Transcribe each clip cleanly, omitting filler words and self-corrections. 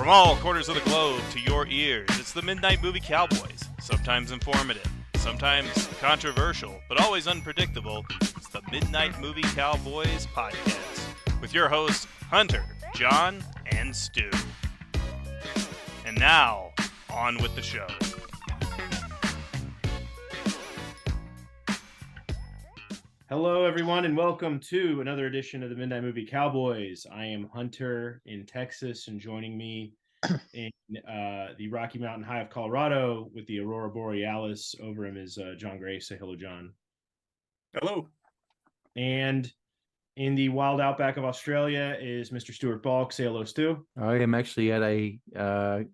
From all corners of the globe to your ears, it's the Midnight Movie Cowboys. Sometimes informative, sometimes controversial, but always unpredictable. It's the Midnight Movie Cowboys podcast with your hosts, Hunter, John, and Stu. And now, on with the show. Hello, everyone, and welcome to another edition of the Midnight Movie Cowboys. I am Hunter in Texas, and joining me in the Rocky Mountain High of Colorado with the Aurora Borealis over him is John Gray. Say hello, John. Hello. And in the wild outback of Australia is Mr. Stuart Balk. Say hello, Stu. I am actually at a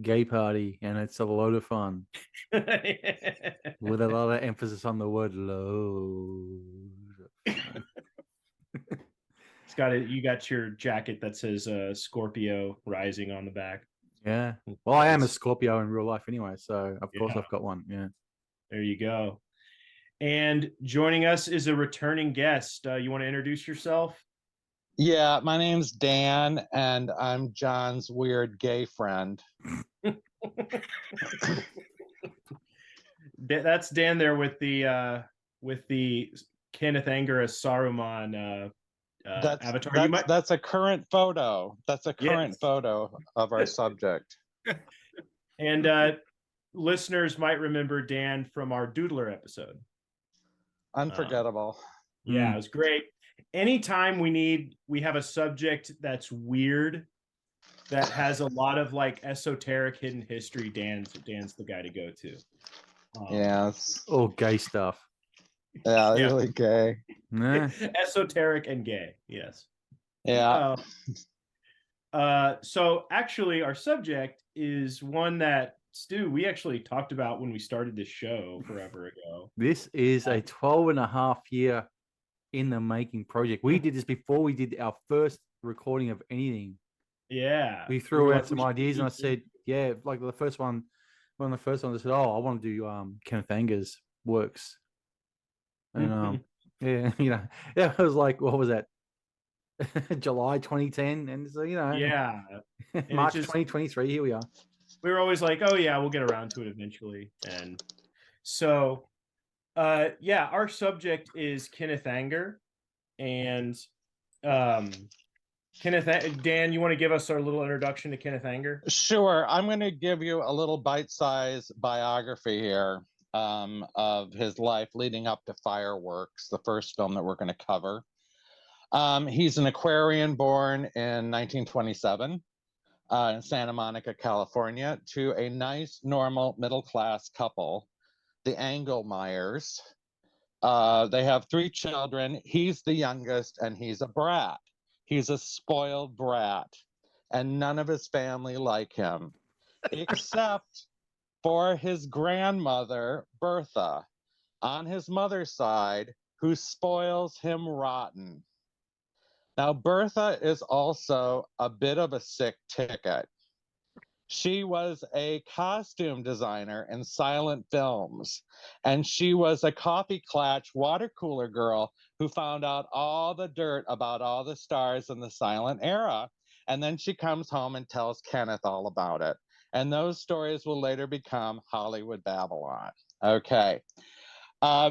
gay party, and it's a load of fun. With a lot of emphasis on the word load. You got your jacket that says Scorpio rising on the back. Yeah. Well, I am a Scorpio in real life anyway, so of course I've got one. Yeah. There you go. And joining us is a returning guest. You want to introduce yourself? Yeah, my name's Dan, and I'm John's weird gay friend. That's Dan there with the Kenneth Anger as Saruman avatar. That's a current photo. That's a current Yes. photo of our subject. And listeners might remember Dan from our Doodler episode. Unforgettable. Yeah, it was great. Anytime we have a subject that's weird, that has a lot of like esoteric hidden history, Dan's the guy to go to. Yes. All gay stuff. Yeah, really gay. Nah. Esoteric and gay, yes. Yeah. So actually our subject is one that, Stu, we actually talked about when we started this show forever ago. This is a 12.5-year in the making project. We did this before we did our first recording of anything. Yeah. We threw out some ideas, and I said, yeah, like the first one, I said, oh, I want to do Kenneth Anger's works. And yeah, it was like, what was that? July 2010, and so yeah, March 2023. Here we are. We were always like, oh yeah, we'll get around to it eventually. And so our subject is Kenneth Anger. And Dan, you want to give us our little introduction to Kenneth Anger? Sure. I'm going to give you a little bite-sized biography here of his life leading up to Fireworks, the first film that we're going to cover. He's an Aquarian born in 1927 in Santa Monica, California, to a nice, normal, middle-class couple, the Engelmeyers. They have 3 children. He's the youngest, and he's a brat. He's a spoiled brat, and none of his family like him, except for his grandmother, Bertha, on his mother's side, who spoils him rotten. Now, Bertha is also a bit of a sick ticket. She was a costume designer in silent films, and she was a coffee clutch water cooler girl who found out all the dirt about all the stars in the silent era. And then she comes home and tells Kenneth all about it. And those stories will later become Hollywood Babylon. Okay.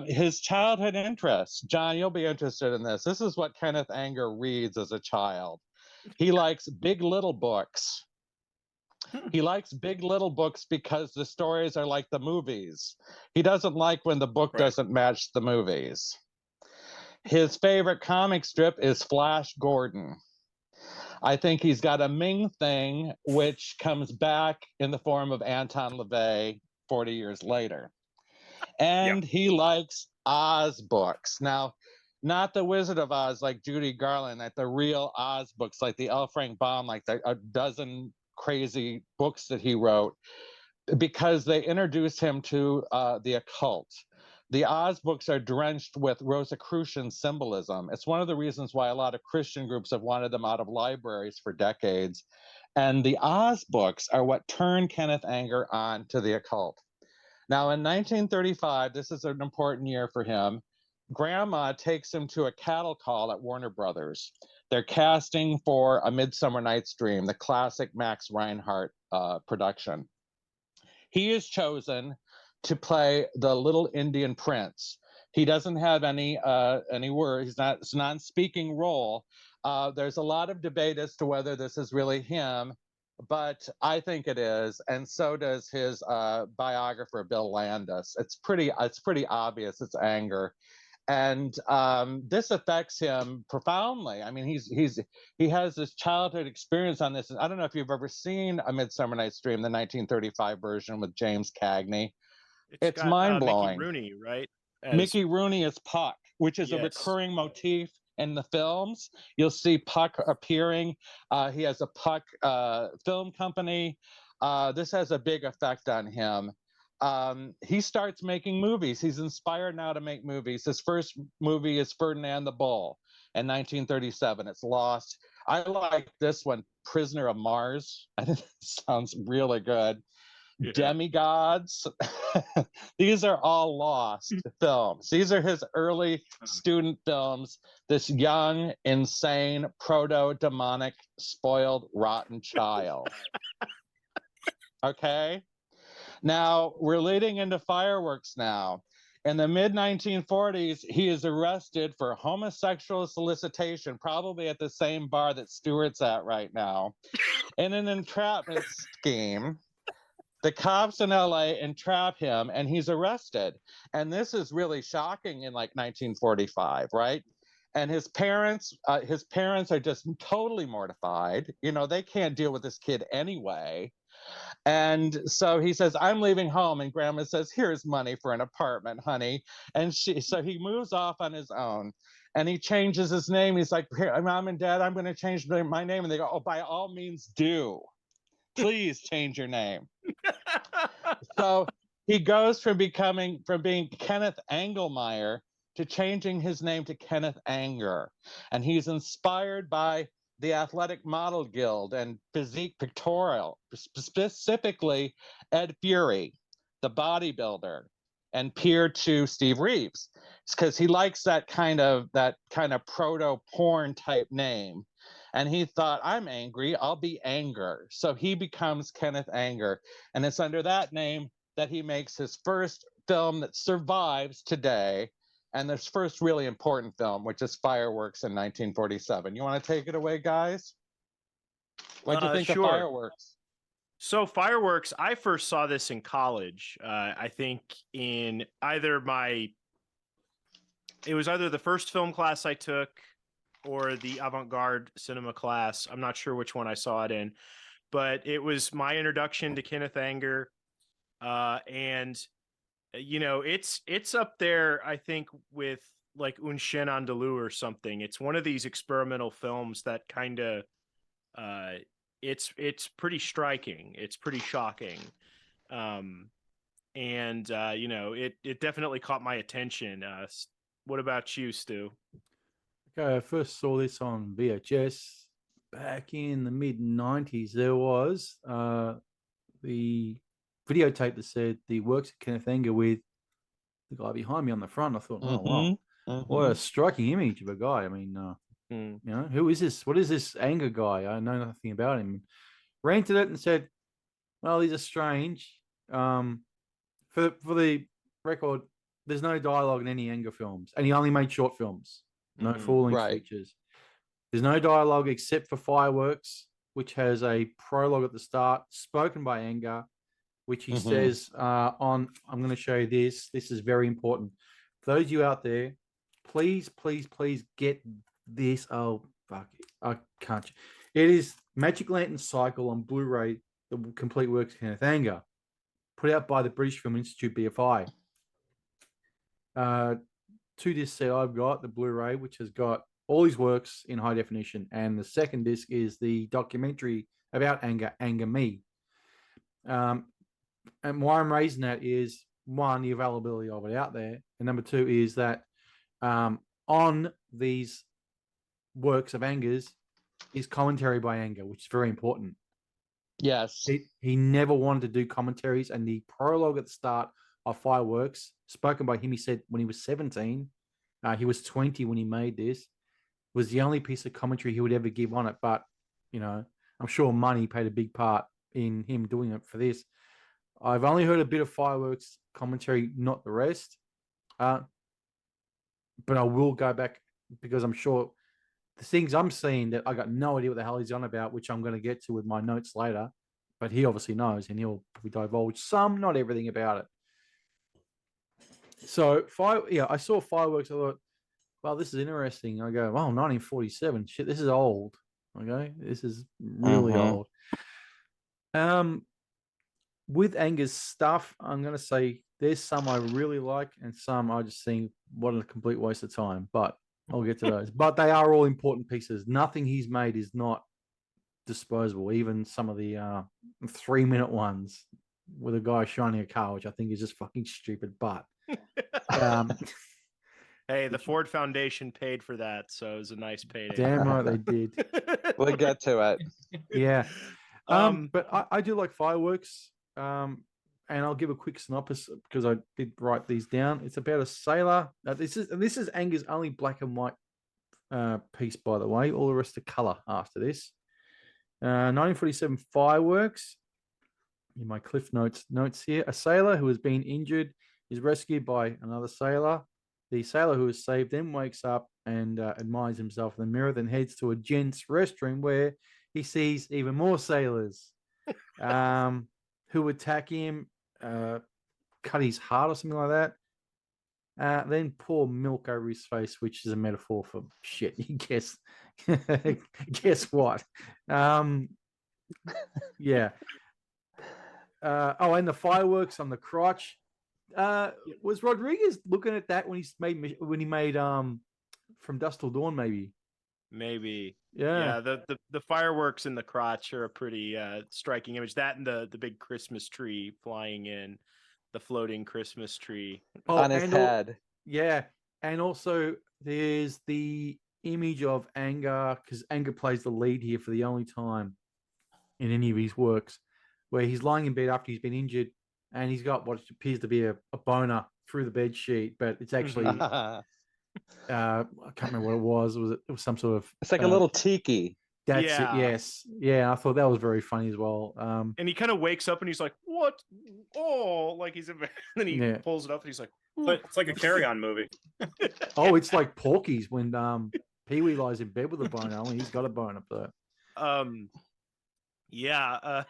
His childhood interests. John, you'll be interested in this. This is what Kenneth Anger reads as a child. He likes Big Little books. He likes Big Little books because the stories are like the movies. He doesn't like when the book doesn't match the movies. His favorite comic strip is Flash Gordon. I think he's got a Ming thing, which comes back in the form of Anton LaVey 40 years later. And he likes Oz books. Now, not the Wizard of Oz like Judy Garland, like the real Oz books, like the L. Frank Baum, like a dozen crazy books that he wrote, because they introduced him to the occult. The Oz books are drenched with Rosicrucian symbolism. It's one of the reasons why a lot of Christian groups have wanted them out of libraries for decades. And the Oz books are what turned Kenneth Anger on to the occult. Now, in 1935, this is an important year for him. Grandma takes him to a cattle call at Warner Brothers. They're casting for A Midsummer Night's Dream, the classic Max Reinhardt production. He is chosen to play the little Indian prince. He doesn't have any words. It's a non-speaking role. There's a lot of debate as to whether this is really him, but I think it is, and so does his biographer Bill Landis. It's pretty obvious. It's Anger, and this affects him profoundly. I mean, he has this childhood experience on this. I don't know if you've ever seen A Midsummer Night's Dream, the 1935 version with James Cagney. It's mind-blowing. Mickey Rooney, right? Mickey Rooney is Puck, which is a Yes. recurring motif in the films. You'll see Puck appearing. He has a Puck film company. This has a big effect on him. He starts making movies. He's inspired now to make movies. His first movie is Ferdinand the Bull in 1937. It's lost. I like this one, Prisoner of Mars. I think it sounds really good. Yeah. Demigods. These are all lost films. These are his early student films. This young, insane, proto-demonic, spoiled, rotten child. Okay? Now, we're leading into Fireworks now. In the mid-1940s, he is arrested for homosexual solicitation, probably at the same bar that Stewart's at right now, in an entrapment scheme. The cops in LA entrap him, and he's arrested. And this is really shocking in like 1945, right? And his parents are just totally mortified. You know, they can't deal with this kid anyway. And so he says, I'm leaving home. And Grandma says, here's money for an apartment, honey. And so he moves off on his own, and he changes his name. He's like, here, Mom and Dad, I'm going to change my name. And they go, oh, by all means do. Please change your name. So he goes from being Kenneth Engelmeyer to changing his name to Kenneth Anger. And he's inspired by the Athletic Model Guild and Physique Pictorial, specifically Ed Fury, the bodybuilder, and peer to Steve Reeves, because he likes that kind of proto-porn type name. And he thought, I'm angry, I'll be Anger. So he becomes Kenneth Anger. And it's under that name that he makes his first film that survives today, and his first really important film, which is Fireworks in 1947. You want to take it away, guys? What do you think of Fireworks? So Fireworks, I first saw this in college. I think it was either the first film class I took or the avant-garde cinema class. I'm not sure which one I saw it in, but it was my introduction to Kenneth Anger. And you know, it's up there, I think, with like Un Chien Andalou or something. It's one of these experimental films that kind of it's pretty striking. It's pretty shocking. And you know, it definitely caught my attention. What about you, Stu? Okay, I first saw this on VHS back in the mid-90s. There was the videotape that said the works of Kenneth Anger with the guy behind me on the front. I thought, oh, wow, what a striking image of a guy. I mean, you know, who is this? What is this Anger guy? I know nothing about him. Rented it and said, well, these are strange. For the record, there's no dialogue in any Anger films, and he only made short films. No full-length features. There's no dialogue except for Fireworks, which has a prologue at the start, spoken by Anger, which he says I'm going to show you this. This is very important. For those of you out there, please, please, please get this. Oh, fuck it. I can't. It is Magic Lantern Cycle on Blu-ray, the complete works of Kenneth Anger, put out by the British Film Institute, BFI. 2-disc set I've got, the Blu-ray, which has got all his works in high definition, and the second disc is the documentary about Anger, Anger Me. And why I'm raising that is, one, the availability of it out there, and number two is that on these works of Anger's is commentary by Anger, which is very important. Yes. He never wanted to do commentaries, and the prologue at the start of Fireworks, spoken by him, he said when he was 17, he was 20 when he made this. was the only piece of commentary he would ever give on it. But, you know, I'm sure money played a big part in him doing it for this. I've only heard a bit of fireworks commentary, not the rest. But I will go back because I'm sure the things I'm seeing that I got no idea what the hell he's on about, which I'm going to get to with my notes later. But he obviously knows, and he'll probably divulge some, not everything about it. So, I saw fireworks. I thought, well, this is interesting. I go, well, 1947. Shit, this is old. Okay, this is really old. With Anger's stuff, I'm going to say there's some I really like, and some I just think what a complete waste of time. But I'll get to those. But they are all important pieces. Nothing he's made is not disposable. Even some of the 3-minute ones with a guy shining a car, which I think is just fucking stupid. But hey, the Ford Foundation paid for that, so it was a nice payday. Damn right they did. We'll get to it. Yeah. But I do like fireworks. And I'll give a quick synopsis because I did write these down. It's about a sailor. This is Anger's only black and white piece, by the way. All the rest are color after this. 1947 fireworks. In my cliff notes here, a sailor who has been injured is rescued by another sailor. The sailor who is saved then wakes up and admires himself in the mirror, then heads to a gents' restroom where he sees even more sailors who attack him, cut his heart or something like that. Then pour milk over his face, which is a metaphor for shit. You guess, guess what? Yeah. And the fireworks on the crotch. Was Rodriguez looking at that when he made From Dusk Till Dawn? Maybe. Yeah. The fireworks in the crotch are a pretty striking image. That and the big Christmas tree flying in, the floating Christmas tree on his head. Yeah, and also there's the image of Anger, because Anger plays the lead here for the only time in any of his works, where he's lying in bed after he's been injured, and he's got what appears to be a boner through the bed sheet, but it's actually I can't remember what it was. It was some sort of. It's like a little tiki. That's it. Yes, yeah. I thought that was very funny as well. And he kind of wakes up and he's like, "What? Oh!" Like he's then he pulls it up and he's like, "But it's like a Carry-On movie." Oh, it's like Porky's when Pee Wee lies in bed with a boner. Only he's got a bone up there. Yeah.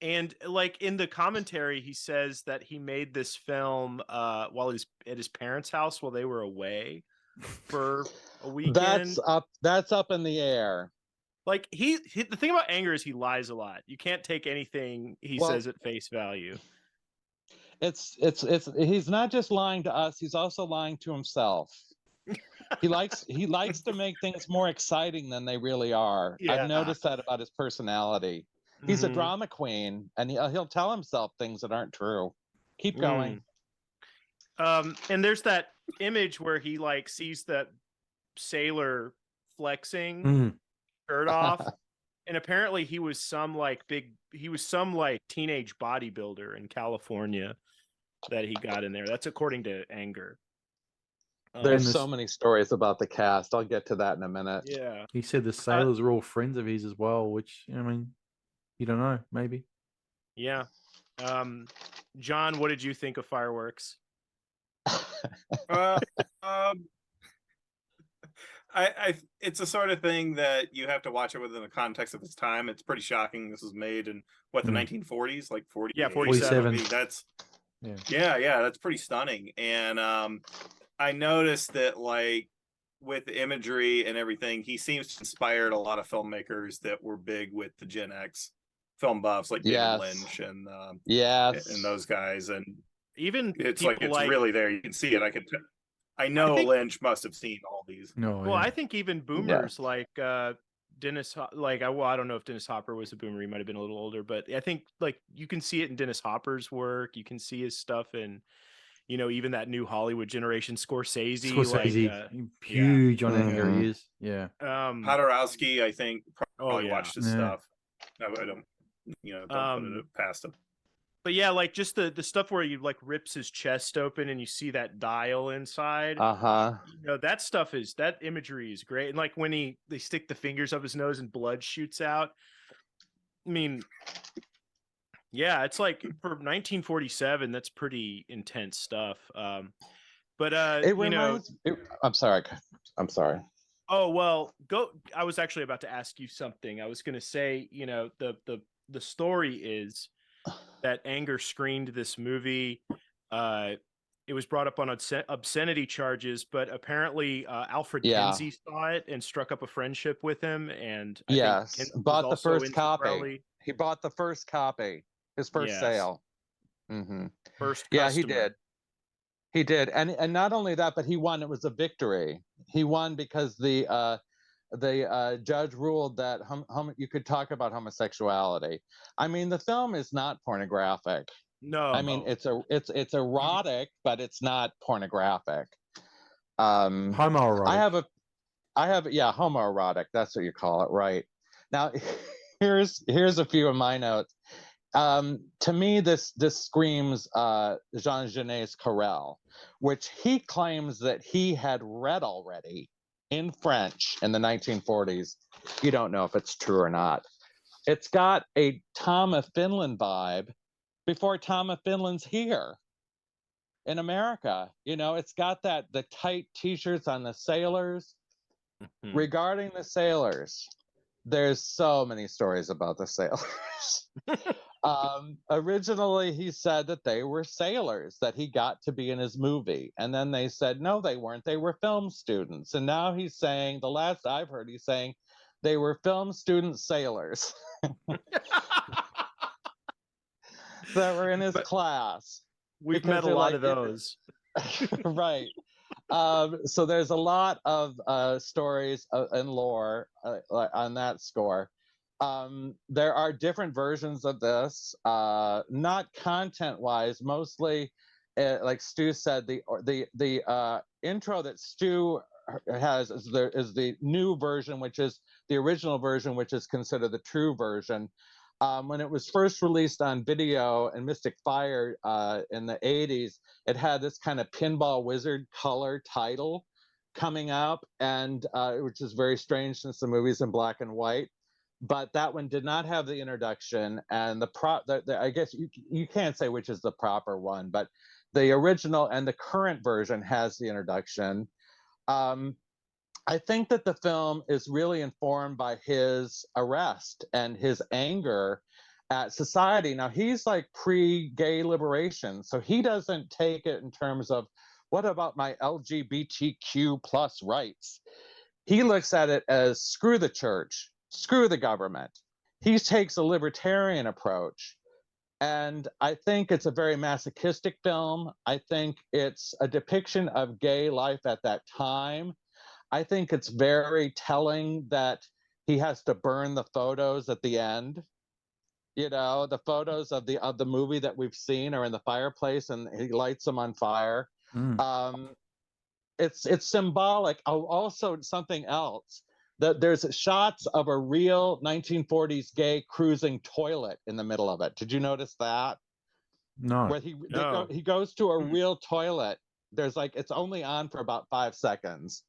And like in the commentary, he says that he made this film while he's at his parents' house while they were away for a weekend. That's up in the air. Like he the thing about Anger is he lies a lot. You can't take anything he says at face value. It's he's not just lying to us, he's also lying to himself. He likes to make things more exciting than they really are. Yeah. I've noticed that about his personality. He's a drama queen, and he'll tell himself things that aren't true. Keep going. And there's that image where he like sees that sailor flexing shirt off, and apparently he was some teenage bodybuilder in California that he got in there. That's according to Anger. There's so many stories about the cast. I'll get to that in a minute. Yeah. He said the sailors are all friends of his as well, which, I mean, you don't know, maybe. Yeah. John, what did you think of fireworks? It's a sort of thing that you have to watch it within the context of its time. It's pretty shocking. This was made in the 1940s, like 40. Yeah, 47. That's that's pretty stunning. And I noticed that, like, with the imagery and everything, he seems to inspired a lot of filmmakers that were big with the Gen X film buffs, like David Lynch and and those guys. And even it's really there. You can see it. I know Lynch must have seen all these. I think even boomers like Dennis, I don't know if Dennis Hopper was a boomer. He might have been a little older, but I think like you can see it in Dennis Hopper's work. You can see his stuff in, even that new Hollywood generation, Scorsese, huge on Anger. He is. Yeah. Podorowski, I think, probably watched his stuff. I don't, don't put it past him. But yeah, like just the stuff where you like rips his chest open and you see that dial inside. That stuff that imagery is great. And like when they stick the fingers up his nose and blood shoots out. I mean, yeah, it's like for 1947, that's pretty intense stuff. But It reminds. I'm sorry. I'm sorry. Oh well, I was actually about to ask you something. I was going to say, the story is that Anger screened this movie. It was brought up on obscenity charges, but apparently Alfred Kinsey saw it and struck up a friendship with him. And I think Kinsey bought the first copy. Crowley. He bought the first copy, his first sale. Mm-hmm. First customer. Yeah, he did. He did, and not only that, but he won. It was a victory. He won because the judge ruled that you could talk about homosexuality. I mean, the film is not pornographic. No, I mean it's erotic, but it's not pornographic. Homoerotic. I have homoerotic. That's what you call it, right? Now, here's a few of my notes. To me, this screams Jean Genet's Corel, which he claims that he had read already in French in the 1940s. You don't know if it's true or not. It's got a Tom of Finland vibe before Tom of Finland's here in America. It's got the tight t-shirts on the sailors. Mm-hmm. Regarding the sailors, there's so many stories about the sailors. Originally, he said that they were sailors that he got to be in his movie. And then they said, no, they weren't. They were film students. And now he's saying, the last I've heard, he's saying they were film student sailors that were in his class. We've met a lot of those. Right. So there's a lot of stories and lore on that score. There are different versions of this, not content-wise. Mostly, like Stu said, the intro that Stu has is the new version, which is the original version, which is considered the true version. When it was first released on video in Mystic Fire in the 80s, it had this kind of pinball wizard color title coming up, and which is very strange since the movie's in black and white. But that one did not have the introduction, and I guess you can't say which is the proper one, but the original and the current version has the introduction. I think that the film is really informed by his arrest and his anger at society. Now, he's like pre-gay liberation, so he doesn't take it in terms of, what about my LGBTQ plus rights? He looks at it as, screw the church, screw the government. He takes a libertarian approach. And I think it's a very masochistic film. I think it's a depiction of gay life at that time. I think it's very telling that he has to burn the photos at the end. The photos of the movie that we've seen are in the fireplace, and he lights them on fire. It's symbolic. Also, something else, that there's shots of a real 1940s gay cruising toilet in the middle of it. Did you notice that? No. Where he goes to a real toilet. There's it's only on for about 5 seconds.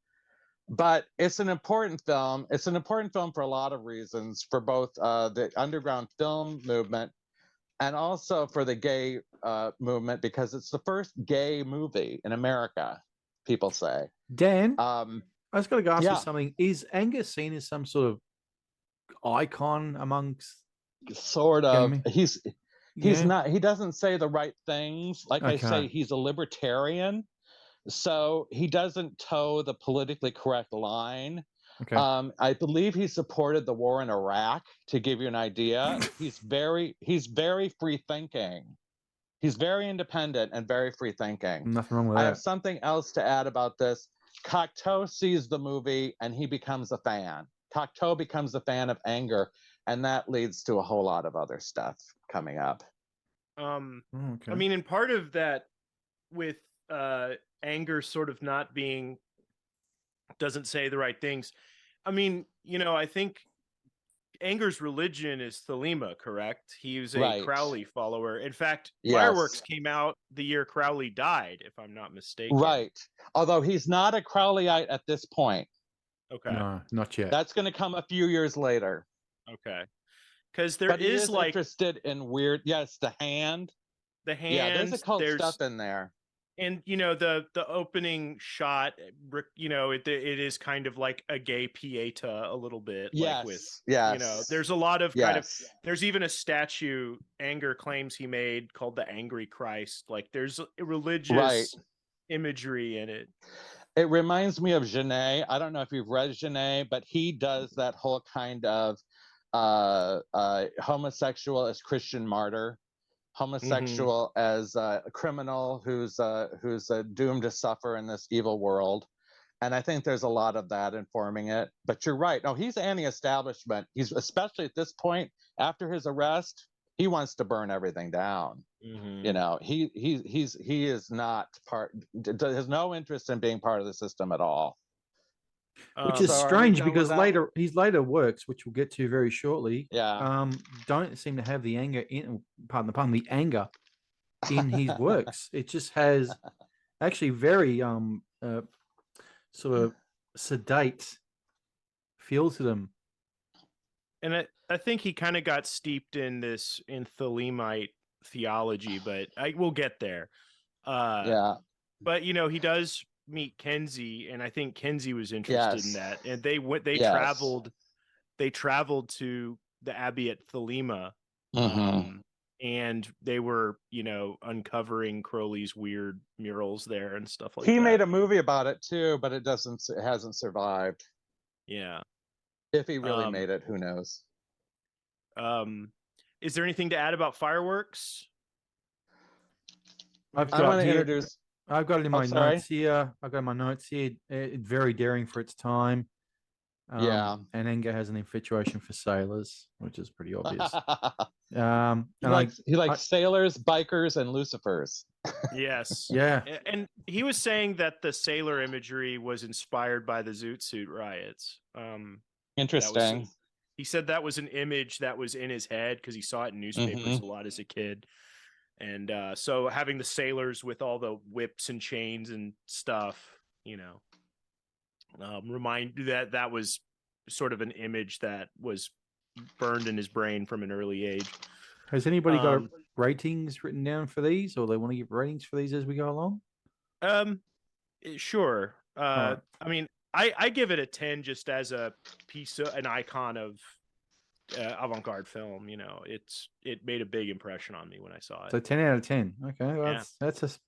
But it's an important film. It's an important film for a lot of reasons, for both the underground film movement and also for the gay movement, because it's the first gay movie in America, people say. Dan, I was going to ask you something. Is Anger seen as some sort of icon amongst? Sort of. He's not. He doesn't say the right things. I say, he's a libertarian. So he doesn't toe the politically correct line. Okay. I believe he supported the war in Iraq, to give you an idea. He's very free thinking. He's very independent and very free thinking. Nothing wrong with that. I have something else to add about this. Cocteau sees the movie and he becomes a fan. Cocteau becomes a fan of Anger, and that leads to a whole lot of other stuff coming up. I mean, and part of that with Anger sort of not doesn't say the right things. I mean, I think Anger's religion is Thelema, correct? He was a Right. Crowley follower. In fact, Yes. Fireworks came out the year Crowley died, if I'm not mistaken. Right. Although he's not a Crowleyite at this point. Okay. No, not yet. That's going to come a few years later. Okay. Because there But he is is like interested in weird. Yes, the hand. the hand. Yeah, there's occult stuff in there. And the opening shot, it is kind of like a gay pieta a little bit. Yes. Like with, yes. there's a lot of kind of. Yes. There's even a statue Anger claims he made called the Angry Christ. Like there's religious imagery in it. It reminds me of Genet. I don't know if you've read Genet, but he does that whole kind of homosexual as Christian martyr, homosexual as a criminal who's doomed to suffer in this evil world. And I think there's a lot of that informing it. But you're right. No, he's anti-establishment. He's, especially at this point after his arrest, he wants to burn everything down. He is not part, has no interest in being part of the system at all. Which is strange because his later works, which we'll get to very shortly, don't seem to have the anger in, pardon the pun, the anger in his works. It just has actually very sort of sedate feel to them. And I think he kind of got steeped in Thelemite theology, but I will get there. But he does meet Kenzie, and I think Kenzie was interested in that, and they traveled to the abbey at Thelema, and they were uncovering Crowley's weird murals there and stuff like that. He made a movie about it too, but it hasn't survived. Yeah, if he really made it, who knows. Is there anything to add about Fireworks? I've got it in my notes here. I've got my notes here. It's very daring for its time. And Anger has an infatuation for sailors, which is pretty obvious. He likes sailors, bikers, and Lucifers. Yes. Yeah. And he was saying that the sailor imagery was inspired by the Zoot Suit riots. Interesting. He said that was an image that was in his head because he saw it in newspapers a lot as a kid. And so having the sailors with all the whips and chains and stuff, remind that was sort of an image that was burned in his brain from an early age. Has anybody got ratings written down for these, or they want to give ratings for these as we go along? Sure. I mean, I give it a 10 just as a an icon of avant-garde film. It made a big impression on me when I saw it. So 10 out of 10. Okay, well, it's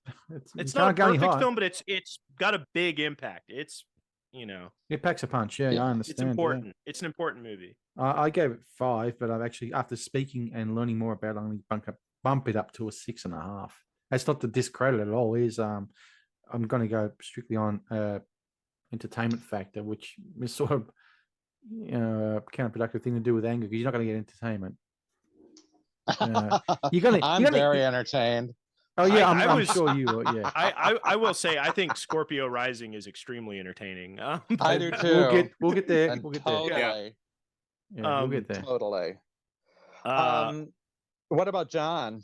not a perfect film, but it's got a big impact. It's it packs a punch. Yeah, I understand. It's important. Yeah. It's an important movie. I gave it 5, but I've actually, after speaking and learning more about it, I'm going to bump it up to a 6.5. That's not to discredit it at all. I'm going to go strictly on entertainment factor, which is sort of counterproductive thing to do with Anger, because you're not going to get entertainment. I'm very entertained. Oh yeah, I'm sure you will. Yeah, I will say I think Scorpio Rising is extremely entertaining. I do too. We'll get there. We'll get there. Yeah, we'll get there. Totally. What about John?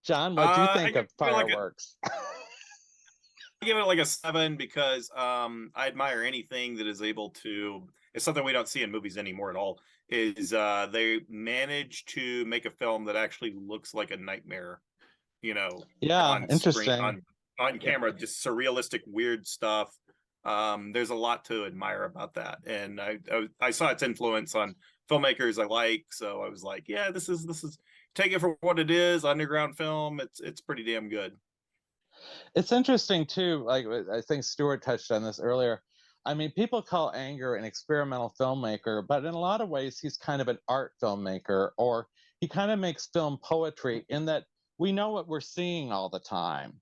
John, what do you think of Fireworks? I give it like a 7 because I admire anything that is able to. It's something we don't see in movies anymore at all. Is they manage to make a film that actually looks like a nightmare. Interesting. On camera, just surrealistic, weird stuff. There's a lot to admire about that, and I saw its influence on filmmakers I like, so I was like, yeah, this is take it for what it is, underground film. It's pretty damn good. It's interesting too. Like I think Stuart touched on this earlier. I mean, people call Anger an experimental filmmaker, but in a lot of ways, he's kind of an art filmmaker, or he kind of makes film poetry in that we know what we're seeing all the time.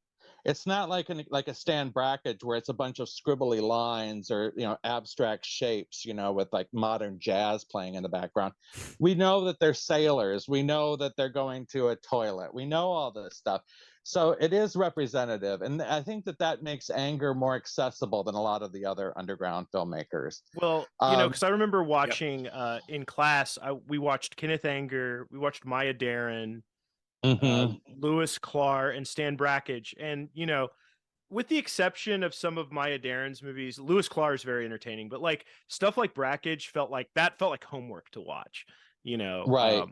It's not like a Stan Brakhage where it's a bunch of scribbly lines or abstract shapes, with like modern jazz playing in the background. We know that they're sailors. We know that they're going to a toilet. We know all this stuff. So it is representative, and I think that makes Anger more accessible than a lot of the other underground filmmakers. Well, because I remember watching in class, we watched Kenneth Anger, we watched Maya Deren, Lewis Clark, and Stan Brakhage, and with the exception of some of Maya Deren's movies, Lewis Clark is very entertaining, but like stuff like Brakhage felt like homework to watch. Right.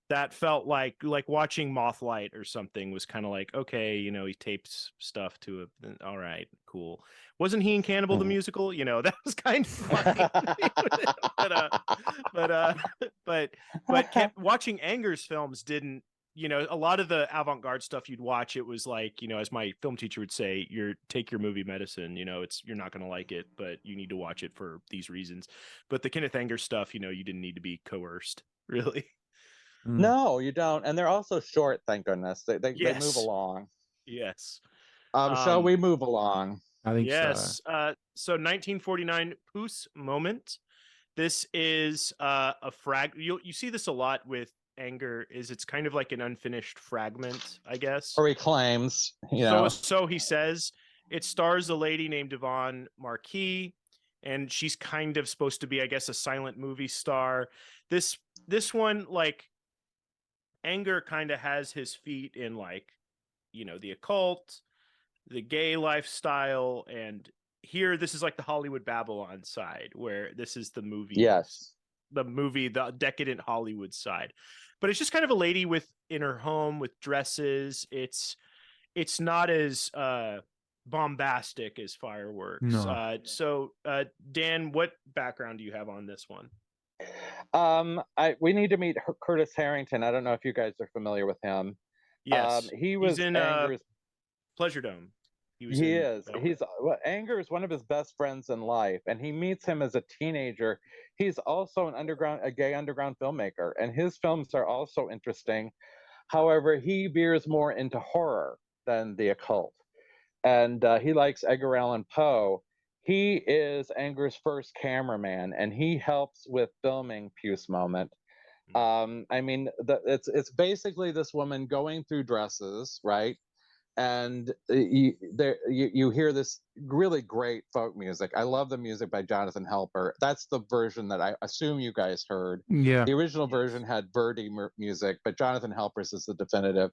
That felt like watching Mothlight or something was kind of like, okay, he tapes stuff to it. All right, cool. Wasn't he in Cannibal the Musical? That was kind of funny. but watching Anger's films didn't, a lot of the avant-garde stuff you'd watch, it was like, as my film teacher would say, take your movie medicine, you're not going to like it, but you need to watch it for these reasons. But the Kenneth Anger stuff, you didn't need to be coerced, really. No, you don't. And they're also short, thank goodness. They move along. Yes. Shall we move along? I think yes. so. So 1949 Puss Moment. This is a you see this a lot with Anger, is it's kind of like an unfinished fragment, I guess. Or he claims, So he says it stars a lady named Yvonne Marquis, and she's kind of supposed to be, I guess, a silent movie star. This one, like, Anger kind of has his feet in, like, the occult, the gay lifestyle, and here this is like the Hollywood Babylon side, where this is the movie. Yes. The decadent Hollywood side. But it's just kind of a lady in her home with dresses. It's not as bombastic as Fireworks. No. So Dan, what background do you have on this one? We need to meet Curtis Harrington. I don't know if you guys are familiar with him. Yes. He was in Anger's Pleasure Dome. Anger is one of his best friends in life, and he meets him as a teenager. He's also a gay underground filmmaker, and his films are also interesting. However, he veers more into horror than the occult, and he likes Edgar Allan Poe. He is Anger's first cameraman, and he helps with filming Puce Moment. I mean, it's basically this woman going through dresses, right? And you hear this really great folk music. I love the music by Jonathan Helper. That's the version that I assume you guys heard. Yeah. The original version had Verdi music, but Jonathan Helper's is the definitive.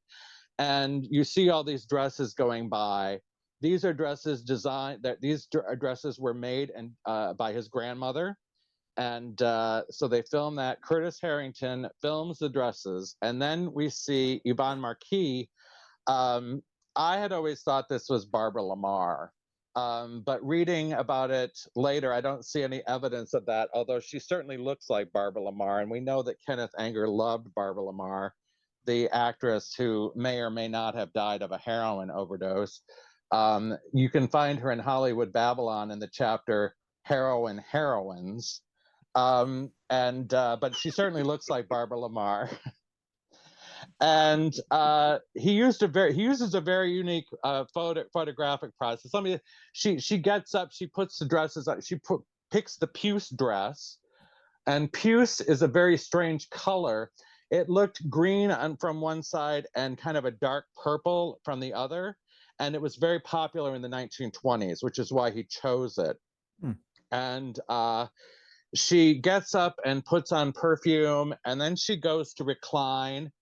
And you see all these dresses going by. These are dresses these dresses were made by his grandmother. And so they film that. Curtis Harrington films the dresses. And then we see Yvonne Marquis. I had always thought this was Barbara Lamar, but reading about it later, I don't see any evidence of that, although she certainly looks like Barbara Lamar. And we know that Kenneth Anger loved Barbara Lamar, the actress who may or may not have died of a heroin overdose. You can find her in Hollywood Babylon in the chapter Heroin Heroines. But she certainly looks like Barbara Lamar. And he uses a very unique photographic process. She gets up, she puts the dresses on, picks the puce dress, and puce is a very strange color. It looked green from one side and kind of a dark purple from the other, and it was very popular in the 1920s, which is why he chose it. And she gets up and puts on perfume, and then she goes to recline.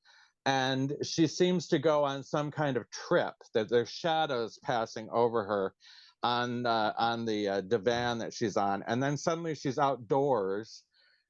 And she seems to go on some kind of trip, that there's shadows passing over her on the divan that she's on. And then suddenly she's outdoors,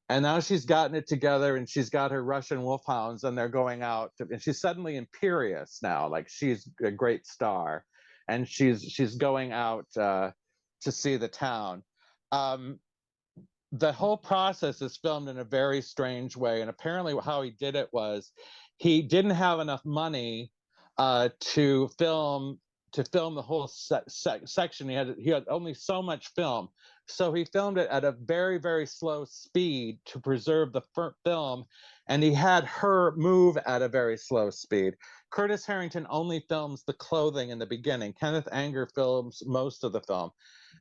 and now she's gotten it together, and she's got her Russian wolfhounds, and they're going out. And she's suddenly imperious now, like she's a great star, and she's going out to see the town. The whole process is filmed in a very strange way, and apparently how he did it was he didn't have enough money to film to film the whole section. He had only so much film, so he filmed it at a very, very slow speed to preserve the film, and he had her move at a very slow speed. Curtis Harrington only films the clothing in the beginning. Kenneth Anger films most of the film,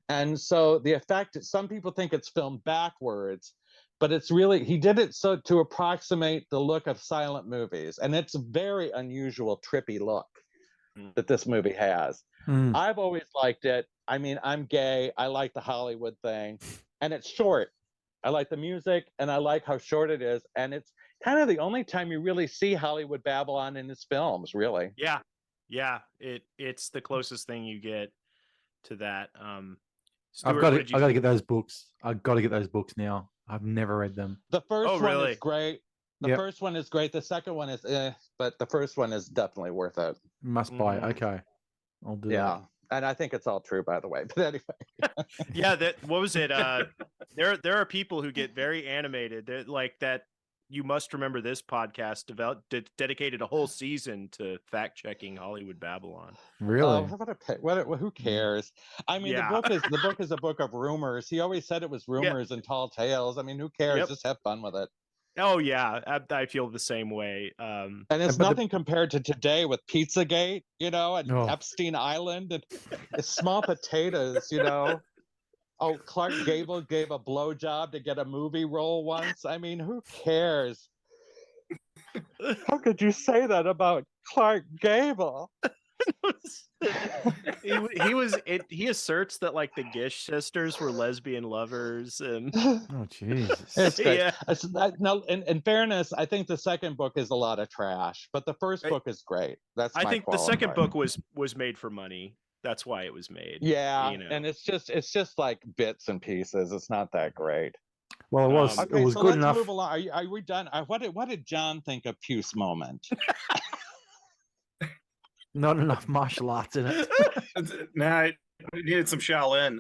and so the effect. Some people think it's filmed backwards, but it's really, he did it so to approximate the look of silent movies, and it's a very unusual, trippy look that this movie has. I've always liked it. I mean, I'm gay. I like the Hollywood thing, and it's short. I like the music, and I like how short it is, and it's kind of the only time you really see Hollywood Babylon in his films, really. Yeah. It's the closest thing you get to that. Stuart, I got to get those books. I've got to get those books now. I've never read them. The first one is great. The first one is great. The second one is but the first one is definitely worth it. Must buy. Okay, I'll do that. Yeah, and I think it's all true, by the way. But anyway. Yeah, what was it? There are people who get very animated. They're like that. You Must Remember This podcast dedicated a whole season to fact checking Hollywood Babylon. Really? Who cares? I mean, the book is a book of rumors. He always said it was rumors and tall tales. I mean, who cares? Just have fun with it. Oh yeah, I feel the same way. And it's nothing compared to today with Pizzagate, and Epstein Island, and it's small potatoes, Oh, Clark Gable gave a blowjob to get a movie role once. I mean, who cares? How could you say that about Clark Gable? He asserts that like the Gish sisters were lesbian lovers, and oh Jesus, it's great. Yeah. No, in fairness, I think the second book is a lot of trash, but the first book is great. I think the second book was made for money. That's why it was made. Yeah, and it's just like bits and pieces. It's not that great. Well, it was so good let's enough. Move along. Are we done? What did John think of Puce Moment? Not enough martial arts in it. Nah, we needed some Shaolin.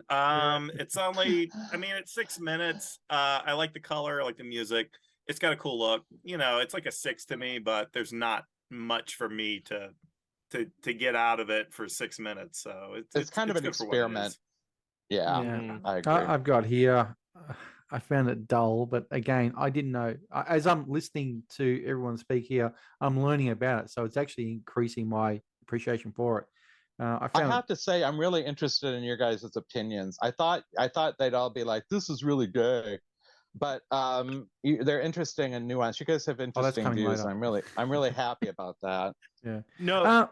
It's only, it's 6 minutes. I like the color, I like the music. It's got a cool look. It's like a 6 to me, but there's not much for me to get out of it for 6 minutes. So it's kind of an experiment. Yeah, I agree. I've got here. I found it dull, but again, I didn't know. As I'm listening to everyone speak here, I'm learning about it, so it's actually increasing my appreciation for it. I have to say, I'm really interested in your guys' opinions. I thought they'd all be like, "This is really gay," but they're interesting and nuanced. You guys have interesting views. And I'm really happy about that. Yeah. No,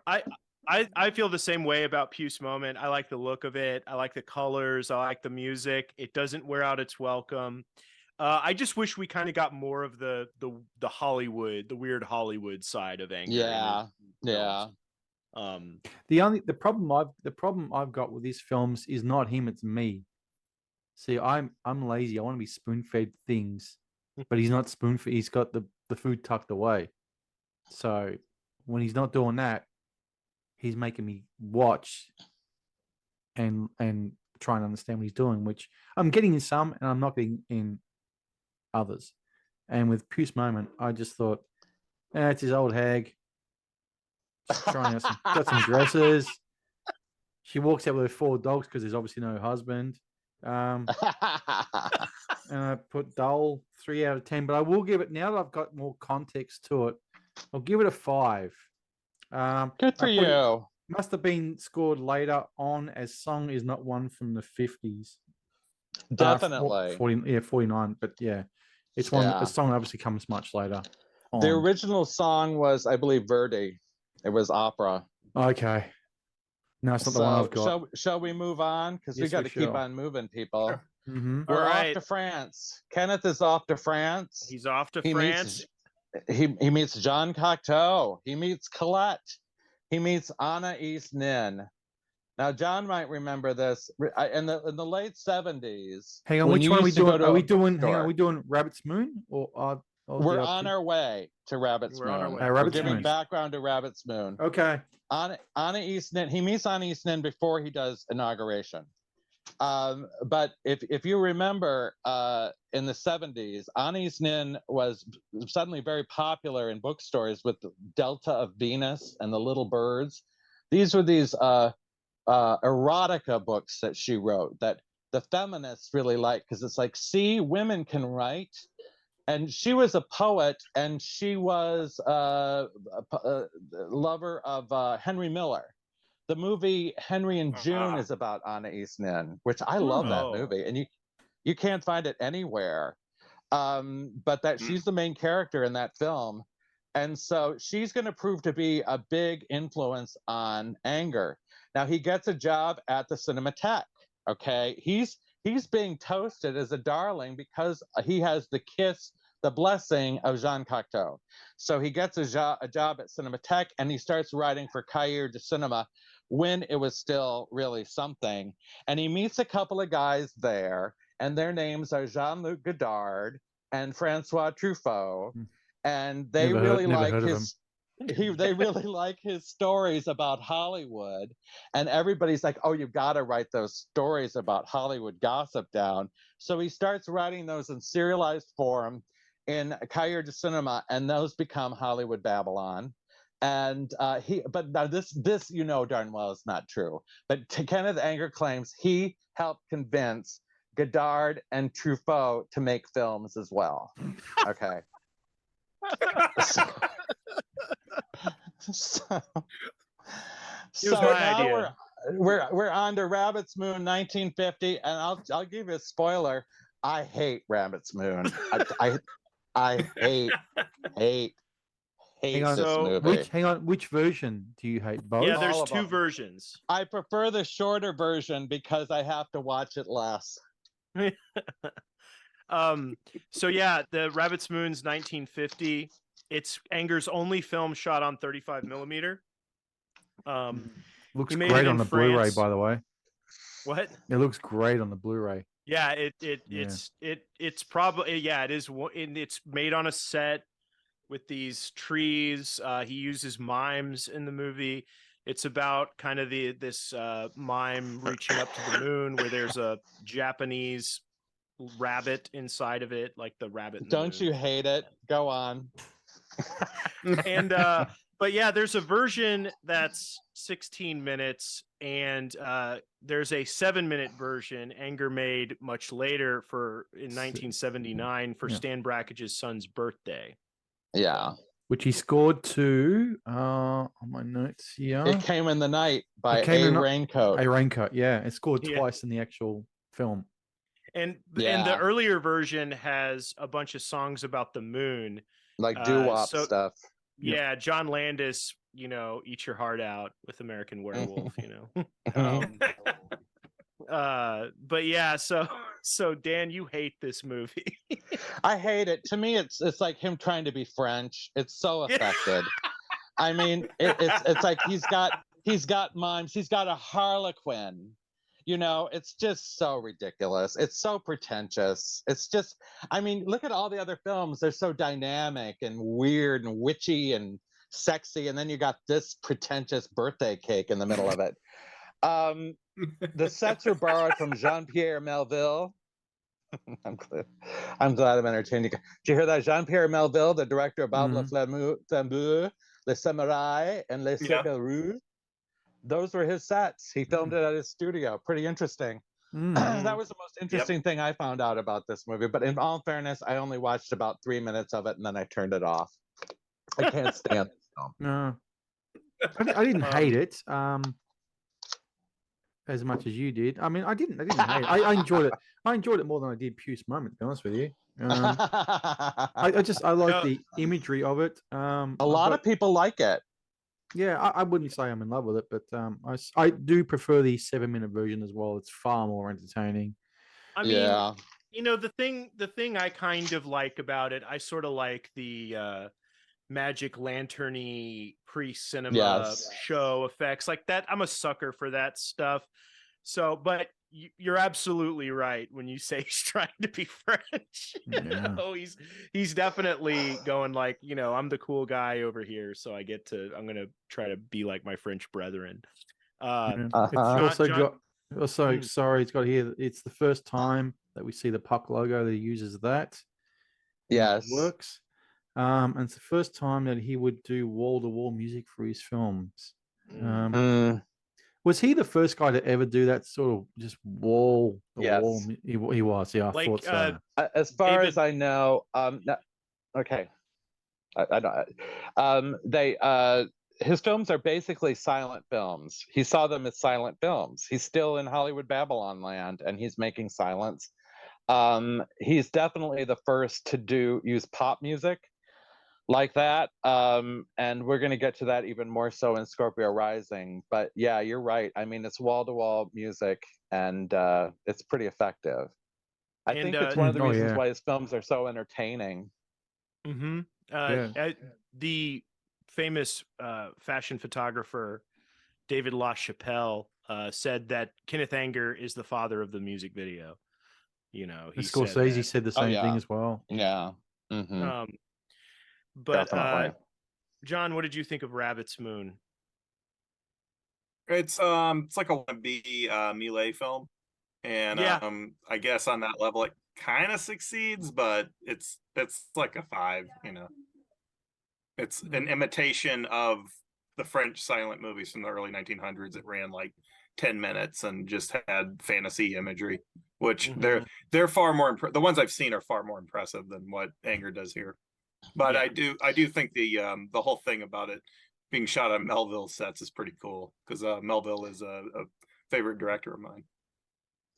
I feel the same way about Puce Moment. I like the look of it. I like the colors. I like the music. It doesn't wear out its welcome. I just wish we kind of got more of the Hollywood, the weird Hollywood side of Anger. Yeah. The problem I've got with these films is not him, it's me. See, I'm lazy. I want to be spoon-fed things, but he's not spoon-fed. He's got the food tucked away. So when he's not doing that, he's making me watch and try and understand what he's doing, which I'm getting in some and I'm not getting in others. And with Puce Moment, I just thought, it's his old hag. She's trying out got some dresses. She walks out with her 4 dogs because there's obviously no husband. And I put dull 3 out of 10, but I will give it, now that I've got more context to it, I'll give it a 5. Good for you. Must have been scored later on, as song is not one from the 50s. Definitely. 49, but yeah, it's one. The song obviously comes much later on. The original song was, I believe, Verdi. It was opera. Okay. No, it's not the one I've got. Shall we move on? Because we got to keep on moving, people. Sure. Mm-hmm. We're off to France. Kenneth is off to France. He's off to France. He meets Jean Cocteau. He meets Colette. He meets Anais Nin. Now, John might remember this in the late 70s. Hang on, which one are we doing? Are we doing Rabbit's Moon or we're on our way to Rabbit's Moon. We're giving background to Rabbit's Moon. Okay. Anais Nin. He meets Anais Nin before he does Inauguration. But if you remember, in the 70s, Anais Nin was suddenly very popular in bookstores with the Delta of Venus and the Little Birds. These were these erotica books that she wrote that the feminists really like, because it's like, see, women can write. And she was a poet, and she was a lover of Henry Miller. The movie Henry and June is about Anna Eastman, which I love that movie, and you can't find it anywhere. But that she's the main character in that film, and so she's going to prove to be a big influence on Anger. Now he gets a job at the Cinematheque. Okay, he's being toasted as a darling because he has the blessing of Jean Cocteau. So he gets a job at Cinematheque, and he starts writing for Cahiers du Cinema when it was still really something. And he meets a couple of guys there, and their names are Jean-Luc Godard and Francois Truffaut, and they really like his stories about Hollywood, and everybody's like, oh, you've got to write those stories about Hollywood gossip down. So he starts writing those in serialized form in Cahiers du Cinema, and those become Hollywood Babylon. And but now this darn well is not true. But Kenneth Anger claims he helped convince Godard and Truffaut to make films as well. Okay. So now we're on to Rabbit's Moon 1950, and I'll give you a spoiler. I hate Rabbit's Moon. I hate this movie. Which version do you hate? Both? Yeah, there's two versions. I prefer the shorter version because I have to watch it less. So yeah, the Rabbit's Moon's 1950. It's Anger's only film shot on 35 millimeter. Looks great on the Blu-ray, by the way. What? It looks great on the Blu-ray. Yeah, it's probably it is. It's made on a set with these trees. He uses mimes in the movie. It's about kind of this mime reaching up to the moon, where there's a Japanese rabbit inside of it, like the rabbit. Don't you hate it? Go on. And but yeah, there's a version that's 16 minutes, and there's a 7-minute version Anger made much later in 1979 for Stan Brackage's son's birthday. Yeah. Which he scored to on my notes here. It Came in the Night by A Raincoat. A Raincoat, yeah. It scored twice in the actual film. And the earlier version has a bunch of songs about the moon. Like doo-wop stuff. Yeah, John Landis, Eat Your Heart Out with American Werewolf, but yeah, so Dan, you hate this movie. I hate it. To me, it's like him trying to be French. It's so affected. I mean, it's like he's got mimes. He's got a harlequin. It's just so ridiculous. It's so pretentious. It's just, I mean, look at all the other films. They're so dynamic and weird and witchy and sexy. And then you got this pretentious birthday cake in the middle of it. The sets were borrowed from Jean-Pierre Melville. I'm glad I'm entertaining you. Did you hear that? Jean-Pierre Melville, the director of Bob Le Flambeau, Les Samurai, and Les Cercles Rouges. Those were his sets. He filmed it at his studio. Pretty interesting. That was the most interesting thing I found out about this movie. But in all fairness, I only watched about 3 minutes of it, and then I turned it off. I can't stand this film. No, I didn't hate it as much as you did. I mean, I didn't hate it. I enjoyed it. I enjoyed it more than I did Puce Moment, to be honest with you. I like the imagery of it. A lot of people like it. Yeah, I wouldn't say I'm in love with it, but I do prefer the 7-minute version as well. It's far more entertaining. I mean, the thing I kind of like about it, I sort of like the magic lantern-y pre-cinema show effects like that. I'm a sucker for that stuff. So, but you're absolutely right when you say he's trying to be French. He's definitely going like, I'm the cool guy over here, so I'm gonna try to be like my French brethren. Sorry, it's got here. It's the first time that we see the Puck logo that he uses that. Yes, it works. And it's the first time that he would do wall-to-wall music for his films. Was he the first guy to ever do that sort of just wall? Yes. Wall? He was. Yeah, I Like, thought so. As far David- as I know, okay. I don't. His films are basically silent films. He saw them as silent films. He's still in Hollywood Babylon land, and he's making silence. He's definitely the first to use pop music like that, and we're going to get to that even more so in Scorpio Rising. But yeah, you're right. I mean, it's wall-to-wall music, and it's pretty effective. I And, think it's one of the oh, reasons yeah. why his films are so entertaining. Mm-hmm. Yeah. The famous fashion photographer David LaChapelle said that Kenneth Anger is the father of the music video. You know, he Scorsese said said the Oh, same thing yeah. as well. Yeah. that. Mhm. But Definitely. John, what did you think of Rabbit's Moon? It's like a wannabe melee film, and Yeah. I guess on that level it kind of succeeds, but it's like a 5. It's an imitation of the French silent movies from the early 1900s that ran like 10 minutes and just had fantasy imagery, which they're far more the ones I've seen are far more impressive than what Anger does here. But Yeah. I do think the whole thing about it being shot on Melville sets is pretty cool, because Melville is a favorite director of mine.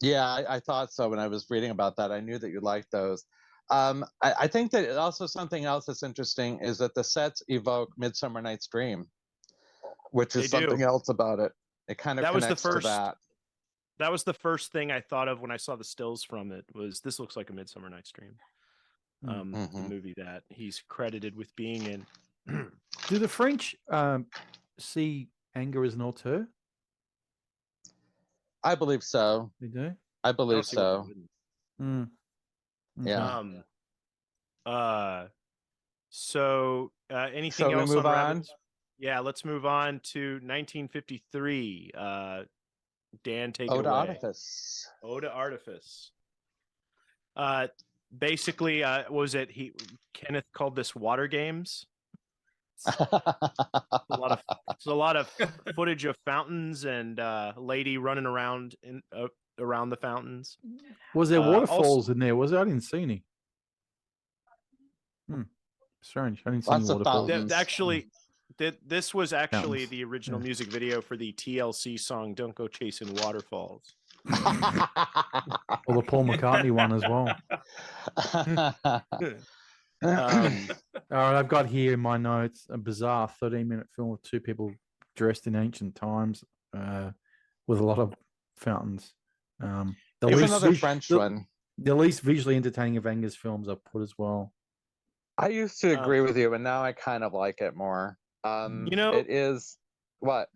Yeah, I thought so when I was reading about that. I knew that you liked those. I think that also something else that's interesting is that the sets evoke Midsummer Night's Dream, which is They do. something else about it. It kind of That was the connects to first- that. That was the first thing I thought of when I saw the stills from it. Was this looks like a Midsummer Night's Dream? The movie that he's credited with being in. Do the French see Anger as an auteur? I believe so. They do. I I don't believe see why they so. wouldn't. Mm. Yeah. So anything So we else move on on? Rabbits? Yeah, let's move on to 1953. Dan, take it Ode to away. Artifice. Ode to Artifice. Basically, was it Kenneth called this Water Games? A lot of footage of fountains and lady running around around the fountains. Was there waterfalls also- in there? Was it? I didn't see any. Strange. I didn't see any Lots of waterfalls. fountains. Actually, this was actually Fountains. the original Yeah. music video for the TLC song "Don't Go Chasing Waterfalls." Or the Paul McCartney one as well. All right, I've got here in my notes a bizarre 13-minute film of two people dressed in ancient times with a lot of fountains. Here's another French one. The least visually entertaining of Anger's films I've put as well. I used to agree with you, but now I kind of like it more. It is what?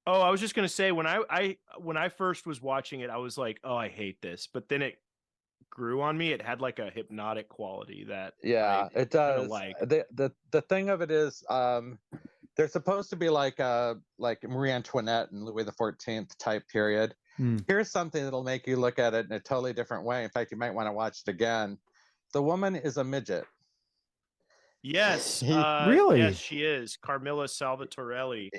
Oh, I was just gonna say when I first was watching it, I was like, "Oh, I hate this," but then it grew on me. It had like a hypnotic quality that It does. like. The thing of it is, they're supposed to be like Marie Antoinette and Louis XIV type period. Here's something that'll make you look at it in a totally different way. In fact, you might want to watch it again. The woman is a midget. Yes, really? Yes, she is Carmilla Salvatorelli.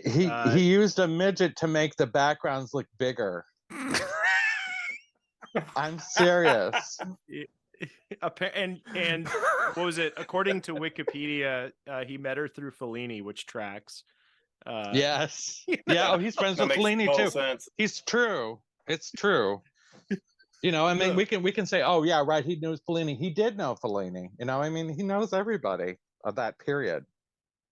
He used a midget to make the backgrounds look bigger. I'm serious. And what was it? According to Wikipedia, he met her through Fellini, which tracks. Yes. Yeah. Oh, he's friends with Fellini too. Sense. He's true. It's true. I mean, we can say, oh yeah, right. He knows Fellini. He did know Fellini. I mean, he knows everybody of that period.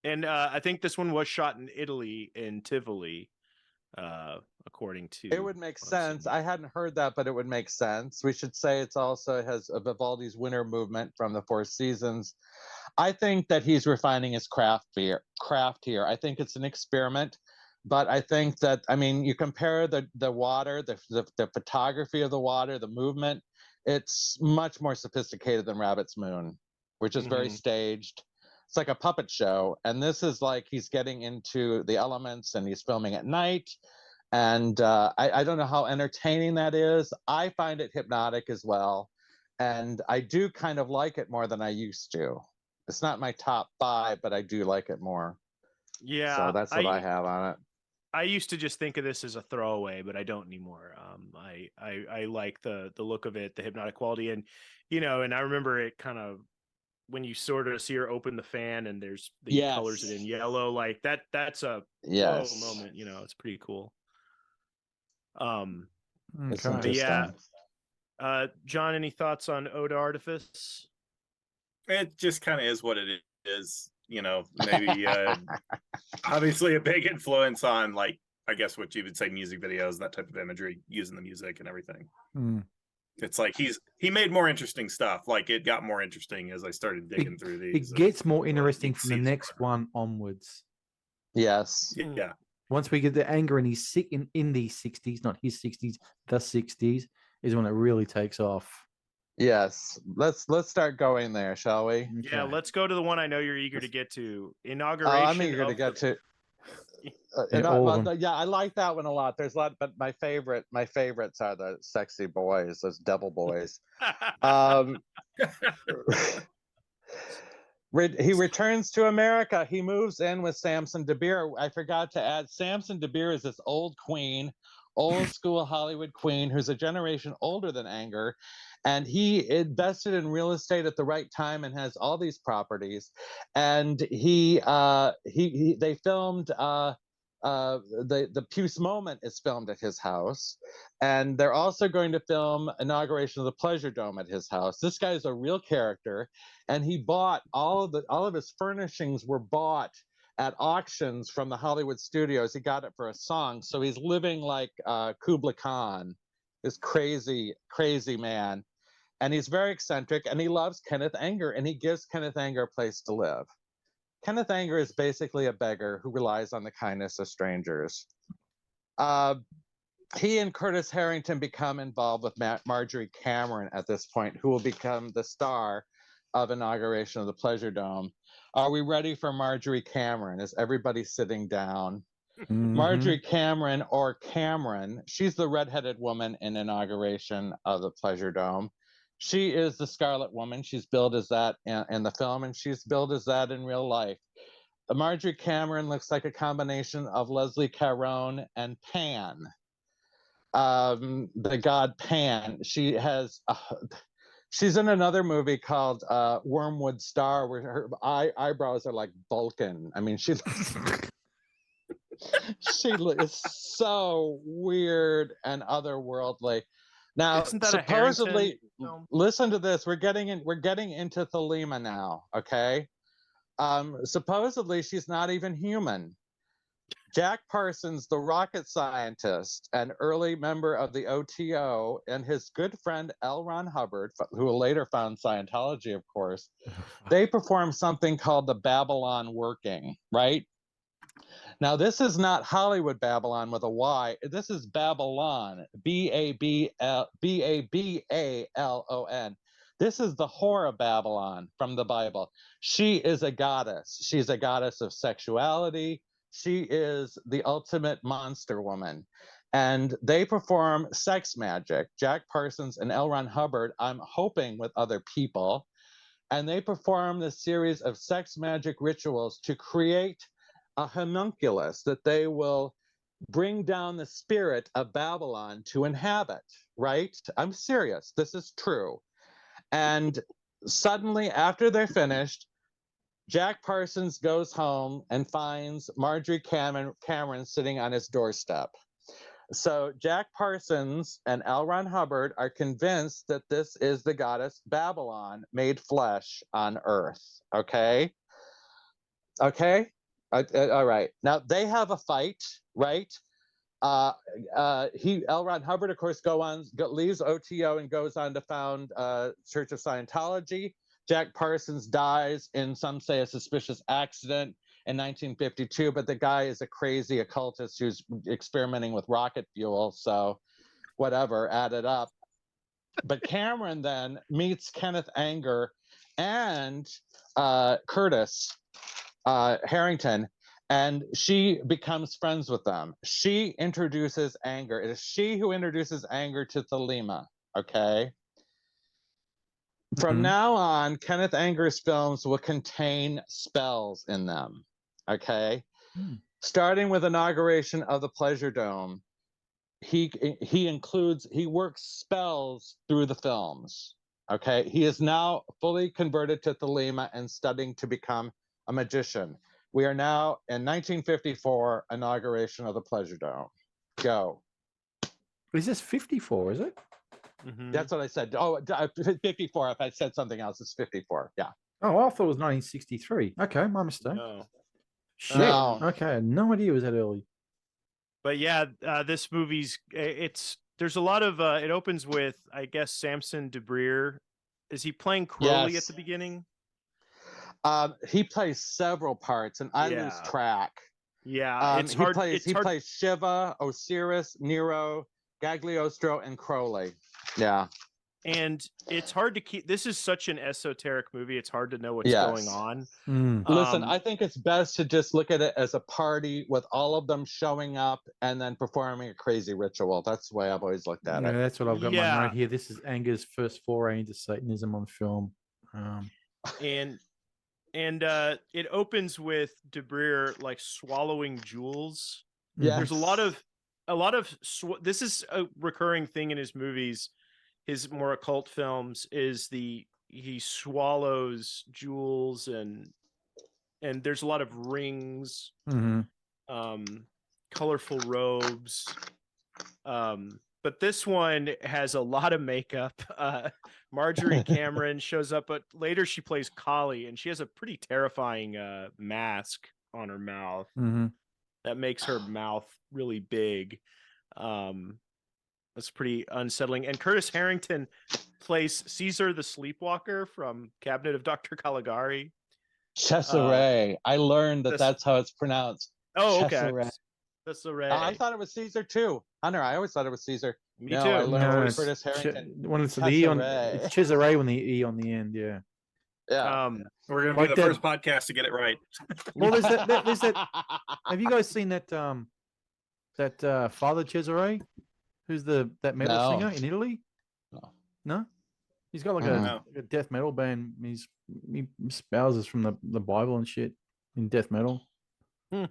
And I think this one was shot in Italy, in Tivoli, according to. It would make sense. I hadn't heard that, but it would make sense. We should say it's also has a Vivaldi's Winter Movement from the Four Seasons. I think that he's refining his craft here. I think it's an experiment, but I think that, I mean, you compare the water, the photography of the water, the movement, it's much more sophisticated than Rabbit's Moon, which is very staged. It's like a puppet show. And this is like he's getting into the elements and he's filming at night. And I don't know how entertaining that is. I find it hypnotic as well. And I do kind of like it more than I used to. It's not my top 5, but I do like it more. Yeah. So that's what I have on it. I used to just think of this as a throwaway, but I don't anymore. I like the look of it, the hypnotic quality, and and I remember it kind of when you sort of see her open the fan and there's the colors it in yellow, like that's a whoa moment. It's pretty cool. It's but interesting. yeah. John, any thoughts on Ode to Artifice? It just kind of is what it is. Maybe obviously a big influence on, like, I guess what you would say music videos, that type of imagery, using the music and everything. It's like he made more interesting stuff. Like, it got more interesting as I started digging through these. It gets more interesting from the next one onwards. Yes. Yeah. Once we get the Anger in his in the 60s, not his 60s, the 60s is when it really takes off. Yes. Let's start going there, shall we? Okay. Yeah, let's go to the one I know you're eager to get to. Inauguration. I'm eager to get to. I like that one a lot. There's a lot, but my favorites are the sexy boys, those devil boys. He returns to America. He moves in with Samson DeBeer. I forgot to add, Samson DeBeer is this old school Hollywood queen who's a generation older than Anger, and he invested in real estate at the right time and has all these properties. And they filmed the Puce Moment is filmed at his house, and they're also going to film Inauguration of the Pleasure Dome at his house. This guy is a real character, and he bought all of his furnishings were bought at auctions from the Hollywood studios. He got it for a song, so he's living like Kubla Khan, this crazy man, and he's very eccentric, and he loves Kenneth Anger, and he gives Kenneth Anger a place to live. Kenneth Anger is basically a beggar who relies on the kindness of strangers. He and Curtis Harrington become involved with Marjorie Cameron at this point, who will become the star of Inauguration of the Pleasure Dome. Are we ready for Marjorie Cameron? Is everybody sitting down? Marjorie Cameron, or Cameron, she's the redheaded woman in Inauguration of the Pleasure Dome. She is the Scarlet Woman. She's billed as that in the film, and she's billed as that in real life. Marjorie Cameron looks like a combination of Leslie Caron and Pan, the god Pan. She's in another movie called Wormwood Star, where her eyebrows are like Vulcan. I mean, she is so weird and otherworldly. Now, supposedly, listen to this. We're getting into Thelema now. Okay. Supposedly, she's not even human. Jack Parsons, the rocket scientist and early member of the OTO, and his good friend L. Ron Hubbard, who later found Scientology, of course, they performed something called the Babylon working, right? Now, this is not Hollywood Babylon with a Y. This is Babylon, Babalon. This is the whore of Babylon from the Bible. She is a goddess. She's a goddess of sexuality. She is the ultimate monster woman. And they perform sex magic, Jack Parsons and L. Ron Hubbard, I'm hoping with other people. And they perform this series of sex magic rituals to create a homunculus that they will bring down the spirit of Babylon to inhabit, right? I'm serious. This is true. And suddenly, after they're finished, Jack Parsons goes home and finds Marjorie Cameron sitting on his doorstep. So Jack Parsons and L. Ron Hubbard are convinced that this is the goddess Babylon made flesh on Earth. Okay? All right. Now they have a fight, right? L. Ron Hubbard, of course, leaves OTO and goes on to found Church of Scientology. Jack Parsons dies in, some say, a suspicious accident in 1952, but the guy is a crazy occultist who's experimenting with rocket fuel, so whatever, add it up. But Cameron then meets Kenneth Anger and Curtis Harrington, and she becomes friends with them. She introduces Anger. It is she who introduces Anger to Thelema, okay? From now on, Kenneth Anger's films will contain spells in them, okay? starting with inauguration of the Pleasure Dome. He works spells through the films. Okay, he is now fully converted to Thelema and studying to become a magician. We are now in 1954, inauguration of the Pleasure Dome. Go. Is this 54? Is it? That's what I said. Oh, 54. If I said something else, it's 54. Yeah. Oh, I thought it was 1963. Okay, my mistake. No. Shit. No. Okay, I had no idea it was that early. But yeah, this movie's there's a lot of it opens with, I guess, Samson DeBrier. Is he playing Crowley at the beginning? He plays several parts, and I lose track. Yeah, it's hard. He plays Shiva, Osiris, Nero, Gagliostro, and Crowley. Yeah. And it's hard to keep. This is such an esoteric movie. It's hard to know what's going on. Listen, I think it's best to just look at it as a party with all of them showing up and then performing a crazy ritual. That's the way I've always looked at it. That's what I've got my note here. This is Anger's first foray into Satanism on film. And it opens with DeBrier like swallowing jewels. Yeah, there's a lot of this is a recurring thing in his movies. His more occult films is he swallows jewels and there's a lot of rings, colorful robes. But this one has a lot of makeup. Marjorie Cameron shows up, but later she plays Kali, and she has a pretty terrifying mask on her mouth that makes her mouth really big. That's pretty unsettling. And Curtis Harrington plays Caesar the Sleepwalker from Cabinet of Dr. Caligari. Cesare. I learned that's how it's pronounced. Oh, Cesare. okay. Cesare. I thought it was Caesar too. Hunter, I always thought it was Caesar. Me too. I learned No, it's Curtis Harrington. When it's the E on, it's Cesare when the E on the end. Yeah. Yeah. We're gonna be the first podcast to get it right. Well, there's that. Have you guys seen that? That Father Cesare, who's that metal singer in Italy? No. He's got like a death metal band. He spouses from the Bible and shit in death metal. I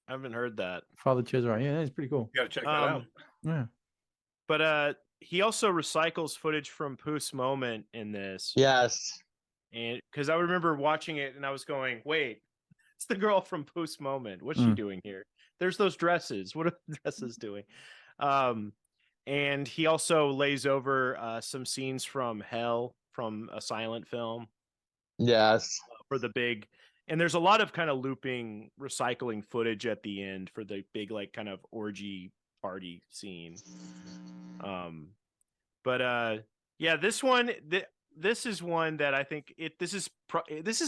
haven't heard that. Father Cesare. Yeah, that's pretty cool. You gotta check that out. Yeah. But he also recycles footage from Puss Moment in this. Yes. And because I remember watching it and I was going, wait, it's the girl from Puss Moment. What's she doing here? There's those dresses. What are the dresses doing? And he also lays over some scenes from Hell, from a silent film. Yes. For the big, and there's a lot of kind of looping, recycling footage at the end for the big, like, kind of orgy party scene. Yeah, this one, this is one that I think this is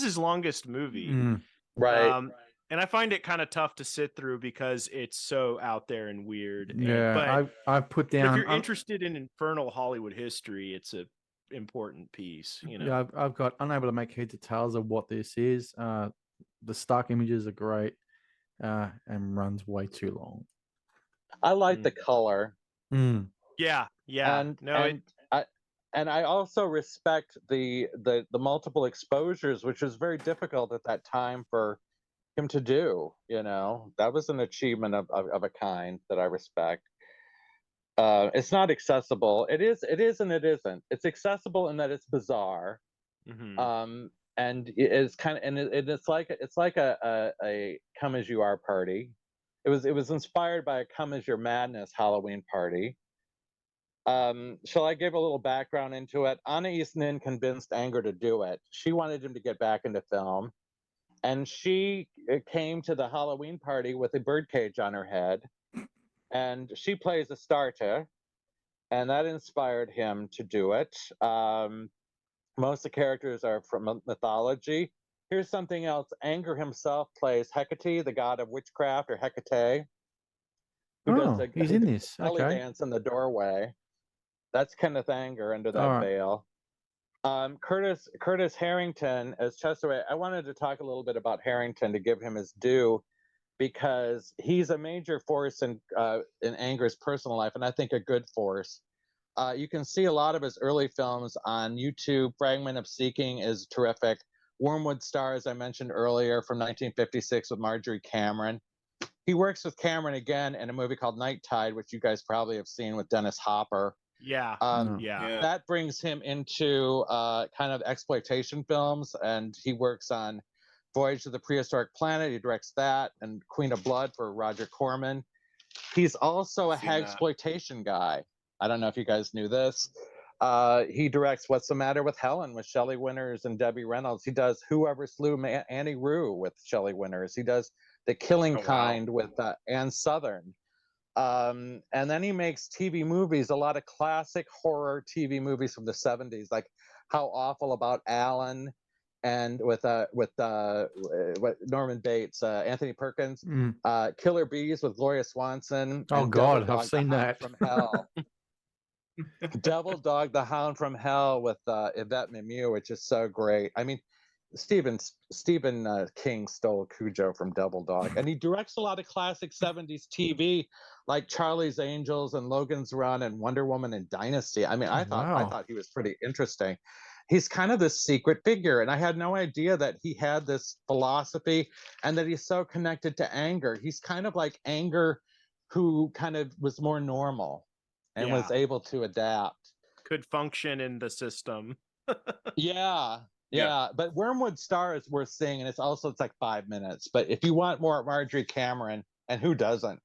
his longest movie. Right. And I find it kind of tough to sit through because it's so out there and weird. Yeah, I've put down. If you're interested in infernal Hollywood history, it's a important piece. You know. Yeah, I've got unable to make heads or tails of what this is. The stock images are great, and runs way too long. I like the color. Yeah. And I also respect the multiple exposures, which was very difficult at that time for him to do. That was an achievement of a kind that I respect. It's not accessible. It is and it isn't. It's accessible in that it's bizarre, and it's kind of it's like a come as you are party. It was inspired by a come as your madness Halloween party. Shall I give a little background into it? Anna Eastman convinced Anger to do it. She wanted him to get back into film. And she came to the Halloween party with a birdcage on her head. And she plays Astarte. And that inspired him to do it. Most of the characters are from mythology. Here's something else. Anger himself plays Hecate, the god of witchcraft, or Hecate. He's in this. Belly Okay. dance in the doorway. That's Kenneth Anger under that veil. Curtis Harrington as Cesare. I wanted to talk a little bit about Harrington to give him his due, because he's a major force in Anger's personal life, and I think a good force. You can see a lot of his early films on YouTube. Fragment of Seeking is terrific. Wormwood Star, as I mentioned earlier, from 1956 with Marjorie Cameron. He works with Cameron again in a movie called Night Tide, which you guys probably have seen with Dennis Hopper. Yeah. Yeah. That brings him into kind of exploitation films, and he works on Voyage to the Prehistoric Planet. He directs that, and Queen of Blood for Roger Corman. He's also a hagsploitation guy. I don't know if you guys knew this. He directs What's the Matter with Helen with Shelley Winters and Debbie Reynolds. He does Whoever Slew Annie Rue with Shelley Winters. He does The Killing Kind with Ann Southern. And then he makes TV movies, a lot of classic horror TV movies from the 70s, like How Awful About Alan, and with Norman Bates, Anthony Perkins, Killer Bees with Gloria Swanson. Oh God, I've seen that. From Hell. Devil Dog, The Hound from Hell with Yvette Mimieux, which is so great. I mean, Stephen King stole Cujo from Devil Dog, and he directs a lot of classic 70s TV like Charlie's Angels and Logan's Run and Wonder Woman and Dynasty. I mean, I thought he was pretty interesting. He's kind of this secret figure, and I had no idea that he had this philosophy and that he's so connected to Anger. He's kind of like Anger, who kind of was more normal and was able to adapt. Could function in the system. Yeah, but Wormwood Star is worth seeing, and it's like 5 minutes. But if you want more Marjorie Cameron, and who doesn't?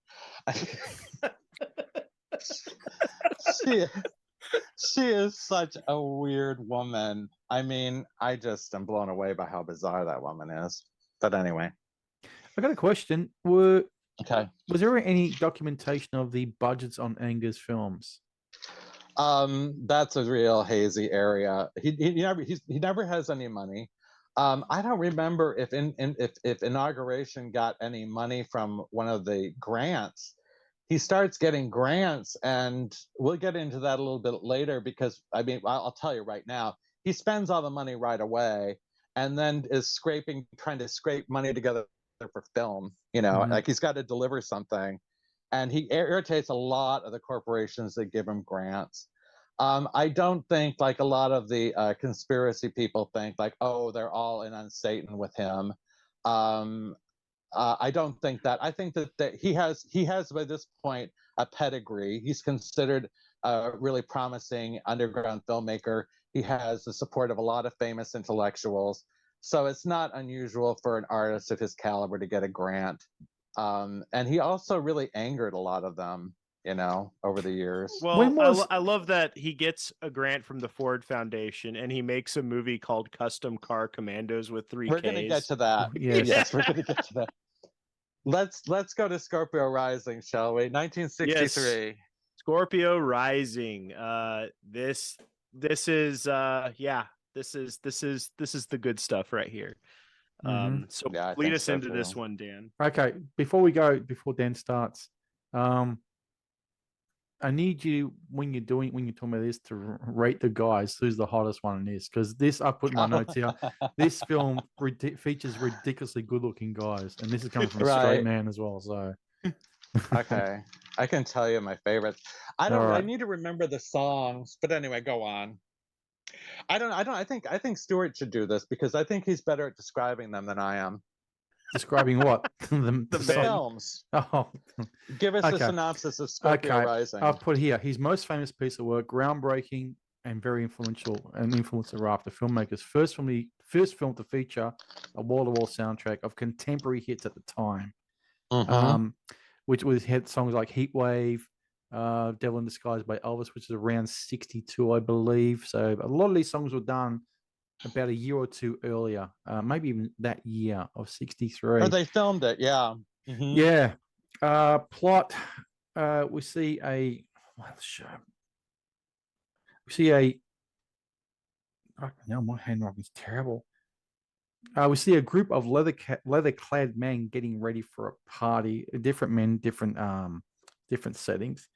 She is such a weird woman. I mean, I just am blown away by how bizarre that woman is. But anyway, I got a question. Was there any documentation of the budgets on Anger's films? That's a real hazy area. He never has any money. I don't remember if Inauguration got any money from one of the grants. He starts getting grants, and we'll get into that a little bit later, because I mean, I'll tell you right now, he spends all the money right away, and then is trying to scrape money together for film. Like he's got to deliver something, and he irritates a lot of the corporations that give him grants. I don't think, like a lot of the conspiracy people think, like, oh, they're all in on Satan with him. I don't think that. I think that he has by this point a pedigree. He's considered a really promising underground filmmaker. He has the support of a lot of famous intellectuals. So it's not unusual for an artist of his caliber to get a grant. And he also really angered a lot of them, over the years. Well, I love that he gets a grant from the Ford Foundation, and he makes a movie called Custom Car Commandos with 3 Ks. We're going to get to that. Yes, we're going to get to that. Let's go to Scorpio Rising, shall we? 1963. Yes. Scorpio Rising. This is the good stuff right here. So lead us into this one, Dan. Okay, before Dan starts, I need you, when you're talking about this, to rate the guys who's the hottest one in this, because I put my notes here. This film features ridiculously good-looking guys, and this is coming from a straight man as well. So, okay, I can tell you my favorites. I need to remember the songs, but anyway, go on. I think Stuart should do this, because I think he's better at describing them than I am. Describing what? the films. Oh, give us a synopsis of Scorpio Rising. I'll put here his most famous piece of work, groundbreaking and very influential, and influenced thereafter. Filmmakers' first film to feature a wall-to-wall soundtrack of contemporary hits at the time, which was hit songs like Heatwave, Devil in Disguise by Elvis, which is around 62, I believe. So a lot of these songs were done about a year or two earlier, maybe even that year of 63. Or they filmed it, yeah. Yeah. Plot, we see a my handwriting is terrible. We see a group of leather-clad men getting ready for a party. Different men, different settings.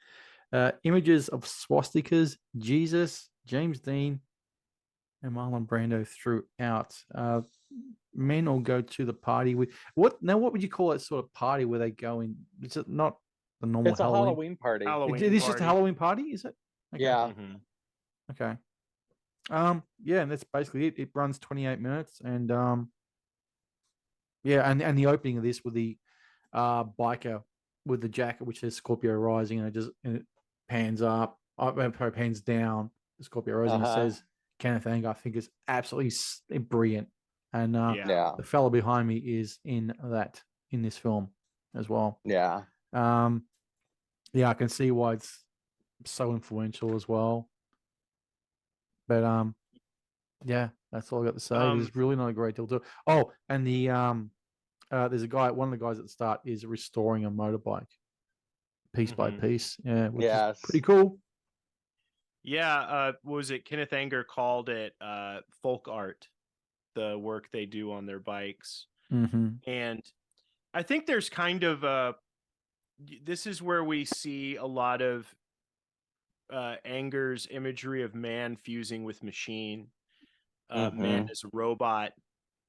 Images of swastikas, Jesus, James Dean, and Marlon Brando throughout. Men all go to the party with what would you call that sort of party where they go in? Is it not the normal? It's a Halloween party. It is just a Halloween party, is it? Okay. Yeah. Okay. Yeah, and that's basically it. It runs 28 minutes, and and the opening of this with the biker with the jacket, which says Scorpio Rising, and it pans up, pans down. Scorpio Rising says Kenneth Anger. I think is absolutely brilliant, and the fellow behind me is in this film as well. Yeah. I can see why it's so influential as well. But that's all I got to say. There's really not a great deal to. Oh, and there's a guy. One of the guys at the start is restoring a motorbike, piece by piece. Yeah, which is pretty cool. Yeah, what was it? Kenneth Anger called it folk art, the work they do on their bikes. And I think there's kind of this is where we see a lot of Anger's imagery of man fusing with machine, man as a robot.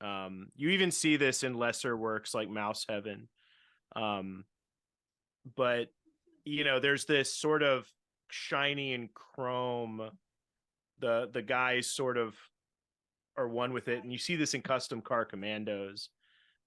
You even see this in lesser works like Mouse Heaven. But, there's this sort of shiny and chrome, the guys sort of are one with it. And you see this in Custom Car Commandos.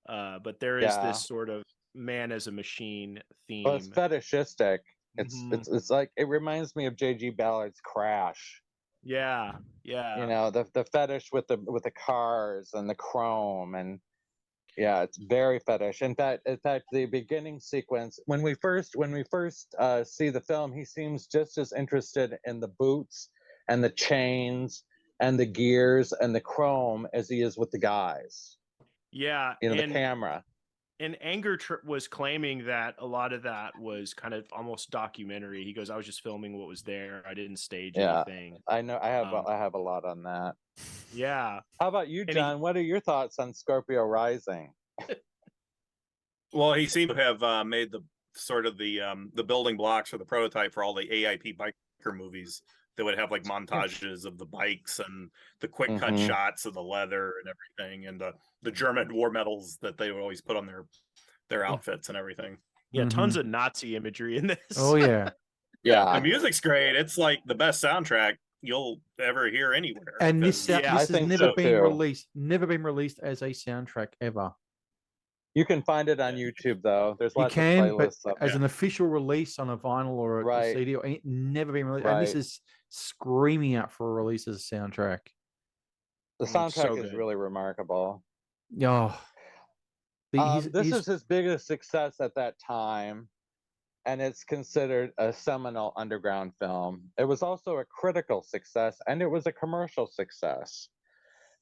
But there is this sort of man as a machine theme. Well, it's fetishistic. It's like, it reminds me of J.G. Ballard's Crash. Yeah. The fetish with the cars and the chrome, and it's very fetish. In fact, the beginning sequence, when we first see the film, he seems just as interested in the boots and the chains and the gears and the chrome as he is with the guys. Yeah, the camera. And Anger was claiming that a lot of that was kind of almost documentary. He goes, "I was just filming what was there. I didn't stage anything." I know. I have a lot on that. Yeah. How about you, John? What are your thoughts on Scorpio Rising? Well, he seemed to have made the sort of the building blocks or the prototype for all the AIP biker movies that would have like montages of the bikes and the quick cut shots of the leather and everything, and the German war medals that they would always put on their outfits and everything. Yeah, tons of Nazi imagery in this. Oh yeah. The music's great. It's like the best soundtrack you'll ever hear anywhere. And this has never been released as a soundtrack ever. You can find it on YouTube though. There's lots of playlists but as an official release on a vinyl or a CD, it never been released. And this is screaming out for a release as a soundtrack. The soundtrack is really remarkable. Oh, this is his biggest success at that time, and it's considered a seminal underground film. It was also a critical success, and it was a commercial success.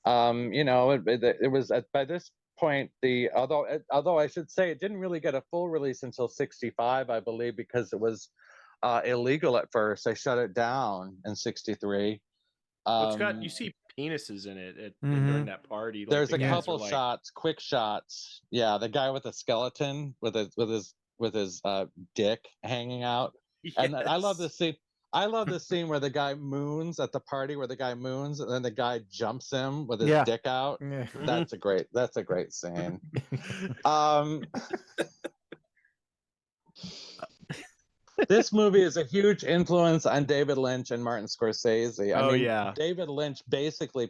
It was by this point, although I should say it didn't really get a full release until 65, I believe, because it was illegal at first. They shut it down in 63. You see penises in it during that party. Like, there's a couple shots, quick shots. Yeah, the guy with the skeleton with his dick hanging out. Yes. And I love this scene. I love the scene where the guy moons at the party, where the guy moons and then the guy jumps him with his dick out. Yeah. That's a great scene. This movie is a huge influence on David Lynch and Martin Scorsese. David Lynch basically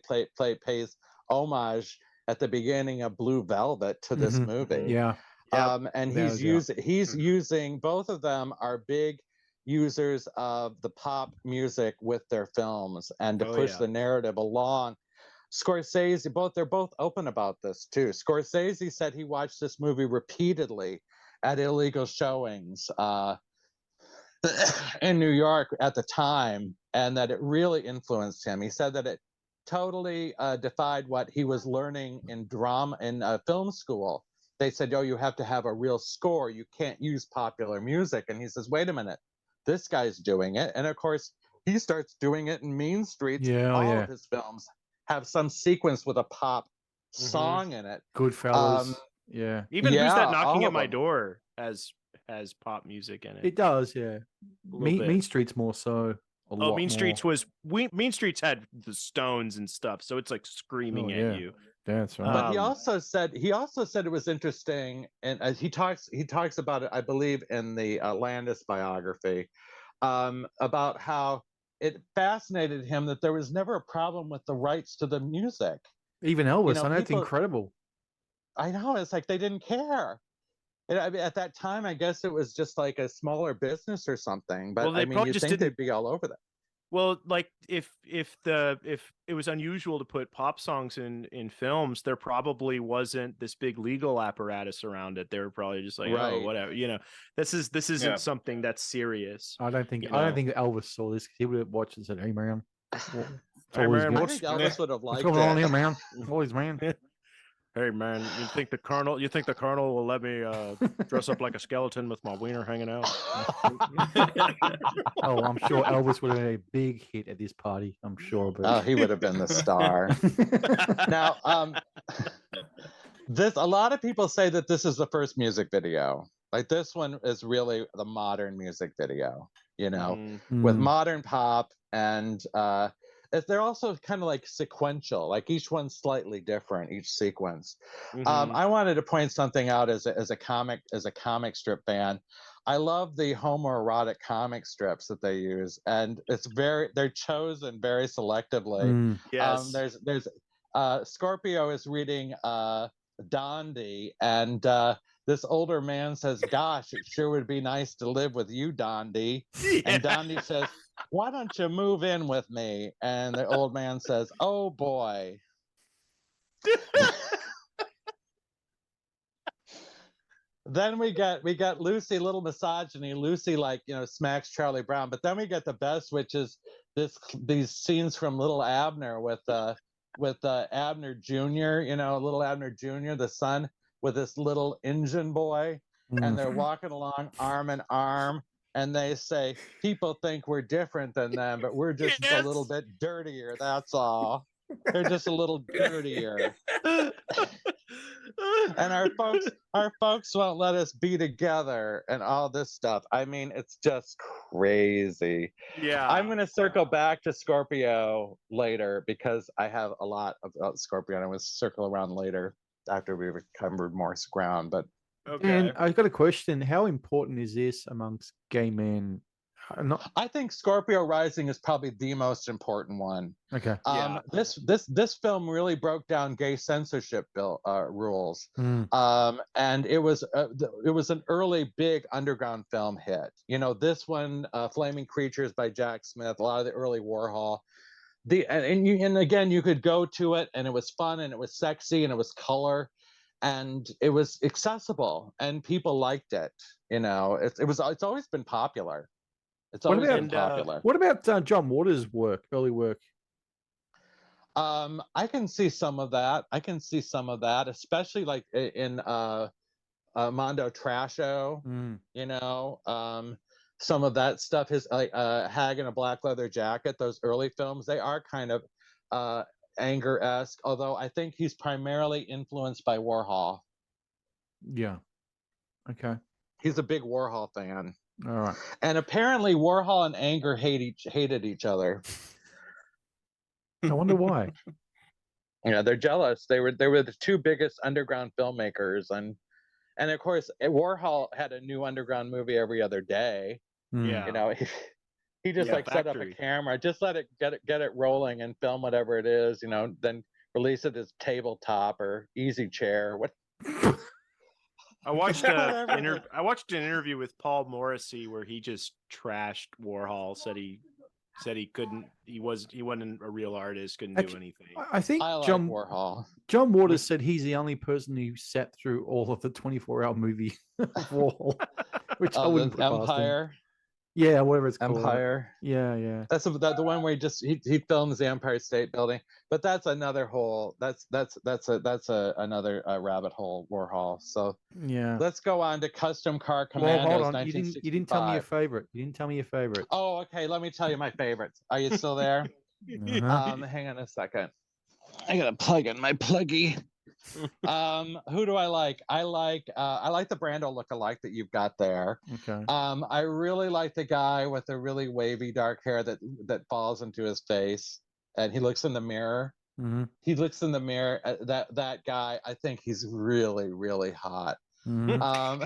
pays homage at the beginning of Blue Velvet to this movie. Yeah. And he's using, both of them are big users of the pop music with their films and to push the narrative along. Scorsese, they're both open about this too. Scorsese said he watched this movie repeatedly at illegal showings in New York at the time, and that it really influenced him. He said that it totally defied what he was learning in film school. They said, you have to have a real score. You can't use popular music. And he says, wait a minute, this guy's doing it. And of course, he starts doing it in Mean Streets. All of his films have some sequence with a pop song in it. Goodfellas. Even Who's That Knocking at My Door has pop music in it. It does, yeah. Mean Streets more so. Mean Streets had the Stones and stuff, so it's like screaming at you. That's right. But he also said it was interesting, and he talks about it, I believe, in the Landis biography, about how it fascinated him that there was never a problem with the rights to the music. Even Elvis, I know it's incredible. I know, it's like they didn't care. And I mean, at that time, I guess it was just like a smaller business or something. But Well, they I mean, probably you'd just think didn't. they'd be all over that. Well, like if it was unusual to put pop songs in films, there probably wasn't this big legal apparatus around it. They were probably just like, oh, Right. whatever. This isn't Yeah. something that's serious. I don't think You I don't know? think Elvis saw this. He would have watched and said, "Hey man, what's Hey, all these man, good- I think Elvis would have what's liked going on it. here, man? All these man." Hey man, you think the colonel will let me dress up like a skeleton with my wiener hanging out? Oh, I'm sure Elvis would have been a big hit at this party. I'm sure, Oh, but he would have been the star. Now, a lot of people say that this is the first music video. Like this one is really the modern music video, with modern pop, and they're also kind of like sequential, like each one's slightly different, each sequence. I wanted to point something out as a comic strip fan. I love the homoerotic comic strips that they use, and they're chosen very selectively. Yes. There's Scorpio is reading Dondi, and this older man says, "Gosh, it sure would be nice to live with you, Dondi." And Dondi says, "Why don't you move in with me?" And the old man says, "Oh boy." Then we got Lucy, little misogyny. Lucy, smacks Charlie Brown. But then we get the best, which is these scenes from Little Abner with Abner Jr. Little Abner Jr., the son, with this little Indian boy, and they're walking along arm in arm, and they say, "People think we're different than them, but we're just a little bit dirtier. That's all. They're just a little dirtier." And our folks won't let us be together and all this stuff. I mean, it's just crazy. Yeah. I'm going to circle back to Scorpio later because I have a lot about Scorpio, and I'm going to circle around later after we've covered more ground. But Okay. And I've got a question: how important is this amongst gay men? I think Scorpio Rising is probably the most important one. Okay. Yeah. This film really broke down gay censorship rules, and it was an early big underground film hit. This one, Flaming Creatures by Jack Smith, a lot of the early Warhol. And again, you could go to it, and it was fun, and it was sexy, and it was color, and it was accessible, and people liked it. It's always been popular. It's always been popular. What about John Waters' early work? I can see some of that. Especially like in Mondo Trasho. Some of that stuff is like Hag in a Black Leather Jacket. Those early films, they are kind of Anger-esque, although I think he's primarily influenced by Warhol. Yeah. Okay. He's a big Warhol fan. All right. And apparently Warhol and Anger hated each other. I wonder why. They're jealous. They were the two biggest underground filmmakers, and of course Warhol had a new underground movie every other day. Yeah. He just set up a camera, just let it get it rolling and film whatever it is, then release it as tabletop or easy chair. What? I watched an interview with Paul Morrissey where he just trashed Warhol. Said he couldn't. He wasn't a real artist. Couldn't do anything. I think Warhol. John Waters said he's the only person who sat through all of the 24-hour movie of Warhol, which I wouldn't put past him. Empire. Yeah, whatever it's called. Empire. Yeah. That's the one where he films the Empire State Building, but that's another whole. That's another rabbit hole, Warhol. So yeah, let's go on to Custom Car Commandos. Well, hold on. You didn't tell me your favorite. Oh, okay. Let me tell you my favorites. Are you still there? Hang on a second. I gotta plug in my pluggy. Who do I like? I like the Brando lookalike that you've got there. Okay. I really like the guy with the really wavy dark hair that falls into his face, and he looks in the mirror. Mm-hmm. He looks in the mirror. That guy, I think he's really, really hot. Mm-hmm.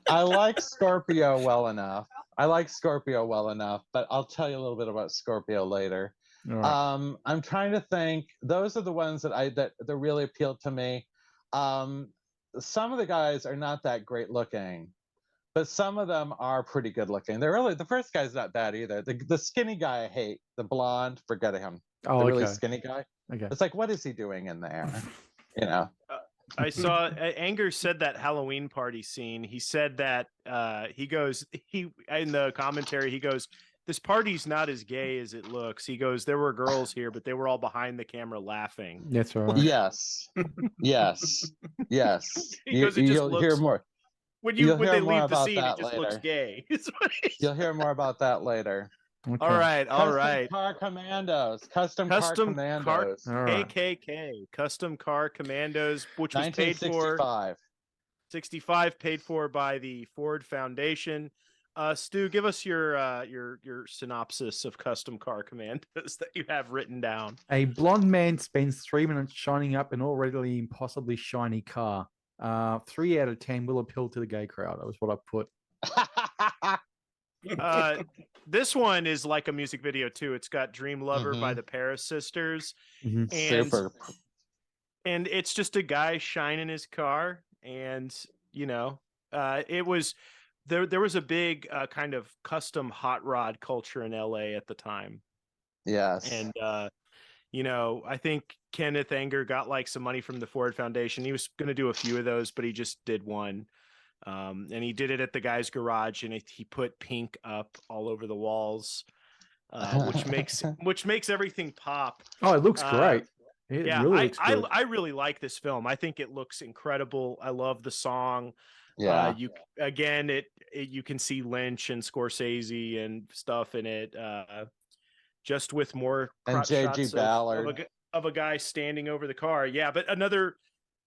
I like Scorpio well enough. But I'll tell you a little bit about Scorpio later. Right. I'm trying to think. Those are the ones that really appealed to me. some of the guys are not that great looking, but some of them are pretty good looking. They're really, the first guy's not bad either. The skinny guy I hate, the blonde, forget him. Oh, The okay. really skinny guy. Okay. It's like, what is he doing in there? You know. I saw Anger said that Halloween party scene. He said that he in the commentary he goes, "This party's not as gay as it looks." He goes, "There were girls here, but they were all behind the camera laughing." That's right. Yes. Yes. Yes. He goes, "It just You'll hear looks more. when You'll they hear more leave the about scene, that it just looks later. gay." You'll hear more about that later. Okay. All right. Custom Car Commandos. Custom Car Commandos. All right. KKK, Custom Car Commandos, which was paid for 1965. 65, paid for by the Ford Foundation. Stu, give us your synopsis of Custom Car Commandos that you have written down. A blonde man spends 3 minutes shining up an already impossibly shiny car. 3 out of 10 will appeal to the gay crowd. That was what I put. This one is like a music video too. It's got Dream Lover by the Paris Sisters. Mhm. Super. And it's just a guy shining his car. And, you know, it was there was a big kind of custom hot rod culture in LA at the time. Yes. And, you know, I think Kenneth Anger got like some money from the Ford Foundation. He was going to do a few of those, but he just did one. And he did it at the guy's garage, and he put pink up all over the walls, which makes everything pop. Oh, it looks great. It really looks good. I really like this film. I think it looks incredible. I love the song. Yeah. You can see Lynch and Scorsese and stuff in it. Just with more and J.G. Ballard of a guy standing over the car. Yeah, but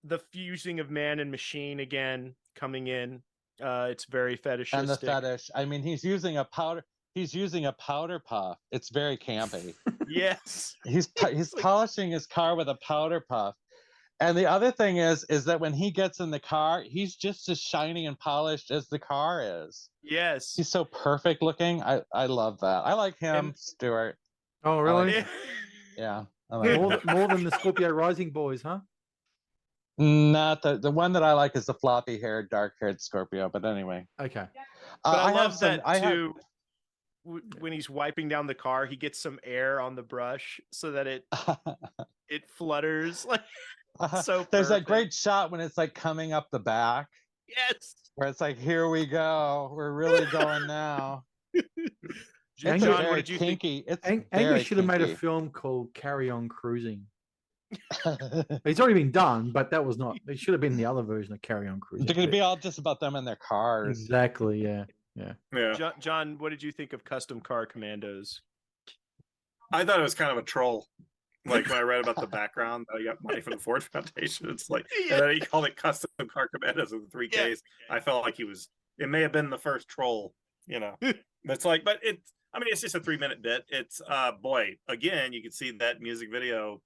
the fusing of man and machine again coming in. It's very fetishistic. And the fetish. I mean, he's using a powder puff. It's very campy. Yes. He's polishing his car with a powder puff. And the other thing is that when he gets in the car, he's just as shiny and polished as the car is. Yes. He's so perfect looking. I love that. I like him, Stuart. Oh, really? Like yeah. I like more than the Scorpio Rising boys, huh? Not the one that I like is the floppy haired, dark haired Scorpio. But anyway. Okay. But I love that too. When he's wiping down the car, he gets some air on the brush so that it flutters. Like so. There's perfect. a great shot when it's like coming up the back. Yes. Where it's like, here we go. We're really going now. John, what did you kinky. think? Anger should have made a film called Carry On Cruising. It's already been done, but that was not. It should have been the other version of Carry On Cruising. They're going to be all just about them and their cars. Exactly. Yeah. John, what did you think of Custom Car Commandos? I thought it was kind of a troll. Like when I read about the background, I got money from the Ford Foundation. It's like, and then he called it Custom Car Commandos with the 3Ks. Yeah. I felt like it may have been the first troll, you know. It's like, but it's just a 3-minute bit. It's boy, again, you can see that music video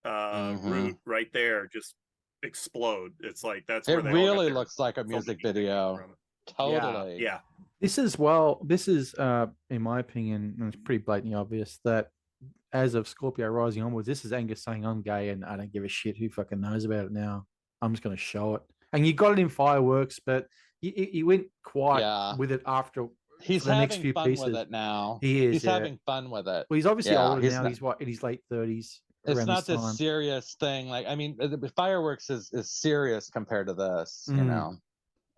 root right there just explode. It's like that's where it really looks like a music video. Totally. Yeah. This is in my opinion, and it's pretty blatantly obvious that as of Scorpio Rising onwards, this is Angus saying I'm gay and I don't give a shit. Who fucking knows about it now? I'm just going to show it. And you got it in Fireworks, but he went quiet with it after. He's the having next few fun pieces. with it now. He is. He's having fun with it. Well, he's obviously older now. He's in his late 30s. It's not this serious thing. Like, I mean, Fireworks is serious compared to this, you know?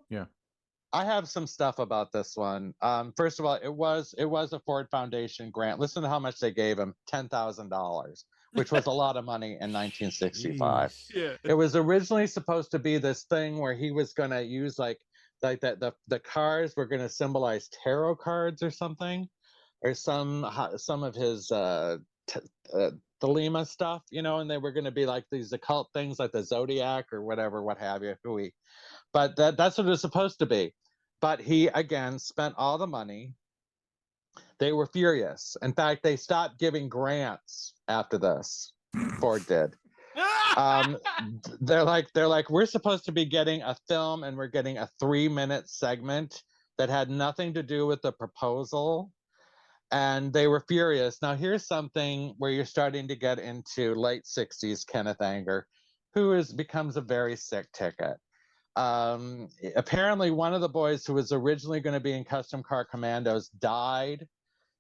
Yeah. I have some stuff about this one. First of all, it was a Ford Foundation grant. Listen to how much they gave him, $10,000, which was a lot of money in 1965. Yeah. It was originally supposed to be this thing where he was going to use like the cars were going to symbolize tarot cards or something, or some of his Thelema stuff, you know, and they were going to be like these occult things like the Zodiac or whatever, what have you. But that's what it was supposed to be. But he, again, spent all the money. They were furious. In fact, they stopped giving grants after this. Ford did. They're like, we're supposed to be getting a film and we're getting a 3-minute segment that had nothing to do with the proposal. And they were furious. Now, here's something where you're starting to get into late 60s Kenneth Anger, who becomes a very sick ticket. Apparently, one of the boys who was originally going to be in Custom Car Commandos died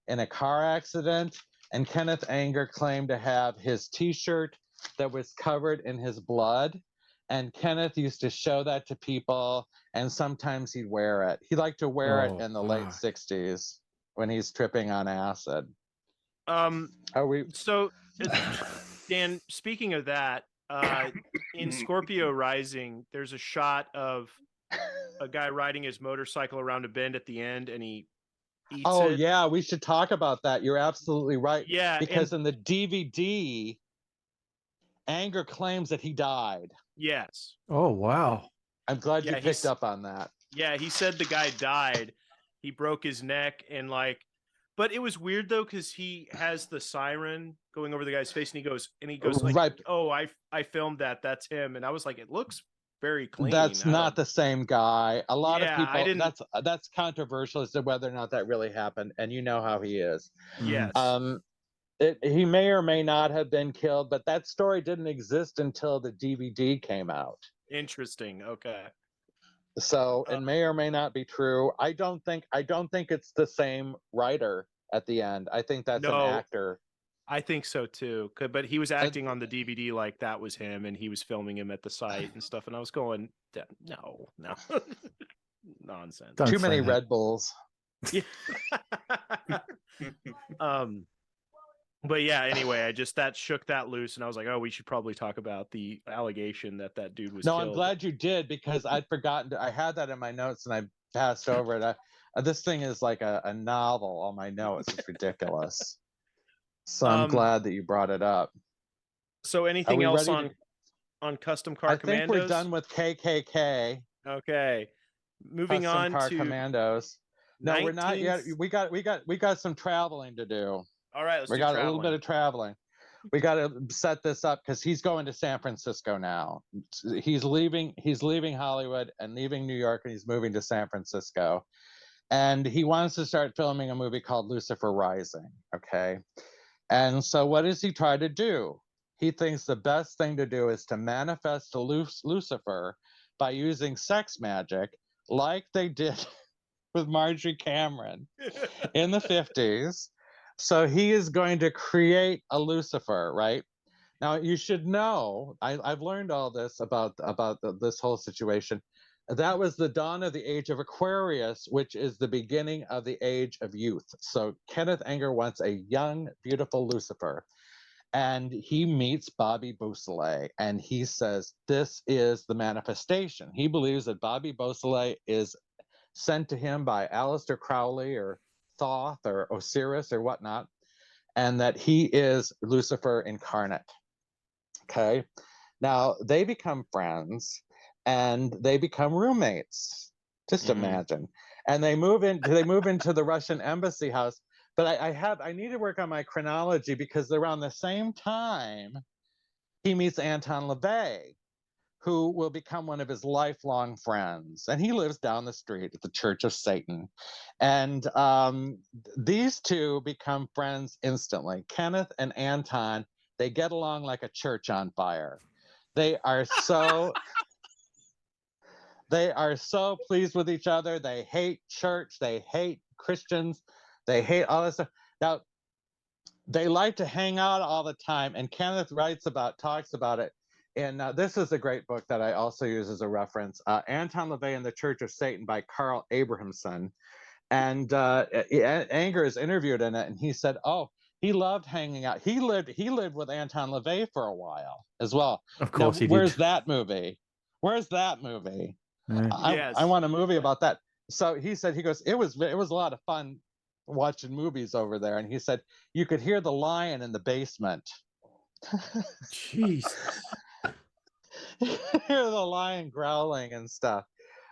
in a car accident, and Kenneth Anger claimed to have his T-shirt that was covered in his blood. And Kenneth used to show that to people, and sometimes he'd wear it. He liked to wear it in the late 60s when he's tripping on acid. So, Dan, speaking of that, in Scorpio Rising, there's a shot of a guy riding his motorcycle around a bend at the end, and he eats it. Yeah, we should talk about that. You're absolutely right. Yeah, because in the DVD, Anger claims that he died. Yes. Oh, wow. I'm glad you picked up on that. Yeah, he said the guy died. He broke his neck and but it was weird though, because he has the siren going over the guy's face, and he goes like, right. "Oh, I filmed that. That's him." And I was like, "It looks very clean." That's not the same guy. A lot of people. That's controversial as to whether or not that really happened, and you know how he is. Yes. He may or may not have been killed, but that story didn't exist until the DVD came out. Interesting. Okay. So it may or may not be true. I don't think it's the same writer at the end. I think that's an actor. I think so too. But he was acting on the DVD like that was him, and he was filming him at the site and stuff. And I was going, no, nonsense. Too many Red Bulls. Yeah. But yeah, anyway, that shook that loose, and I was like, oh, we should probably talk about the allegation that dude was killed. I'm glad you did, because I'd forgotten. I had that in my notes, and I passed over it. This thing is like a novel on my notes. It's ridiculous. So I'm glad that you brought it up. So anything else on Custom Car Commandos? I think we're done with KKK. Okay. Moving on to Custom Car Commandos. No, we're not yet. We got some traveling to do. All right, we got a little bit of traveling. We got to set this up because he's going to San Francisco now. He's leaving Hollywood and leaving New York, and he's moving to San Francisco. And he wants to start filming a movie called Lucifer Rising. Okay. And so what does he try to do? He thinks the best thing to do is to manifest Lucifer by using sex magic, like they did with Marjorie Cameron in the 50s. So he is going to create a Lucifer, right? Now, you should know, I've learned all this about this whole situation. That was the dawn of the age of Aquarius, which is the beginning of the age of youth. So Kenneth Anger wants a young, beautiful Lucifer. And he meets Bobby Beausoleil, and he says, this is the manifestation. He believes that Bobby Beausoleil is sent to him by Aleister Crowley or Thoth or Osiris or whatnot, and that he is Lucifer incarnate. Okay. Now they become friends and they become roommates. Just imagine. And they move into the Russian embassy house. But I need to work on my chronology, because around the same time he meets Anton LaVey, who will become one of his lifelong friends. And he lives down the street at the Church of Satan. And these two become friends instantly. Kenneth and Anton, they get along like a church on fire. They are so pleased with each other. They hate church. They hate Christians. They hate all this stuff. Now, they like to hang out all the time. And Kenneth talks about it. And this is a great book that I also use as a reference, Anton LaVey and the Church of Satan by Carl Abrahamson. And Anger is interviewed in it, and he said, oh, he loved hanging out. He lived with Anton LaVey for a while as well. Of course, he did. Where's that movie? Yes. I want a movie about that. So he said, it was a lot of fun watching movies over there. And he said, you could hear the lion in the basement. Jesus. Hear the lion growling and stuff.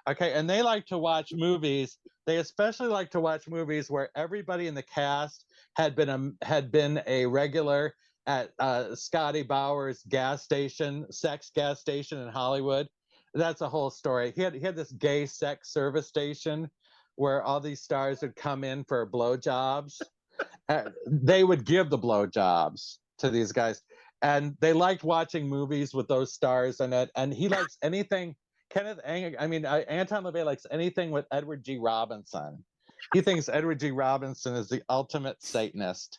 Okay, and they like to watch movies. They especially like to watch movies where everybody in the cast had been a regular at Scotty Bauer's sex gas station in Hollywood. That's a whole story. He had this gay sex service station where all these stars would come in for blowjobs. They would give the blowjobs to these guys. And they liked watching movies with those stars in it. And he likes anything. Kenneth Anger, I mean, Anton LaVey likes anything with Edward G. Robinson. He thinks Edward G. Robinson is the ultimate Satanist.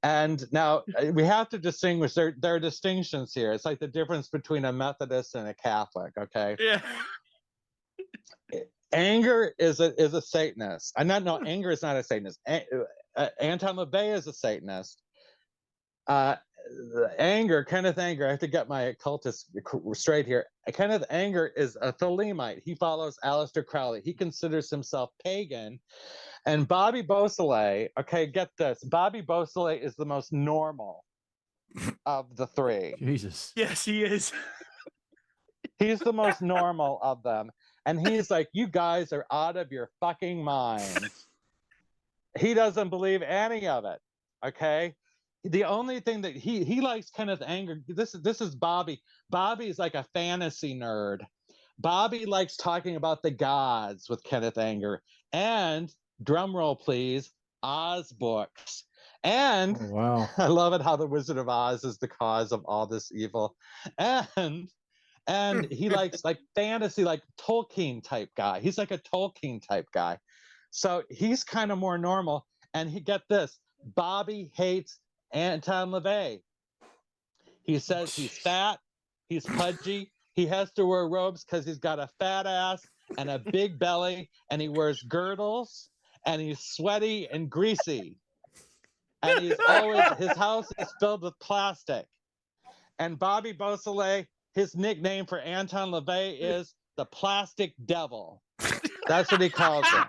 And now we have to distinguish. There are distinctions here. It's like the difference between a Methodist and a Catholic. Okay. Yeah. Anger is a Satanist. Anger is not a Satanist. Anton LaVey is a Satanist. Kenneth Anger, I have to get my occultist straight here. Kenneth Anger is a Thelemite. He follows Aleister Crowley. He considers himself pagan. And Bobby Beausoleil, okay, get this. Bobby Beausoleil is the most normal of the three. Jesus. Yes, he is. He's the most normal of them. And he's like, you guys are out of your fucking minds. He doesn't believe any of it. Okay. The only thing that he likes Kenneth Anger, this is Bobby. Bobby's like a fantasy nerd. Bobby likes talking about the gods with Kenneth Anger. And drum roll, please, Oz books. And wow. I love it how the Wizard of Oz is the cause of all this evil. And he likes like fantasy, like Tolkien type guy. He's like a Tolkien type guy. So he's kind of more normal. And get this, Bobby hates Anton LaVey. He says he's fat, he's pudgy, he has to wear robes because he's got a fat ass and a big belly, and he wears girdles, and he's sweaty and greasy. And his house is filled with plastic. And Bobby Beausoleil, his nickname for Anton LaVey is the Plastic Devil. That's what he calls him.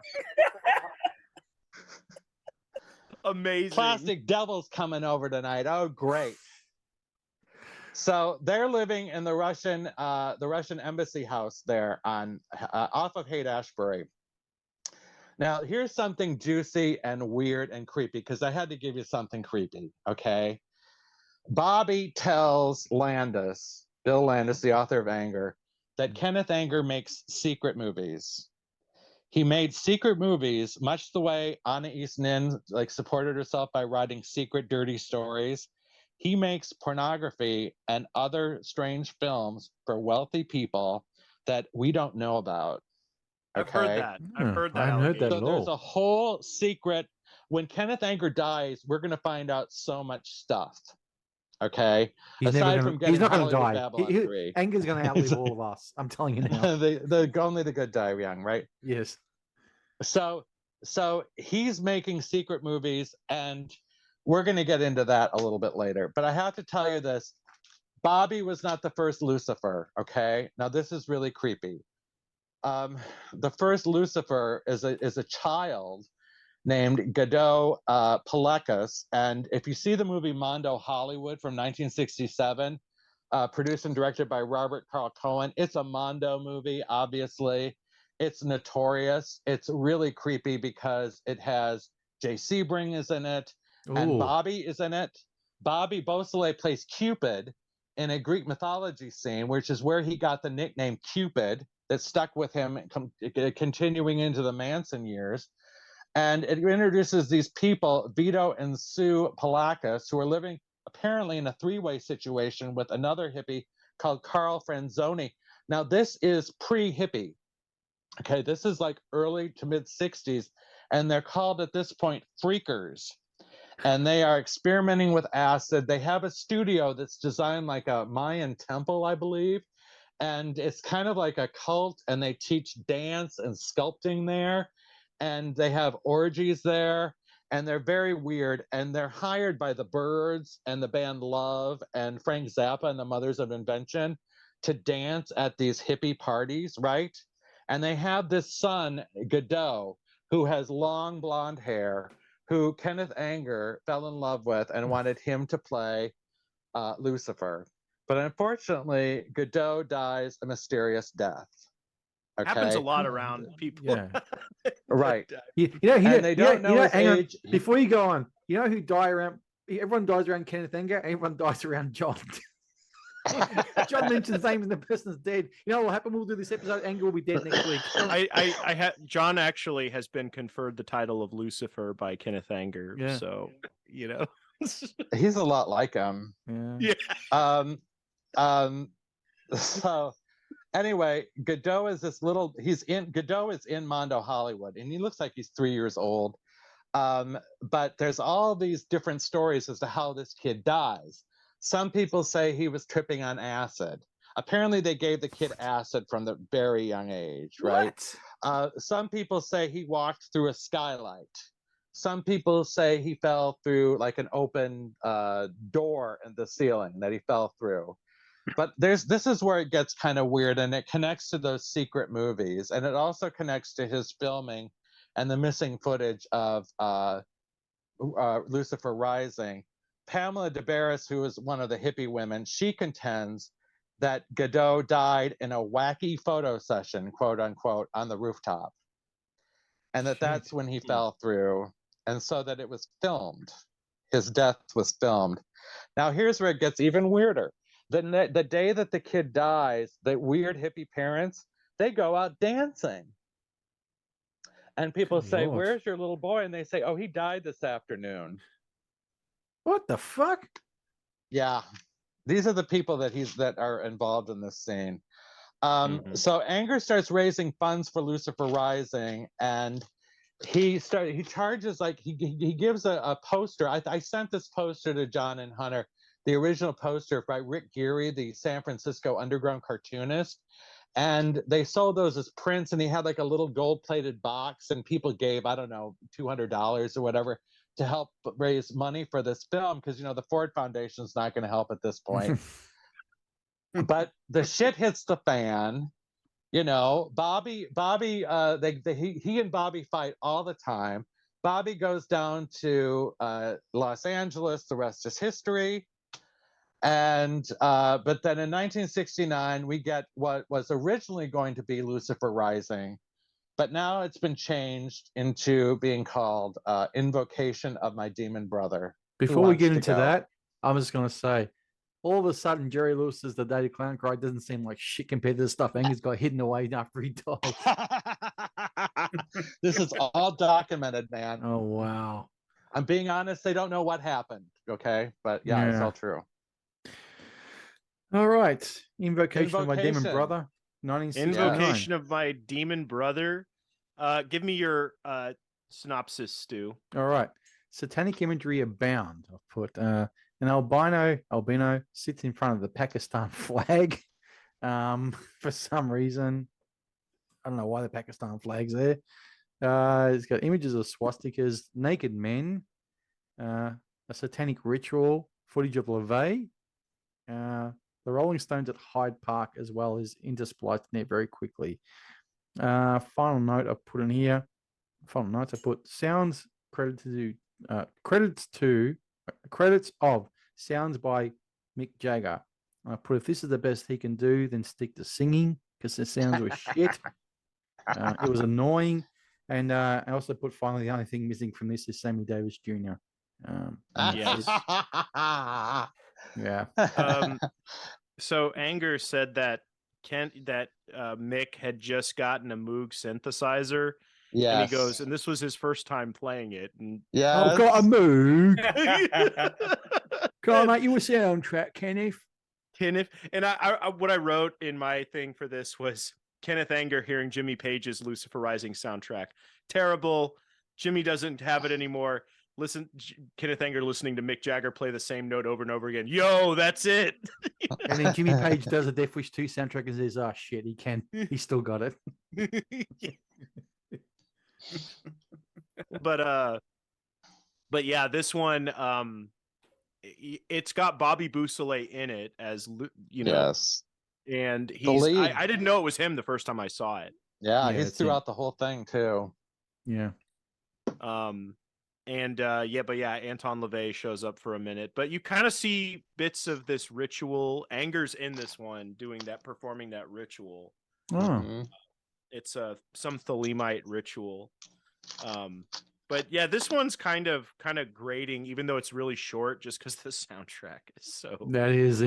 Amazing. Plastic Devil's coming over tonight. Oh, great. So they're living in the Russian embassy house there on off of Haight-Ashbury. Now, here's something juicy and weird and creepy, because I had to give you something creepy, okay? Bobby tells Bill Landis, the author of Anger, that Kenneth Anger makes secret movies. He made secret movies, much the way Anna East Nin supported herself by writing secret, dirty stories. He makes pornography and other strange films for wealthy people that we don't know about. I've heard that. I've heard that. I haven't heard that So at there's all. a whole secret. When Kenneth Anger dies, we're going to find out so much stuff. Okay. He's not going to die. Babylon 3. Anger's going to outlive all of us. I'm telling you now. Only the good die young, right? Yes. So he's making secret movies, and we're going to get into that a little bit later. But I have to tell you this. Bobby was not the first Lucifer, okay? Now, this is really creepy. The first Lucifer is a child named Godot Palekas. And if you see the movie Mondo Hollywood from 1967, produced and directed by Robert Carl Cohen, it's a Mondo movie, obviously. It's notorious. It's really creepy because it has Jay Sebring is in it, and Bobby is in it. Bobby Beausoleil plays Cupid in a Greek mythology scene, which is where he got the nickname Cupid that stuck with him continuing into the Manson years. And it introduces these people, Vito and Sue Palakas, who are living apparently in a three-way situation with another hippie called Carl Franzoni. Now, this is pre-hippie. Okay, this is like early to mid 60s, and they're called at this point freakers. And they are experimenting with acid. They have a studio that's designed like a Mayan temple, I believe. And it's kind of like a cult, and they teach dance and sculpting there. And they have orgies there, and they're very weird. And they're hired by the Byrds and the band Love and Frank Zappa and the Mothers of Invention to dance at these hippie parties, right? And they have this son, Godot, who has long blonde hair, who Kenneth Anger fell in love with and wanted him to play Lucifer. But unfortunately, Godot dies a mysterious death. Okay? Happens a lot around people. Yeah. Right. They don't know his age. Before you go on, you know who die around? Everyone dies around Kenneth Anger. Everyone dies around John. John mentions names and the person's dead. You know what will happen? We'll do this episode. Anger will be dead next week. John actually has been conferred the title of Lucifer by Kenneth Anger. Yeah. So, you know, he's a lot like him. Yeah. So Anyway, Godot is Godot is in Mondo, Hollywood, and he looks like he's 3 years old. But there's all these different stories as to how this kid dies. Some people say he was tripping on acid. Apparently, they gave the kid acid from the very young age, right? Some people say he walked through a skylight. Some people say he fell through like an open door in the ceiling that he fell through. But this is where it gets kind of weird, and it connects to those secret movies, and it also connects to his filming and the missing footage of Lucifer Rising. Pamela DeBarris, who is one of the hippie women, she contends that Godot died in a wacky photo session, quote unquote, on the rooftop, and that's when he fell through, and so that it was filmed. His death was filmed. Now here's where it gets even weirder. The day that the kid dies, the weird hippie parents, they go out dancing. And people say, "Where's your little boy?" And they say, "Oh, he died this afternoon." What the fuck? Yeah. These are the people that are involved in this scene. So Anger starts raising funds for Lucifer Rising, and he charges, like, he gives a poster. I sent this poster to John and Hunter, the original poster by Rick Geary, the San Francisco underground cartoonist. And they sold those as prints, and he had like a little gold-plated box, and people gave, I don't know, $200 or whatever to help raise money for this film, because, the Ford Foundation is not going to help at this point. But the shit hits the fan. Bobby, he and Bobby fight all the time. Bobby goes down to Los Angeles. The rest is history. And but then in 1969, we get what was originally going to be Lucifer Rising, but now it's been changed into being called Invocation of My Demon Brother. Before we get into that, I'm just going to say, all of a sudden, Jerry Lewis's The Day the Clown Cried doesn't seem like shit compared to the stuff Anger's got hidden away after he died. This is all documented, man. Oh, wow. I'm being honest, they don't know what happened, okay? But yeah. It's all true. All right. Invocation of My Demon Brother. 1969. Invocation of My Demon Brother. Give me your synopsis, Stu. All right. Satanic imagery abound. I've put an albino sits in front of the Pakistan flag for some reason. I don't know why the Pakistan flag's there. It's got images of swastikas, naked men, a satanic ritual, footage of LaVey, the Rolling Stones at Hyde Park, as well as interspliced in there very quickly. Final note I put in here. Final notes I put sounds credits of sounds by Mick Jagger. I put, if this is the best he can do, then stick to singing, because the sounds were shit. It was annoying. And I also put, finally, the only thing missing from this is Sammy Davis Jr. Yes. Yeah. So Anger said that Mick had just gotten a Moog synthesizer. Yes. And he goes, and this was his first time playing it. And I've got a Moog. Can I make you a soundtrack, Kenneth? And I what I wrote in my thing for this was Kenneth Anger hearing Jimmy Page's Lucifer Rising soundtrack. Terrible. Jimmy doesn't have it anymore. Kenneth Anger listening to Mick Jagger play the same note over and over again. Yo, that's it. And then Jimmy Page does a Death Wish 2 soundtrack and says, "Oh shit, he still got it." But yeah, this one, it's got Bobby Beausoleil in it as Yes. And I didn't know it was him the first time I saw it. Yeah, he's throughout the whole thing too. Yeah. Anton LaVey shows up for a minute, but you kind of see bits of this ritual. Anger's in this one performing that ritual. Oh. It's some Thelemite ritual. But yeah, this one's kind of grating, even though it's really short, just because the soundtrack is so. That is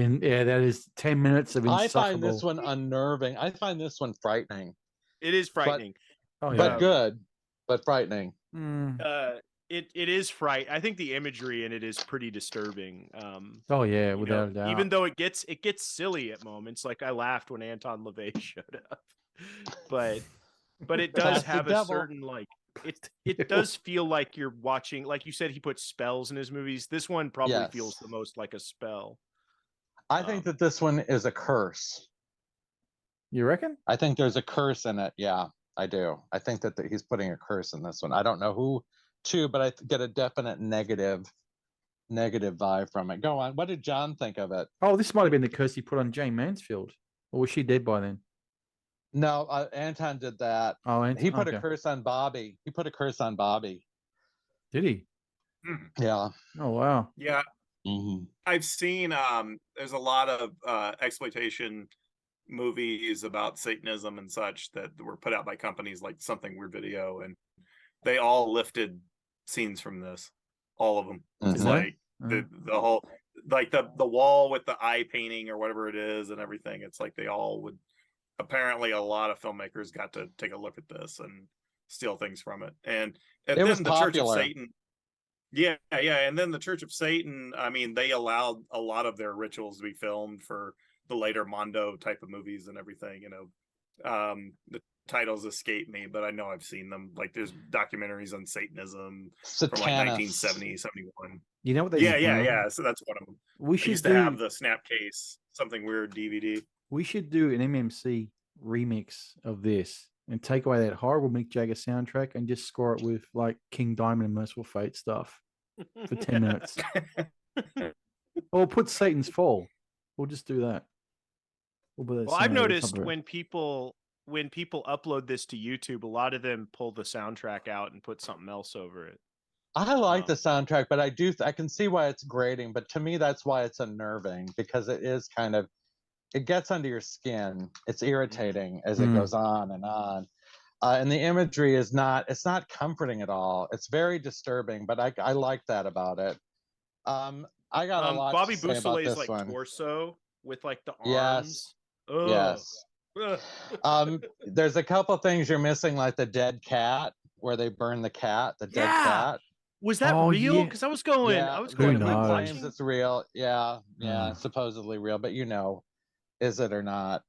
10 minutes of insufferable. I find this one unnerving. I find this one frightening. It is frightening. But good, but frightening. it is I think the imagery in it is pretty disturbing. Oh yeah, without a doubt. Even though it gets silly at moments, like I laughed when Anton LaVey showed up, but it does That's the have a devil. certain it does feel like you're watching, like you said, he puts spells in his movies. This one probably feels the most like a spell. I think that this one is a curse. You reckon? I think there's a curse in it. Yeah, I do. I think that he's putting a curse in this one. I don't know who to, but I get a definite negative vibe from it. Go on. What did John think of it? Oh, this might have been the curse he put on Jane Mansfield. Or was she dead by then? No, Anton did that. Oh, he put a curse on Bobby. He put a curse on Bobby. Did he? Yeah. Oh, wow. Yeah. Mm-hmm. I've seen there's a lot of exploitation movies about Satanism and such that were put out by companies like Something Weird Video, and they all lifted scenes from this. All of them. It's like the whole, like the wall with the eye painting or whatever it is and everything. It's like they all would, apparently a lot of filmmakers got to take a look at this and steal things from it. And it then was the popular. Church of Satan. Yeah. And then the Church of Satan, I mean, they allowed a lot of their rituals to be filmed for the later Mondo type of movies and everything. The titles escape me, but I know I've seen them. Like there's documentaries on Satanism from like 1970, 71. You know what they Yeah. So that's one of them. We should used to have the Snapcase Something Weird DVD. We should do an MMC remix of this and take away that horrible Mick Jagger soundtrack and just score it with like King Diamond and Merciful Fate stuff for 10 minutes. Or put Satan's Fall. We'll just do that. Well, I've noticed when people upload this to YouTube, a lot of them pull the soundtrack out and put something else over it. I like the soundtrack, but I can see why it's grating. But to me, that's why it's unnerving, because it is kind of, it gets under your skin. It's irritating as it goes on and on. And the imagery it's not comforting at all. It's very disturbing, but I like that about it. I got a lot Bobby to say about this like one. torso with like the Yes. arms. Yes. There's a couple things you're missing, like the dead cat, where they burn the cat, dead cat. Was that real? Because I was going. Who claims it's real? Yeah, supposedly real, but is it or not?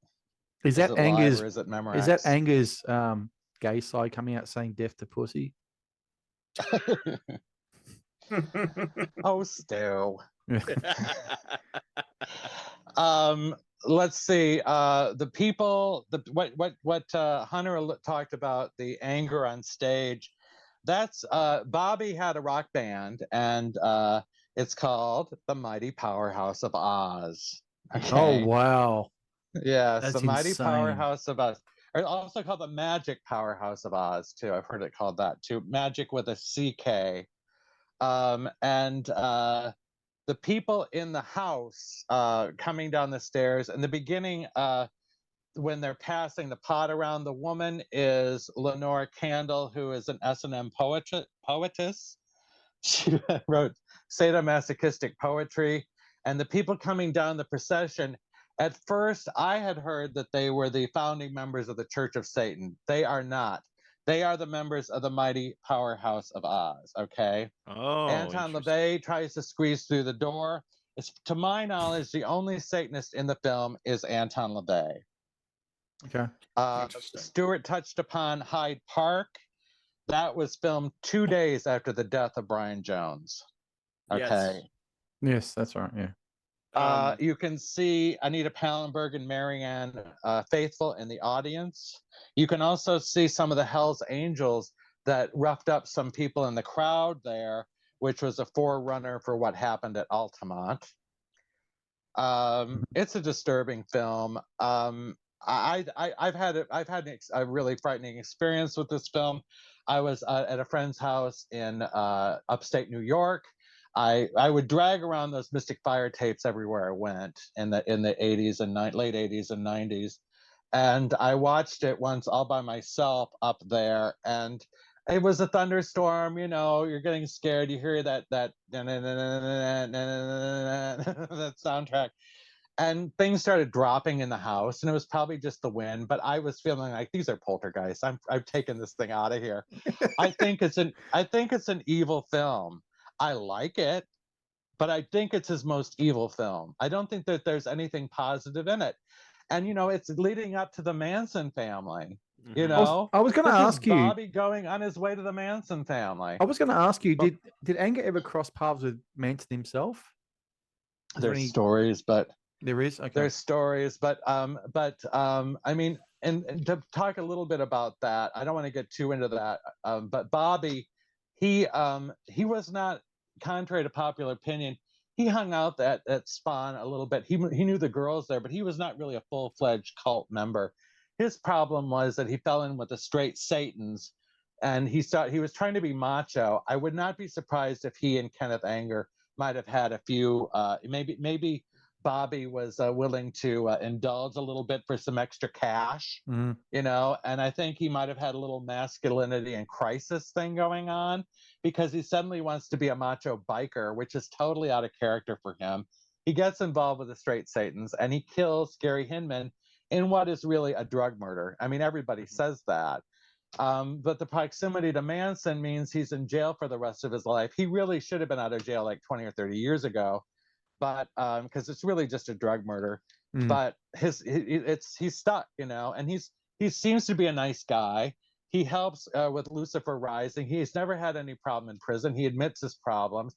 Is that Anger's? Or is it Memorex? Is that Anger's gay side coming out saying "death to pussy"? Oh, Stu. Let's see. The people. What Hunter talked about, the anger on stage. That's Bobby had a rock band, and it's called the Mighty Powerhouse of Oz. Okay. Oh wow! Yes, that's the Mighty insane. Powerhouse of Oz, or also called the Magic Powerhouse of Oz too. I've heard it called that too. Magic with a CK. And the people in the house coming down the stairs in the beginning, when they're passing the pot around, the woman is Lenore Candle, who is an S&M poetess. She wrote sadomasochistic poetry. And the people coming down the procession, at first I had heard that they were the founding members of the Church of Satan. They are not. They are the members of the Mighty Powerhouse of Oz, okay? Oh, Anton LaVey tries to squeeze through the door. To my knowledge, the only Satanist in the film is Anton LaVey. Okay. Stewart touched upon Hyde Park. That was filmed 2 days after the death of Brian Jones. Okay. Yes, that's right. Yeah. You can see Anita Pallenberg and Marianne Faithfull in the audience. You can also see some of the Hell's Angels that roughed up some people in the crowd there, which was a forerunner for what happened at Altamont. It's a disturbing film. I've had a really frightening experience with this film. I was at a friend's house in upstate New York. I would drag around those Mystic Fire tapes everywhere I went in the 80s and late 80s and 90s, and I watched it once all by myself up there, and it was a thunderstorm. You're getting scared. You hear that that soundtrack, and things started dropping in the house, and it was probably just the wind, but I was feeling like these are poltergeists. I've taken this thing out of here. I think it's an evil film. I like it, but I think it's his most evil film. I don't think that there's anything positive in it. And it's leading up to the Manson family. I was going to ask you, Bobby going on his way to the Manson family. I was going to ask you, did Anger ever cross paths with Manson himself? There's stories, but there is. Okay. There's stories, but I mean, and to talk a little bit about that, I don't want to get too into that. But Bobby, he was not, contrary to popular opinion, he hung out at Spawn a little bit. He knew the girls there, but he was not really a full-fledged cult member. His problem was that he fell in with the straight Satans, and he was trying to be macho. I would not be surprised if he and Kenneth Anger might have had a few. Maybe Bobby was willing to indulge a little bit for some extra cash, and I think he might have had a little masculinity and crisis thing going on, because he suddenly wants to be a macho biker, which is totally out of character for him. He gets involved with the straight Satans, and he kills Gary Hinman in what is really a drug murder. I mean, everybody says that. But the proximity to Manson means he's in jail for the rest of his life. He really should have been out of jail like 20 or 30 years ago, but because it's really just a drug murder. But he's stuck, and he seems to be a nice guy. He helps with Lucifer Rising. He's never had any problem in prison. He admits his problems.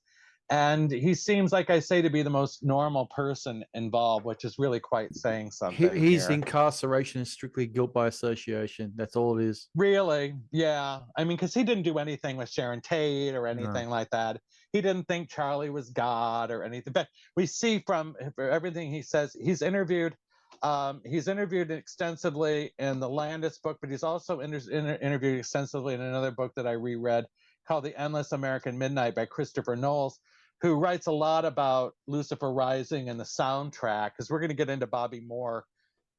And he seems, like I say, to be the most normal person involved, which is really quite saying something. His incarceration is strictly guilt by association. That's all it is. Really? Yeah. I mean, because he didn't do anything with Sharon Tate or anything like that. He didn't think Charlie was God or anything. But we see from everything he says, he's interviewed extensively in the Landis book, but he's also interviewed extensively in another book that I reread called The Endless American Midnight by Christopher Knowles, who writes a lot about Lucifer Rising and the soundtrack, because we're going to get into Bobby more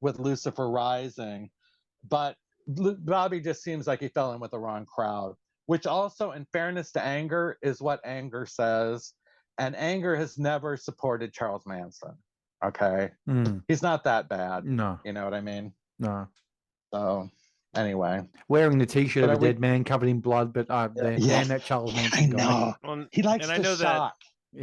with Lucifer Rising. But Bobby just seems like he fell in with the wrong crowd, which also, in fairness to Anger, is what Anger says. And Anger has never supported Charles Manson. Okay? He's not that bad. No. You know what I mean? No. So, anyway. Wearing the T-shirt of a dead man covered in blood, but damn that Charles Manson guy. Well, he likes to shock.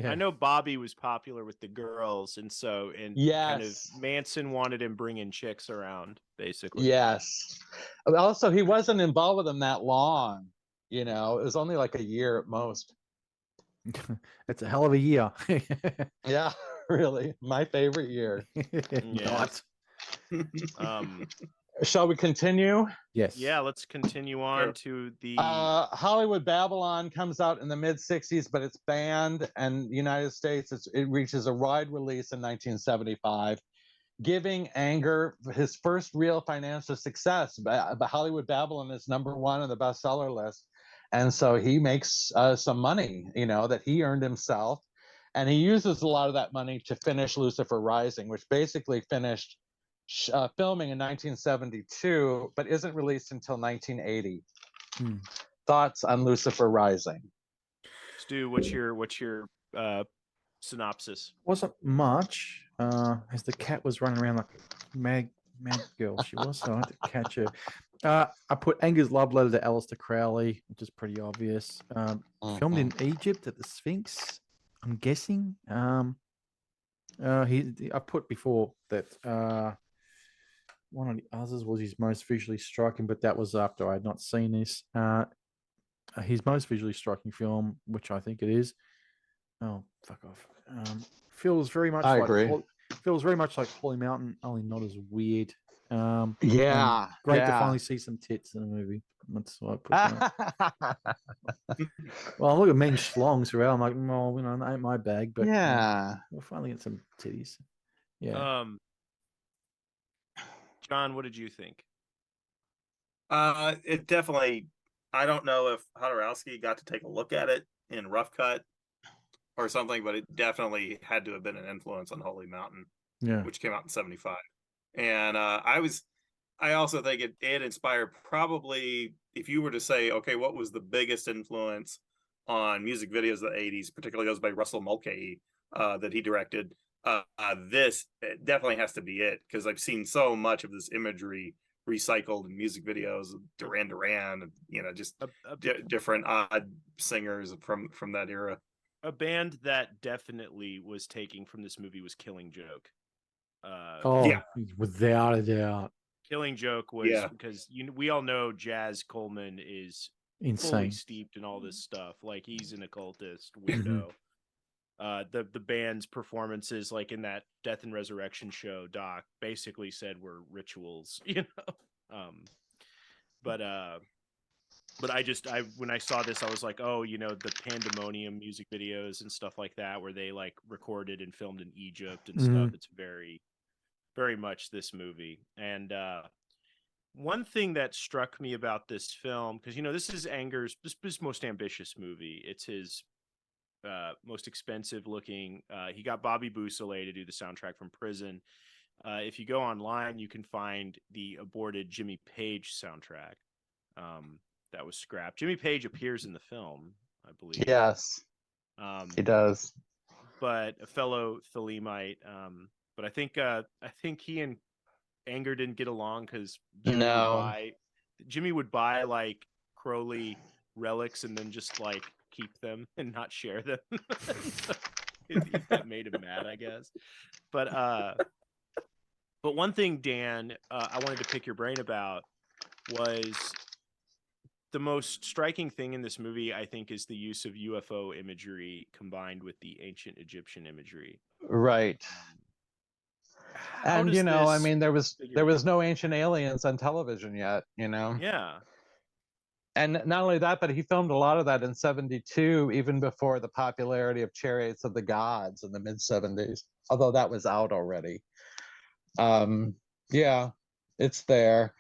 I know Bobby was popular with the girls, and kind of Manson wanted him bringing chicks around, basically. Yes. Also, he wasn't involved with them that long. It was only like a year at most. It's a hell of a year. Yeah, really. My favorite year. Not. Shall we continue? Yes. Yeah, let's continue on to the Hollywood Babylon comes out in the mid-'60s, but it's banned, and the United States, it reaches a wide release in 1975, giving Anger his first real financial success. But Hollywood Babylon is number one on the bestseller list, and so he makes some money, that he earned himself, and he uses a lot of that money to finish Lucifer Rising, which basically finished filming in 1972, but isn't released until 1980. Thoughts on Lucifer Rising? Stu, what's your synopsis? Wasn't much, as the cat was running around like a mad girl she was, so I had to catch her. I put Anger's love letter to Aleister Crowley, which is pretty obvious. Filmed in Egypt at the Sphinx, I'm guessing. I put before that one of the others was his most visually striking, but that was after I had not seen this. His most visually striking film, which I think it is. Oh, fuck off. Feels very much feels very much like Holy Mountain, only not as weird. Great to finally see some tits in a movie. That's what I put. Well, look at men schlongs throughout. I'm like, well, that ain't my bag, but we'll finally get some titties. Yeah. John, what did you think? It definitely. I don't know if Hodorowski got to take a look at it in rough cut or something, but it definitely had to have been an influence on Holy Mountain, which came out in 75. And I also think it inspired, probably, if you were to say, okay, what was the biggest influence on music videos of the 80s, particularly those by Russell Mulcahy that he directed, this definitely has to be it, because I've seen so much of this imagery recycled in music videos of Duran Duran, and just different odd singers from that era. A band that definitely was taking from this movie was Killing Joke. Yeah, without a doubt. Killing Joke was because we all know Jazz Coleman is insane, fully steeped in all this stuff. Like, he's an occultist weirdo. The band's performances, like in that Death and Resurrection show, Doc basically said were rituals, But when I saw this, I was like, oh, the Pandemonium music videos and stuff like that, where they like recorded and filmed in Egypt and stuff. It's very, very much this movie. And one thing that struck me about this film, because this is Anger's this most ambitious movie. It's his most expensive looking. He got Bobby Beausoleil to do the soundtrack from prison. If you go online, you can find the aborted Jimmy Page soundtrack that was scrapped. Jimmy Page appears in the film, I believe. Yes, he does. But a fellow Thelemite. But I think he and Anger didn't get along, because Jimmy would buy like Crowley relics and then just like keep them and not share them. If that made him mad, I guess. But one thing, Dan, I wanted to pick your brain about was the most striking thing in this movie, I think, is the use of UFO imagery combined with the ancient Egyptian imagery. Right. And I mean, there was no ancient aliens on television yet, Yeah. And not only that, but he filmed a lot of that in '72, even before the popularity of Chariots of the Gods in the mid-'70s, although that was out already. Yeah, it's there.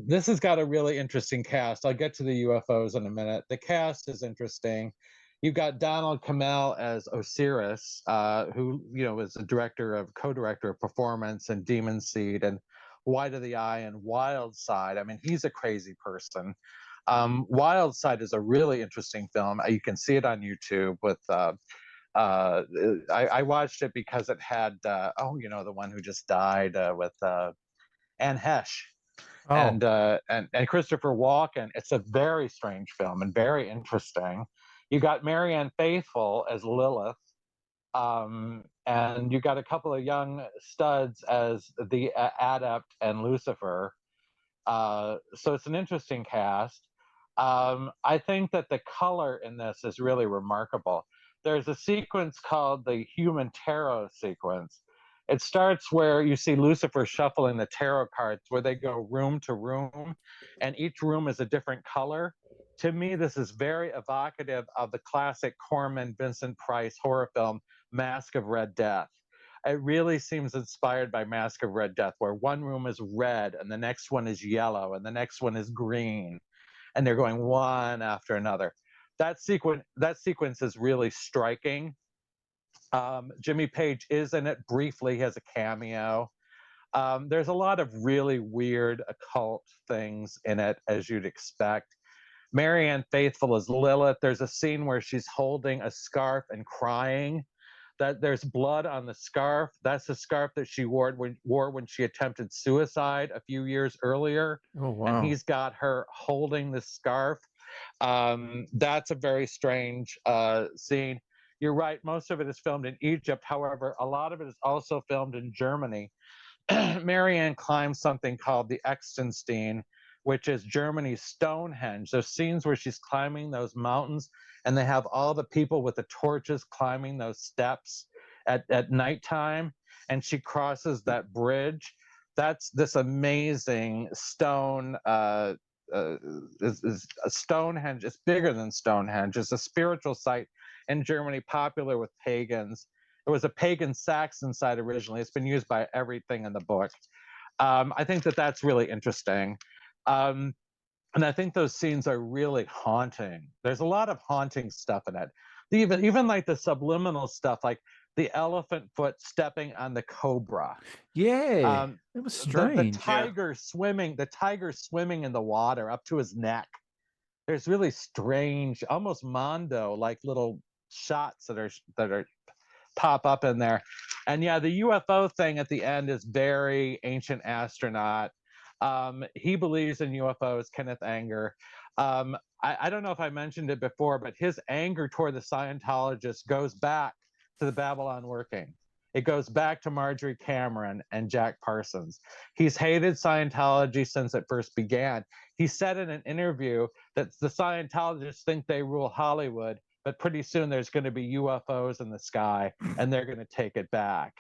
This has got a really interesting cast. I'll get to the UFOs in a minute. The cast is interesting. You've got Donald Cammell as Osiris, who was a co-director of performance and Demon Seed and White of the Eye and Wild Side. I mean, he's a crazy person. Wild Side is a really interesting film. You can see it on YouTube with. I watched it because it had the one who just died with Anne Hesh. And Christopher Walken. It's a very strange film and very interesting. You got Marianne Faithfull as Lilith, and you got a couple of young studs as the Adept and Lucifer. So it's an interesting cast. I think that the color in this is really remarkable. There's a sequence called the Human Tarot sequence. It starts where you see Lucifer shuffling the tarot cards, where they go room to room, and each room is a different color. To me, this is very evocative of the classic Corman Vincent Price horror film, Mask of Red Death. It really seems inspired by Mask of Red Death, where one room is red, and the next one is yellow, and the next one is green, and they're going one after another. That sequence is really striking. Jimmy Page is in it briefly. He has a cameo. There's a lot of really weird occult things in it, as you'd expect. Marianne Faithfull is Lilith. There's a scene where she's holding a scarf and crying. That there's blood on the scarf. That's the scarf that she wore when she attempted suicide a few years earlier. Oh, wow. And he's got her holding the scarf. That's a very strange scene. You're right. Most of it is filmed in Egypt. However, a lot of it is also filmed in Germany. Marianne climbs something called the Extenstein, which is Germany's Stonehenge. There's scenes where she's climbing those mountains, and they have all the people with the torches climbing those steps at nighttime, and she crosses that bridge. That's this amazing stone. Stonehenge. It's bigger than Stonehenge. It's a spiritual site in Germany, popular with pagans. It was a pagan Saxon site originally. It's been used by everything in the book. I think that's really interesting. And I think those scenes are really haunting. There's a lot of haunting stuff in it. Even like the subliminal stuff, like the elephant foot stepping on the cobra. Yeah, it was strange. The tiger swimming in the water up to his neck. There's really strange, almost Mondo like little shots that are pop up in there. And yeah, the UFO thing at the end is very Ancient Astronaut. He believes in UFOs, Kenneth Anger. I don't know if I mentioned it before, but his anger toward the Scientologists goes back to the Babylon working. It goes back to Marjorie Cameron and Jack Parsons. He's hated Scientology since it first began. He said in an interview that the Scientologists think they rule Hollywood, but pretty soon there's going to be UFOs in the sky and they're going to take it back.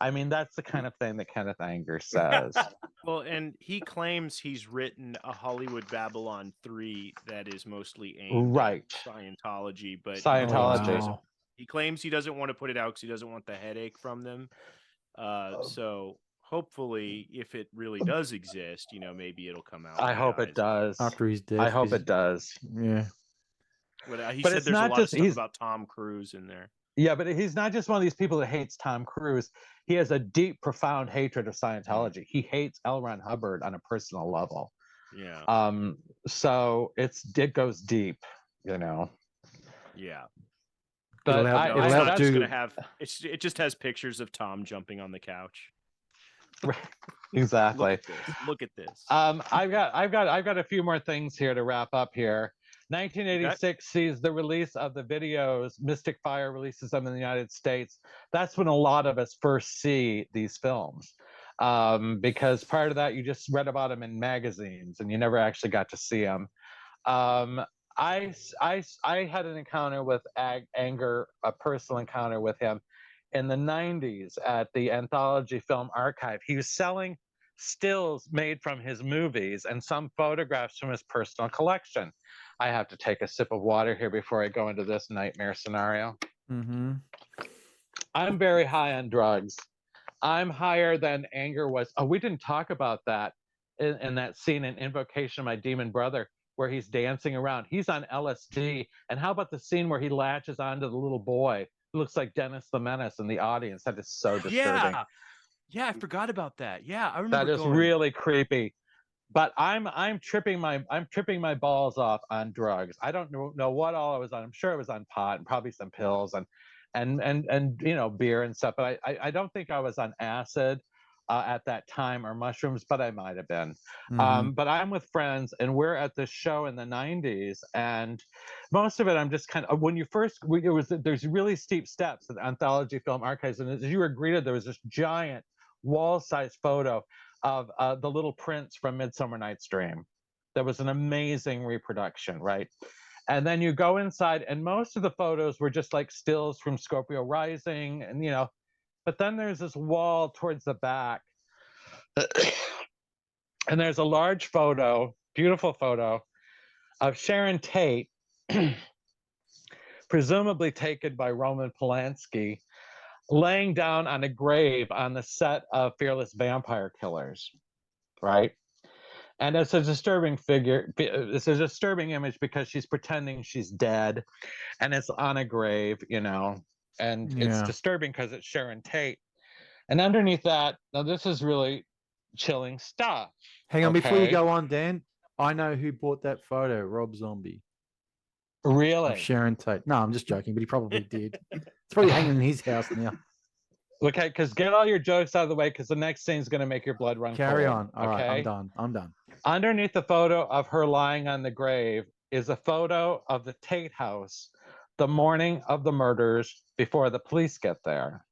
I mean, that's the kind of thing that Kenneth Anger says. Well, and he claims he's written a Hollywood Babylon 3 that is mostly aimed Right. at Scientology, but Scientology. he claims he doesn't want to put it out because he doesn't want the headache from them. So hopefully, if it really does exist, maybe it'll come out. I hope it does. After he's dead. I hope it does. Yeah. But he But said it's there's a not lot just- of stuff he's- about Tom Cruise in there. Yeah, but he's not just one of these people that hates Tom Cruise. He has a deep, profound hatred of Scientology. He hates L. Ron Hubbard on a personal level. Yeah. So it goes deep, Yeah. But It'll It's have not to- just gonna have. It just has pictures of Tom jumping on the couch. exactly. Look at this. I've got a few more things here to wrap up here. 1986 sees the release of the videos. Mystic Fire releases them in the United States. That's when a lot of us first see these films, because prior to that, you just read about them in magazines and you never actually got to see them. I had an encounter with Anger, a personal encounter with him, in the 90s at the Anthology Film Archive. He was selling stills made from his movies and some photographs from his personal collection. I have to take a sip of water here before I go into this nightmare scenario. Mm-hmm. I'm very high on drugs. I'm higher than Anger was. Oh, we didn't talk about that in that scene in Invocation of My Demon Brother, where he's dancing around. He's on LSD. And how about the scene where he latches onto the little boy who looks like Dennis the Menace in the audience? That is so disturbing. Yeah, I forgot about that. Yeah, I remember. That is really creepy. But I'm tripping my balls off on drugs. I don't know what all I was on. I'm sure it was on pot and probably some pills and beer and stuff. But I don't think I was on acid at that time, or mushrooms, but I might have been. Mm-hmm. But I'm with friends and we're at this show in the 90s, and most of it I'm just kind of, there's really steep steps at the Anthology Film Archives, and as you were greeted, there was this giant wall-sized photo of the little prince from Midsummer Night's Dream. That was an amazing reproduction, right? And then you go inside, and most of the photos were just like stills from Scorpio Rising, and but then there's this wall towards the back, and there's a large photo, beautiful photo, of Sharon Tate, presumably taken by Roman Polanski, laying down on a grave on the set of Fearless Vampire Killers, right? And it's a disturbing figure. It's a disturbing image because she's pretending she's dead, and it's on a grave, and it's disturbing because it's Sharon Tate. And underneath that, now this is really chilling stuff. Hang on, before you go on, Dan, I know who bought that photo, Rob Zombie. Really? Of Sharon Tate. No, I'm just joking, but he probably did. It's probably hanging in his house now. Okay, because get all your jokes out of the way, because the next scene's going to make your blood run Carry cold, on. All right, I'm done. Underneath the photo of her lying on the grave is a photo of the Tate house the morning of the murders before the police get there.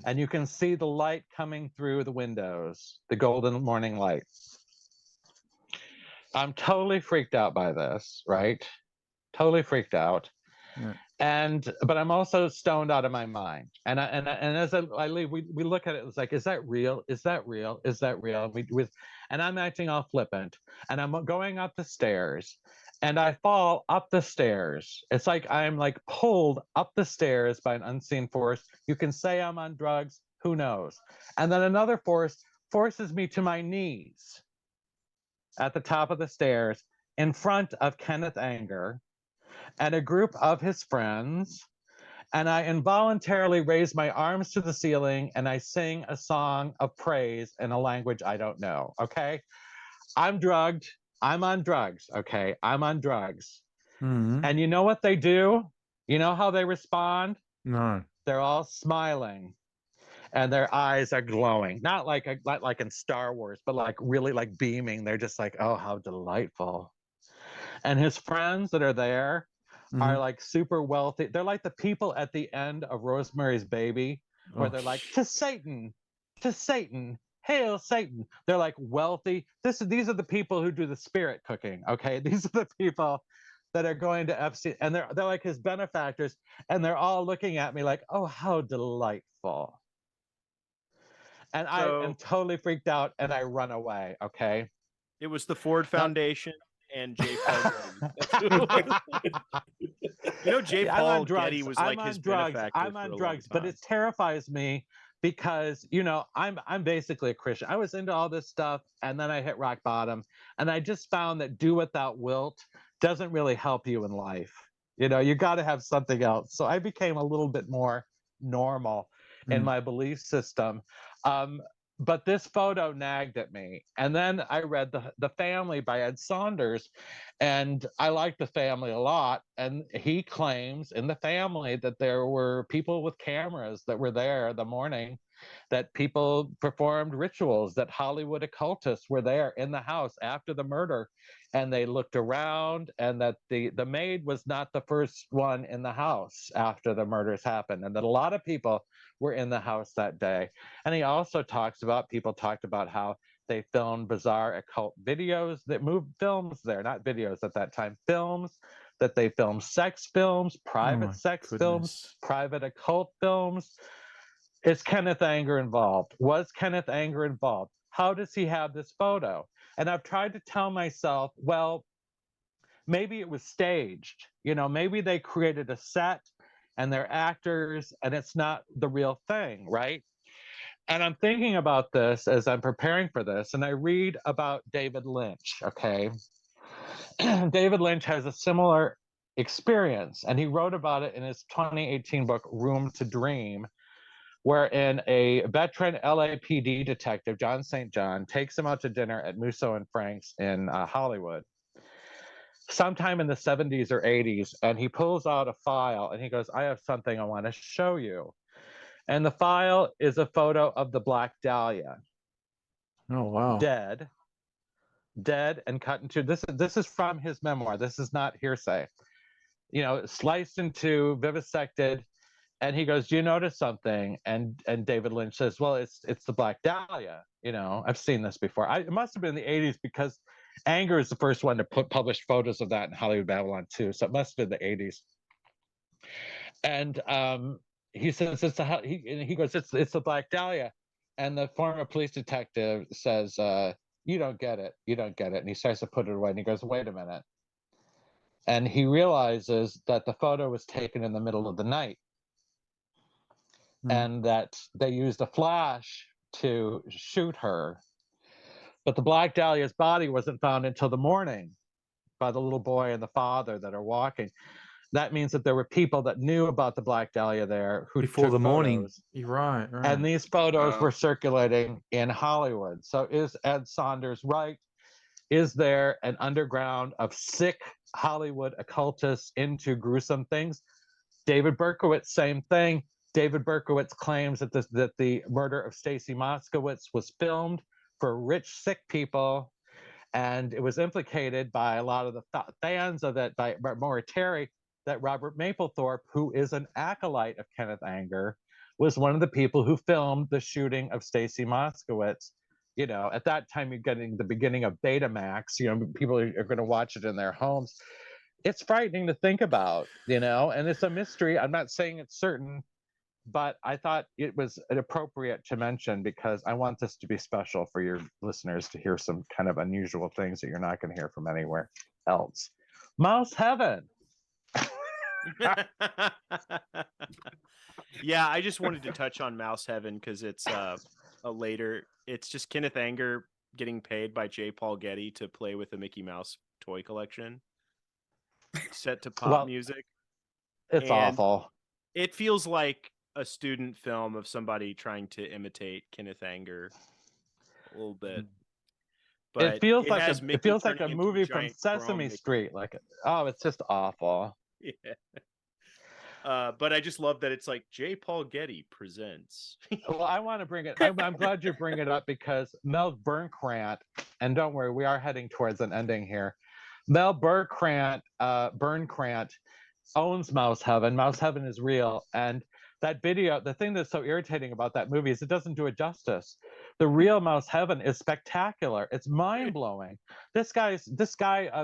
And you can see the light coming through the windows, the golden morning light. I'm totally freaked out by this, right? Totally freaked out. Yeah. But I'm also stoned out of my mind. And as I leave, we look at it. It's like, is that real? Is that real? Is that real? And I'm acting all flippant. And I'm going up the stairs, and I fall up the stairs. It's like I'm like pulled up the stairs by an unseen force. You can say I'm on drugs. Who knows? And then another force forces me to my knees at the top of the stairs in front of Kenneth Anger and a group of his friends, and I involuntarily raise my arms to the ceiling and I sing a song of praise in a language I don't know, okay? I'm drugged. I'm on drugs, okay? I'm on drugs. Mm-hmm. And you know what they do? You know how they respond? No. They're all smiling, and their eyes are glowing. Not like in Star Wars, but like really like beaming. They're just like, oh, how delightful. And his friends that are there are like super wealthy. They're like the people at the end of Rosemary's Baby, where they're like, to Satan, hail Satan. They're like wealthy. These are the people who do the spirit cooking. Okay, these are the people that are going to FC, and they're like his benefactors, and they're all looking at me like, oh, how delightful. And I am totally freaked out, and I run away. Okay, it was the Ford Foundation and J. Paul Getty. You know, J. Paul Getty was like his benefactor. I'm on drugs, but it terrifies me because, you know, I'm basically a Christian. I was into all this stuff, and then I hit rock bottom, and I just found that do without wilt doesn't really help you in life. You know, you got to have something else. So I became a little bit more normal in my belief system. But this photo nagged at me. And then I read The Family by Ed Saunders, and I liked The Family a lot. And he claims in The Family that there were people with cameras that were there the morning, that people performed rituals, that Hollywood occultists were there in the house after the murder, and they looked around, and that the maid was not the first one in the house after the murders happened, and that a lot of people were in the house that day. And he also talked about how they filmed bizarre occult videos, that moved films there, not videos at that time, films, that they filmed sex films, private sex films, private occult films. Is Kenneth Anger involved? Was Kenneth Anger involved? How does he have this photo? And I've tried to tell myself, well, maybe it was staged. You know, maybe they created a set and they're actors and it's not the real thing, right? And I'm thinking about this as I'm preparing for this, and I read about David Lynch, okay? David Lynch has a similar experience, and he wrote about it in his 2018 book, Room to Dream, wherein a veteran LAPD detective, John St. John, takes him out to dinner at Musso and Frank's in Hollywood sometime in the 70s or 80s, and he pulls out a file and he goes, I have something I want to show you. And the file is a photo of the Black Dahlia. Oh, wow. Dead and cut into, this is from his memoir. This is not hearsay. You know, sliced in two, vivisected. And he goes, do you notice something? And David Lynch says, well, it's the Black Dahlia. You know, I've seen this before. It must have been in the 80s, because Anger is the first one to publish photos of that in Hollywood Babylon too. So it must have been the 80s. And he says, he goes, it's the Black Dahlia. And the former police detective says, you don't get it. And he starts to put it away. And he goes, wait a minute. And he realizes that the photo was taken in the middle of the night. And that they used a flash to shoot her. But the Black Dahlia's body wasn't found until the morning by the little boy and the father that are walking. That means that there were people that knew about the Black Dahlia there who before the morning. Photos. You're right. And these photos were circulating in Hollywood. So is Ed Saunders right? Is there an underground of sick Hollywood occultists into gruesome things? David Berkowitz, same thing. David Berkowitz claims that the murder of Stacy Moskowitz was filmed for rich, sick people, and it was implicated by a lot of the fans of it, by Moritari, that Robert Mapplethorpe, who is an acolyte of Kenneth Anger, was one of the people who filmed the shooting of Stacy Moskowitz. You know, at that time, you're getting the beginning of Betamax. You know, people are going to watch it in their homes. It's frightening to think about, you know, and it's a mystery. I'm not saying it's certain, but I thought it was appropriate to mention because I want this to be special for your listeners to hear some kind of unusual things that you're not going to hear from anywhere else. Mouse Heaven. Yeah, I just wanted to touch on Mouse Heaven because it's it's just Kenneth Anger getting paid by J. Paul Getty to play with a Mickey Mouse toy collection set to pop music. It's awful. It feels like a student film of somebody trying to imitate Kenneth Anger a little bit. But it feels like a movie from Sesame Street. Like, oh, it's just awful. Yeah. But I just love that it's like J. Paul Getty presents. Well, I want to bring it. I'm glad you bring it up because Mel Burnkrant, and don't worry, we are heading towards an ending here. Mel Burnkrant owns Mouse Heaven. Mouse Heaven is real, and that video. The thing that's so irritating about that movie is it doesn't do it justice. The real Mouse Heaven is spectacular. It's mind blowing. This guy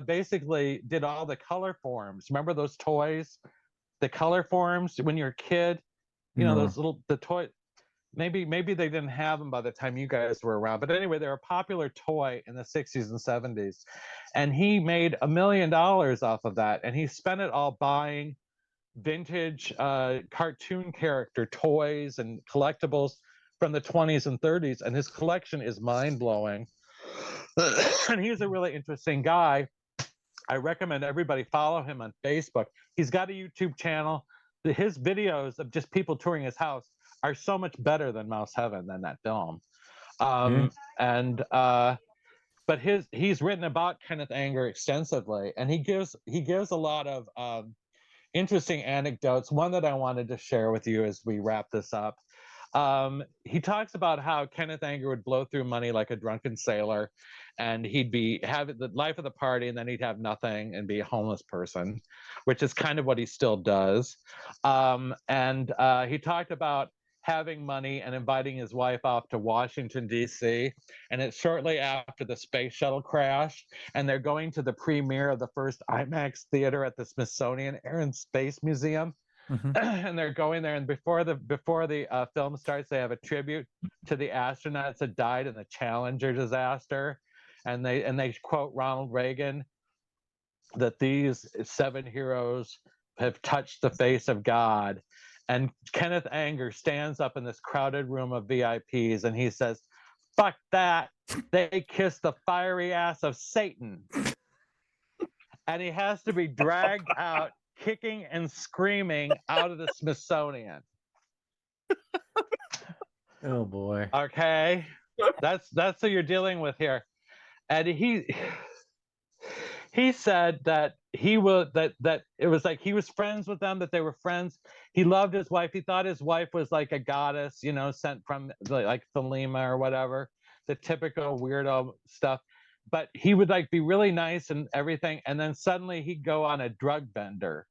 basically did all the color forms. Remember those toys? The color forms when you're a kid, those the toy. Maybe they didn't have them by the time you guys were around, but anyway, they're a popular toy in the 60s and 70s, and he made $1 million off of that, and he spent it all buying vintage cartoon character toys and collectibles from the 20s and 30s, and his collection is mind-blowing. And he's a really interesting guy. I recommend everybody follow him on Facebook. He's got a YouTube channel. His videos of just people touring his house are so much better than Mouse Heaven, than that film. But he's written about Kenneth Anger extensively, and he gives a lot of interesting anecdotes. One that I wanted to share with you as we wrap this up. He talks about how Kenneth Anger would blow through money like a drunken sailor, and he'd have the life of the party, and then he'd have nothing and be a homeless person, which is kind of what he still does. He talked about having money and inviting his wife off to Washington, D.C., and it's shortly after the space shuttle crash, and they're going to the premiere of the first IMAX theater at the Smithsonian Air and Space Museum. And they're going there, and before the film starts, they have a tribute to the astronauts that died in the Challenger disaster, and they quote Ronald Reagan that these 7 heroes have touched the face of God. And Kenneth Anger stands up in this crowded room of VIPs, and he says, "Fuck that! They kissed the fiery ass of Satan," and he has to be dragged out, kicking and screaming, out of the Smithsonian. Oh boy. Okay, that's who you're dealing with here. And he said that that it was like he was friends with them, that they were friends. He loved his wife. He thought his wife was like a goddess, sent from like Thelema or whatever, the typical weirdo stuff. But he would like be really nice and everything, and then suddenly he'd go on a drug bender.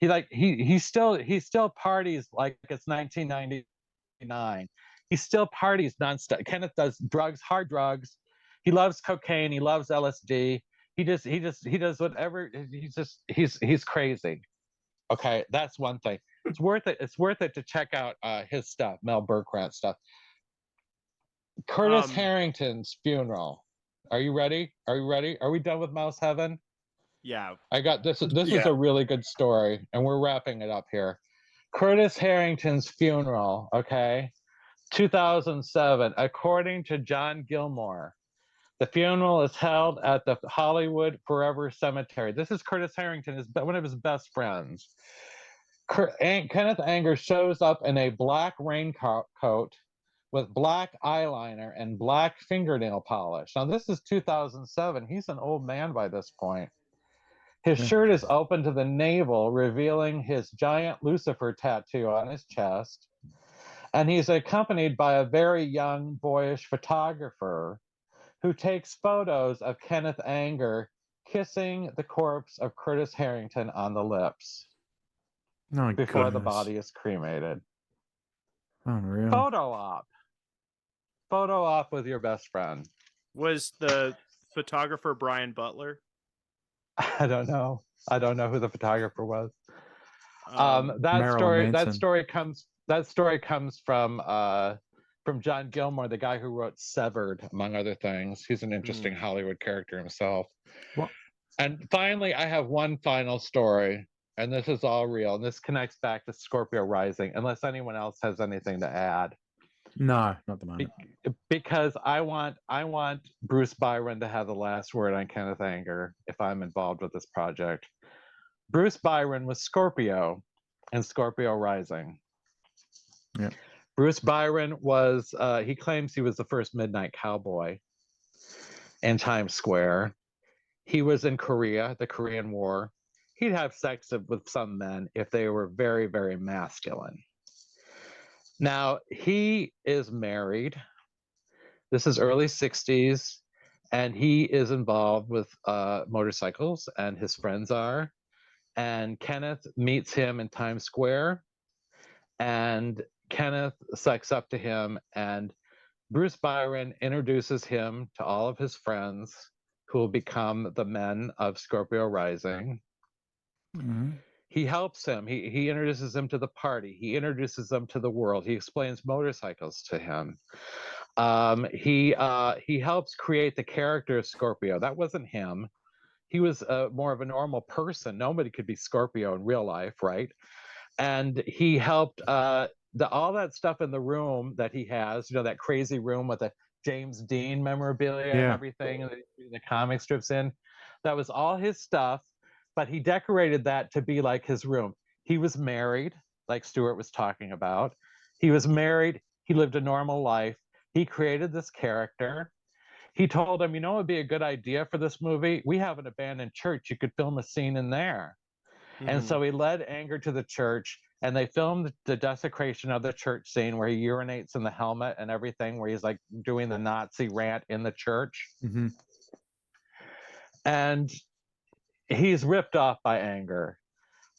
He still parties like it's 1999. He still parties nonstop. Kenneth does drugs, hard drugs. He loves cocaine. He loves LSD. He does whatever. He's crazy. Okay, that's one thing. It's worth it. It's worth it to check out his stuff, Mel Burnkrant stuff. Curtis Harrington's funeral. Are you ready? Are we done with Mouse Heaven? Yeah. I got this. This is a really good story, and we're wrapping it up here. Curtis Harrington's funeral, okay? 2007, according to John Gilmore. The funeral is held at the Hollywood Forever Cemetery. This is Curtis Harrington, one of his best friends. Kenneth Anger shows up in a black raincoat with black eyeliner and black fingernail polish. Now, this is 2007. He's an old man by this point. His shirt is open to the navel, revealing his giant Lucifer tattoo on his chest. And he's accompanied by a very young, boyish photographer who takes photos of Kenneth Anger kissing the corpse of Curtis Harrington on the lips before the body is cremated. Unreal. Photo op with your best friend. Was the photographer Brian Butler? I don't know who the photographer was. That story comes from John Gilmore, the guy who wrote Severed, among other things. He's an interesting Hollywood character himself. What? And finally, I have one final story, and this is all real, and this connects back to Scorpio Rising, unless anyone else has anything to add. No, not the moment. Because I want Bruce Byron to have the last word on Kenneth Anger if I'm involved with this project. Bruce Byron was Scorpio and Scorpio Rising. Yeah. Bruce Byron was, he claims he was the first midnight cowboy in Times Square. He was in Korea, the Korean War. he'd have sex with some men if they were very, very masculine. Now, he is married. This is early 60s, and he is involved with motorcycles, and his friends are. And Kenneth meets him in Times Square, and Kenneth sucks up to him, and Bruce Byron introduces him to all of his friends who will become the men of Scorpio Rising. Mm-hmm. He helps him. He introduces him to the party. He introduces them to the world. He explains motorcycles to him. He helps create the character of Scorpio. That wasn't him. He was more of a normal person. Nobody could be Scorpio in real life, right? And he helped all that stuff in the room that he has, that crazy room with the James Dean memorabilia and everything, and the comic strips in. That was all his stuff, but he decorated that to be like his room. He was married, like Stuart was talking about. He was married. He lived a normal life. He created this character. He told him, it would be a good idea for this movie. We have an abandoned church. You could film a scene in there. And so he led Anger to the church, and they filmed the desecration of the church scene where he urinates in the helmet and everything, where he's like doing the Nazi rant in the church. Mm-hmm. And he's ripped off by Anger.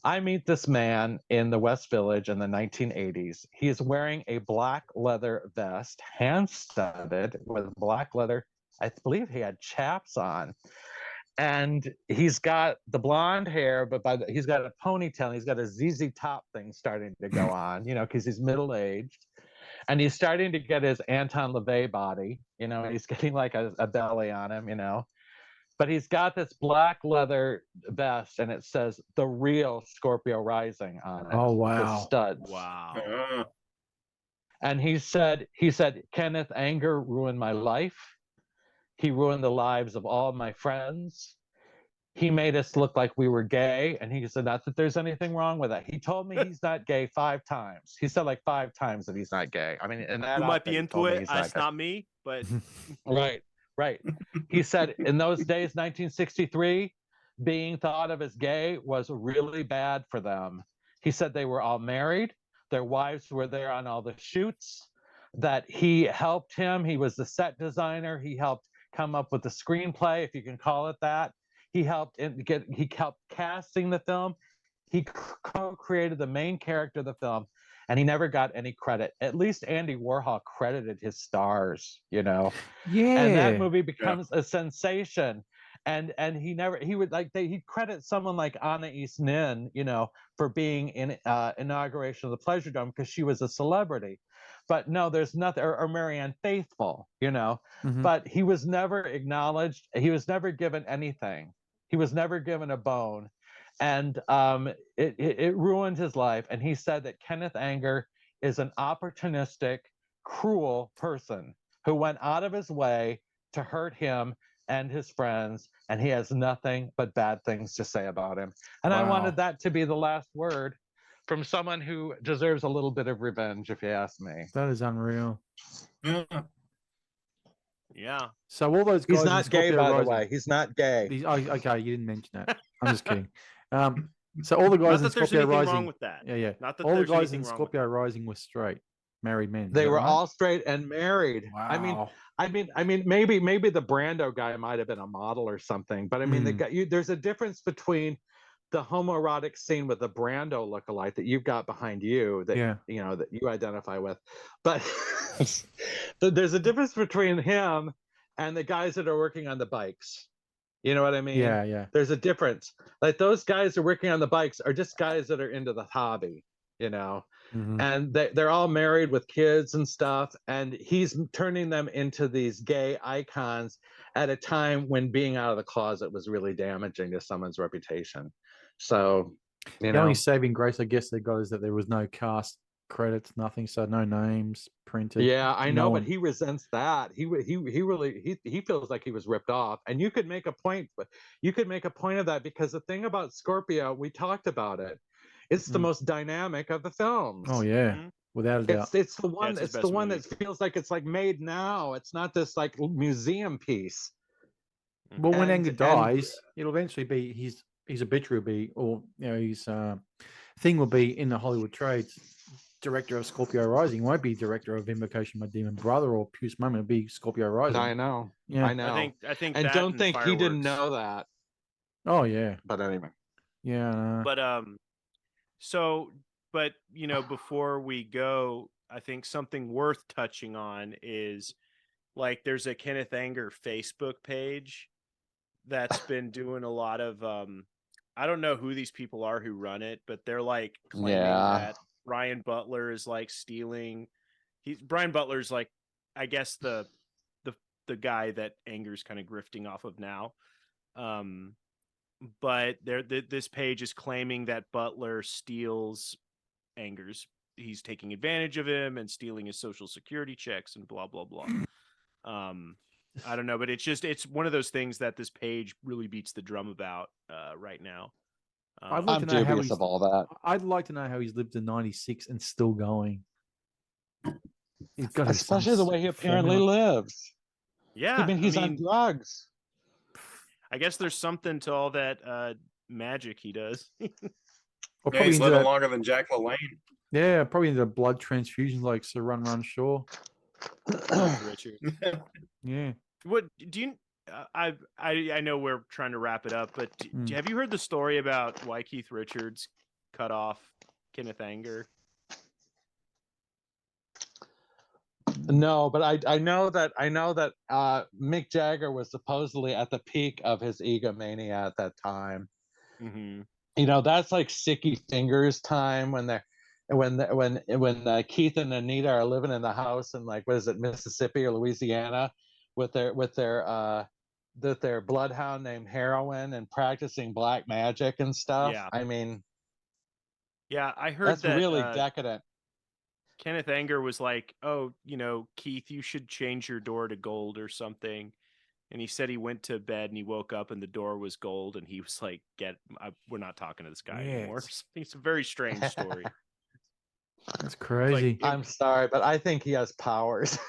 I meet this man in the West Village in the 1980s. He is wearing a black leather vest, hand-studded with black leather. I believe he had chaps on. And he's got the blonde hair, but he's got a ponytail. And he's got a ZZ Top thing starting to go on, because he's middle-aged. And he's starting to get his Anton LaVey body, he's getting like a belly on him, But he's got this black leather vest, and it says "The Real Scorpio Rising" on it. Oh, wow. With studs. Wow. And he said, Kenneth Anger ruined my life. He ruined the lives of all my friends. He made us look like we were gay. And he said, not that there's anything wrong with that. He told me he's not gay 5 times. He said like 5 times that he's not gay. I mean, and that Who might be into it? It's not me, but Right. He said in those days, 1963, being thought of as gay was really bad for them. He said they were all married. Their wives were there on all the shoots, that he helped him. He was the set designer. He helped come up with the screenplay, if you can call it that. He helped casting the film. He co-created the main character of the film, and he never got any credit. At least Andy Warhol credited his stars, Yeah. And that movie becomes a sensation. And he'd credit someone like Anais Nin, for being in inauguration of the Pleasure Dome because she was a celebrity. But no, there's nothing, or Marianne Faithfull, Mm-hmm. But he was never acknowledged. He was never given anything. He was never given a bone. And it ruined his life. And he said that Kenneth Anger is an opportunistic, cruel person who went out of his way to hurt him and his friends, and he has nothing but bad things to say about him. And I wanted that to be the last word from someone who deserves a little bit of revenge, if you ask me. That is unreal. Yeah. So all those guys. He's not gay, by Rising, the way. He's not gay. Okay, you didn't mention that. I'm just kidding. So all the guys in Scorpio Rising. Wrong with that. Yeah. Not that all the there's guys in anything wrong Scorpio Rising were straight, married men. They were right? all straight and married. Wow. I mean, maybe the Brando guy might have been a model or something, but I mean, there's a difference between the homoerotic scene with the Brando lookalike that you've got behind you that that you identify with, but there's a difference between him and the guys that are working on the bikes. You know what I mean? Yeah. There's a difference. Like those guys that are working on the bikes are just guys that are into the hobby, Mm-hmm. and they're all married with kids and stuff. And he's turning them into these gay icons at a time when being out of the closet was really damaging to someone's reputation. So, the only saving grace, I guess, they got is that there was no cast credits, nothing, so no names printed. Yeah, I know, but he resents that. He really feels like he was ripped off, and you could make a point. You could make a point of that because the thing about Scorpio, we talked about it. It's the most dynamic of the films. Oh yeah, without a doubt. It's the one. It's the one that feels like it's like made now. It's not this like museum piece. Well, when Anger dies, it'll eventually be his obituary will be, or his thing will be in the Hollywood trades. Director of Scorpio Rising. He won't be director of Invocation of My Demon Brother or Puce Moment. It'll be Scorpio Rising. I know. Yeah. I know. I think And that don't think he didn't Fireworks. know that. Oh yeah. But anyway. Yeah. But so but before we go, I think something worth touching on is like there's a Kenneth Anger Facebook page that's been doing a lot of I don't know who these people are who run it, but they're like claiming that Brian Butler is like stealing. Brian Butler's like, I guess the guy that Anger's kind of grifting off of now. But this page is claiming that Butler steals Anger's. He's taking advantage of him and stealing his social security checks and blah blah blah. I don't know, but it's one of those things that this page really beats the drum about right now. I'd like I'm to know how dubious of all that. I'd like to know how he's lived to 96 and still going. He's got Especially the way he apparently lives. Yeah, I mean, he's on drugs. I guess there's something to all that magic he does. Yeah, he's living longer than Jack LaLanne. Yeah, probably into blood transfusions like Sir Run Shaw. Richard. Yeah. What do you? I know we're trying to wrap it up, but have you heard the story about why Keith Richards cut off Kenneth Anger? No, but I know that Mick Jagger was supposedly at the peak of his egomania at that time. Mm-hmm. That's like Sticky Fingers time when Keith and Anita are living in the house in like, what is it, Mississippi or Louisiana, with their bloodhound named Heroin and practicing black magic and stuff. Yeah. I mean, yeah, I heard that's really decadent. Kenneth Anger was like, "Oh, Keith, you should change your door to gold or something." And he said he went to bed and he woke up and the door was gold, and he was like, we're not talking to this guy anymore." It's a very strange story. That's crazy. I'm sorry, but I think he has powers.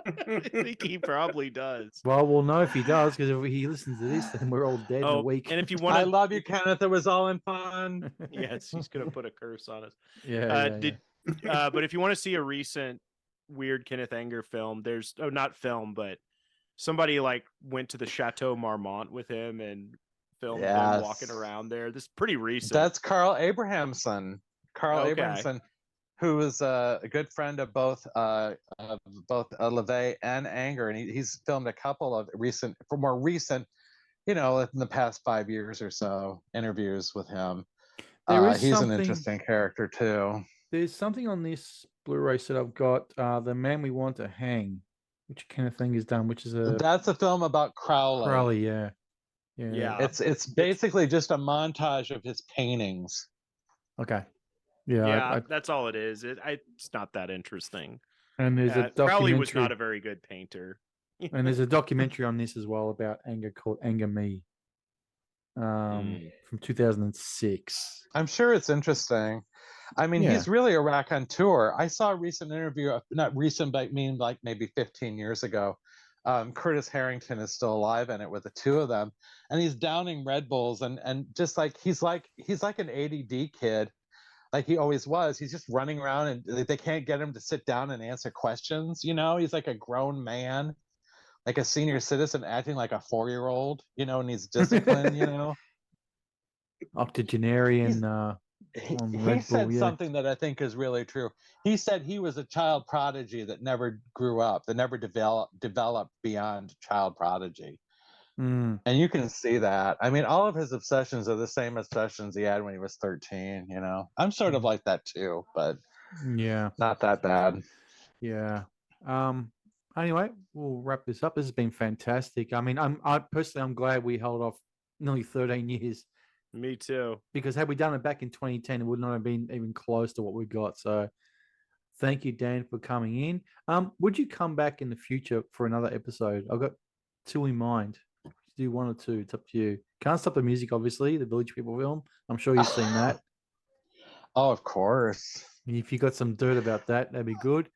I think he probably does. Well, we'll know if he does, because if he listens to this, then we're all dead in a week. And if you want, I love you, Kenneth. It was all in fun. Yes, he's gonna put a curse on us. Yeah. But if you want to see a recent weird Kenneth Anger film, there's not film, but somebody like went to the Chateau Marmont with him and filmed them walking around there. This is pretty recent. That's Carl Abrahamson. Abrahamson, who is a good friend of both LaVey and Anger, and he's filmed a couple of more recent, in the past 5 years or so, interviews with him. He's an interesting character too. There's something on this Blu-ray set I've got, The Man We Want to Hang, which Kenneth Anger's done, which is that's a film about Crowley. Crowley, yeah. It's basically just a montage of his paintings. Okay. Yeah, that's all it is. It's not that interesting. And there's a documentary. Crowley was not a very good painter. And there's a documentary on this as well about Anger called Anger Me, from 2006. I'm sure it's interesting. I mean, he's really a raconteur. I saw a recent interview, not recent, but I mean like maybe 15 years ago. Curtis Harrington is still alive in it with the two of them, and he's downing Red Bulls and just like he's like an ADD kid. Like he always was. He's just running around and they can't get him to sit down and answer questions. He's like a grown man, like a senior citizen acting like a 4-year-old, needs discipline, Octogenarian. He said something that I think is really true. He said he was a child prodigy that never grew up, that never developed beyond child prodigy. And you can see that. I mean, all of his obsessions are the same obsessions he had when he was 13, I'm sort of like that too, but not that bad. Yeah. Anyway, we'll wrap this up. This has been fantastic. I mean, I'm glad we held off nearly 13 years. Me too. Because had we done it back in 2010, it would not have been even close to what we got. So thank you, Dan, for coming in. Would you come back in the future for another episode? I've got 2 in mind. Do 1 or 2. It's up to you. Can't Stop the Music, obviously, the Village People film. I'm sure you've seen that. Oh, of course. If you got some dirt about that, that'd be good.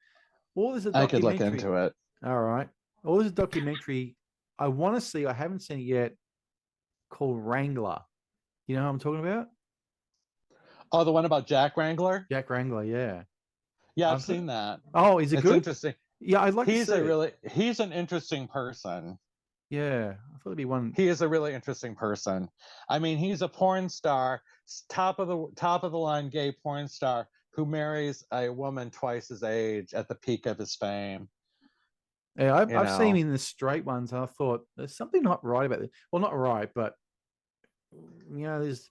Or there's a I could look into it. All right. Or there's a documentary I want to see. I haven't seen it yet. called Wrangler. You know what I'm talking about? Oh, the one about Jack Wrangler? Jack Wrangler, yeah. Yeah, I've seen that. Oh, is it It's good? interesting. Yeah, I'd like to see it. He's an interesting person. Yeah, I thought it'd be one. He is a really interesting person. I mean, he's a porn star, top of the line gay porn star who marries a woman twice his age at the peak of his fame. Yeah, I've seen him in the straight ones, and I thought there's something not right about it. Well, not right, but there's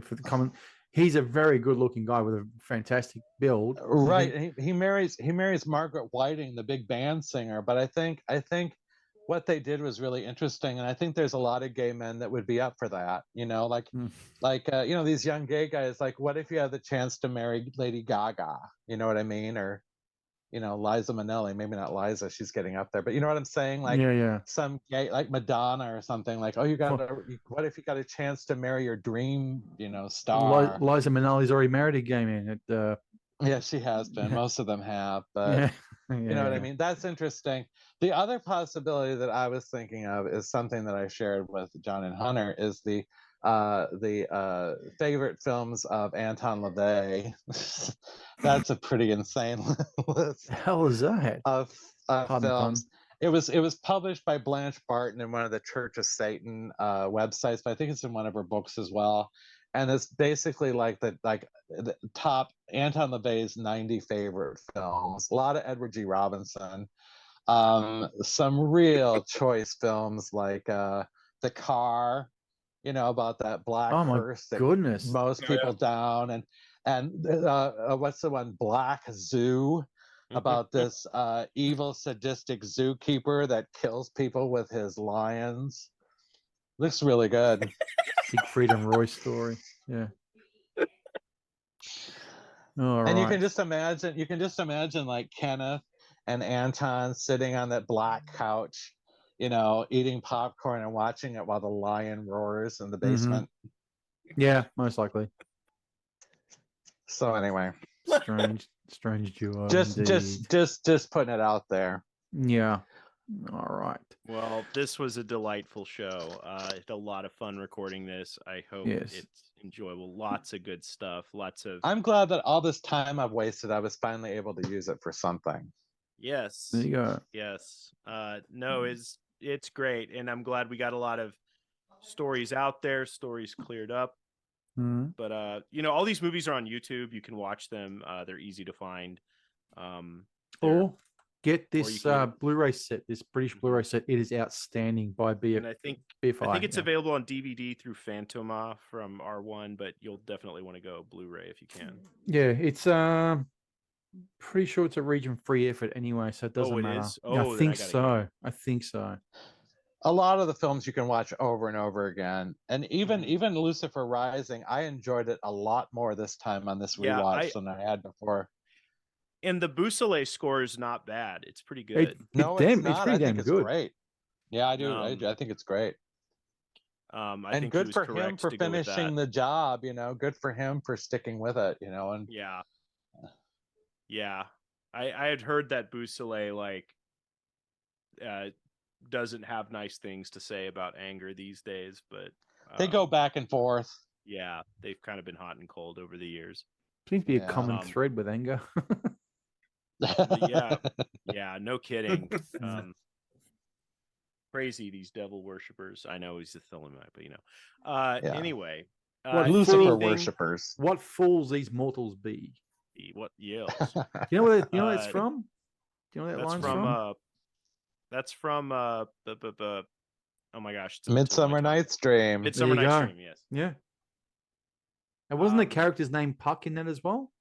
for the comment. He's a very good-looking guy with a fantastic build. Right. He marries Margaret Whiting, the big band singer. But I think what they did was really interesting, and I think there's a lot of gay men that would be up for that. These young gay guys. Like, what if you had the chance to marry Lady Gaga? You know what I mean? Or Liza Minnelli, maybe not Liza, she's getting up there, but you know what I'm saying? Like, some gay, like Madonna or something. Like, what if you got a chance to marry your dream, star? Liza Minnelli's already married a gay man. Yeah, she has been. Most of them have, but you know what I mean? That's interesting. The other possibility that I was thinking of is something that I shared with John and Hunter, is the favorite films of Anton LaVey. That's a pretty insane list. The hell is that? Of films. It was published by Blanche Barton in one of the Church of Satan websites, but I think it's in one of her books as well. And it's basically like the top Anton LaVey's 90 favorite films. A lot of Edward G. Robinson. Some real choice films like The Car, about that black hearse that mows people down, and what's the one, Black Zoo, about this evil sadistic zookeeper that kills people with his lions. Looks really good. Siegfried and Roy story. Yeah. And you can just imagine like Kenneth and Anton sitting on that black couch, eating popcorn and watching it while the lion roars in the basement. Yeah, most likely. So anyway, strange duo. Just putting it out there. Yeah. All right. Well, this was a delightful show. It's a lot of fun recording this. I hope it's enjoyable. Lots of good stuff. I'm glad that all this time I've wasted, I was finally able to use it for something. Yes. There you go. Yes. No, it's great, and I'm glad we got a lot of stories out there, stories cleared up. Mm-hmm. But all these movies are on YouTube. You can watch them. They're easy to find. Or get this Blu-ray set, this British Blu-ray set. It is outstanding by BFI. And I think it's available on DVD through Phantoma from R1, but you'll definitely want to go Blu-ray if you can. Yeah, it's pretty sure it's a region-free effort anyway, so it doesn't matter. I think so. A lot of the films you can watch over and over again, and even Lucifer Rising, I enjoyed it a lot more this time on this rewatch than I had before. And the Beausoleil score is not bad. It's pretty good. It's pretty damn good. It's great. Yeah, I do. I think it's great. I think good for him for finishing the job. Good for him for sticking with it. And yeah. I had heard that Beausoleil doesn't have nice things to say about Anger these days, but they go back and forth. Yeah, they've kind of been hot and cold over the years. Seems to be a common thread with Anger. Yeah, no kidding. Crazy, these devil worshippers. I know he's a Thelomite, but anyway. Lucifer worshippers. What fools these mortals be? What yells? You know where that's from? Do you know that line's from? That's from oh my gosh, Midsummer Night's Dream. Midsummer Night's Dream, yes. Yeah. And wasn't the character's name Puck in that as well?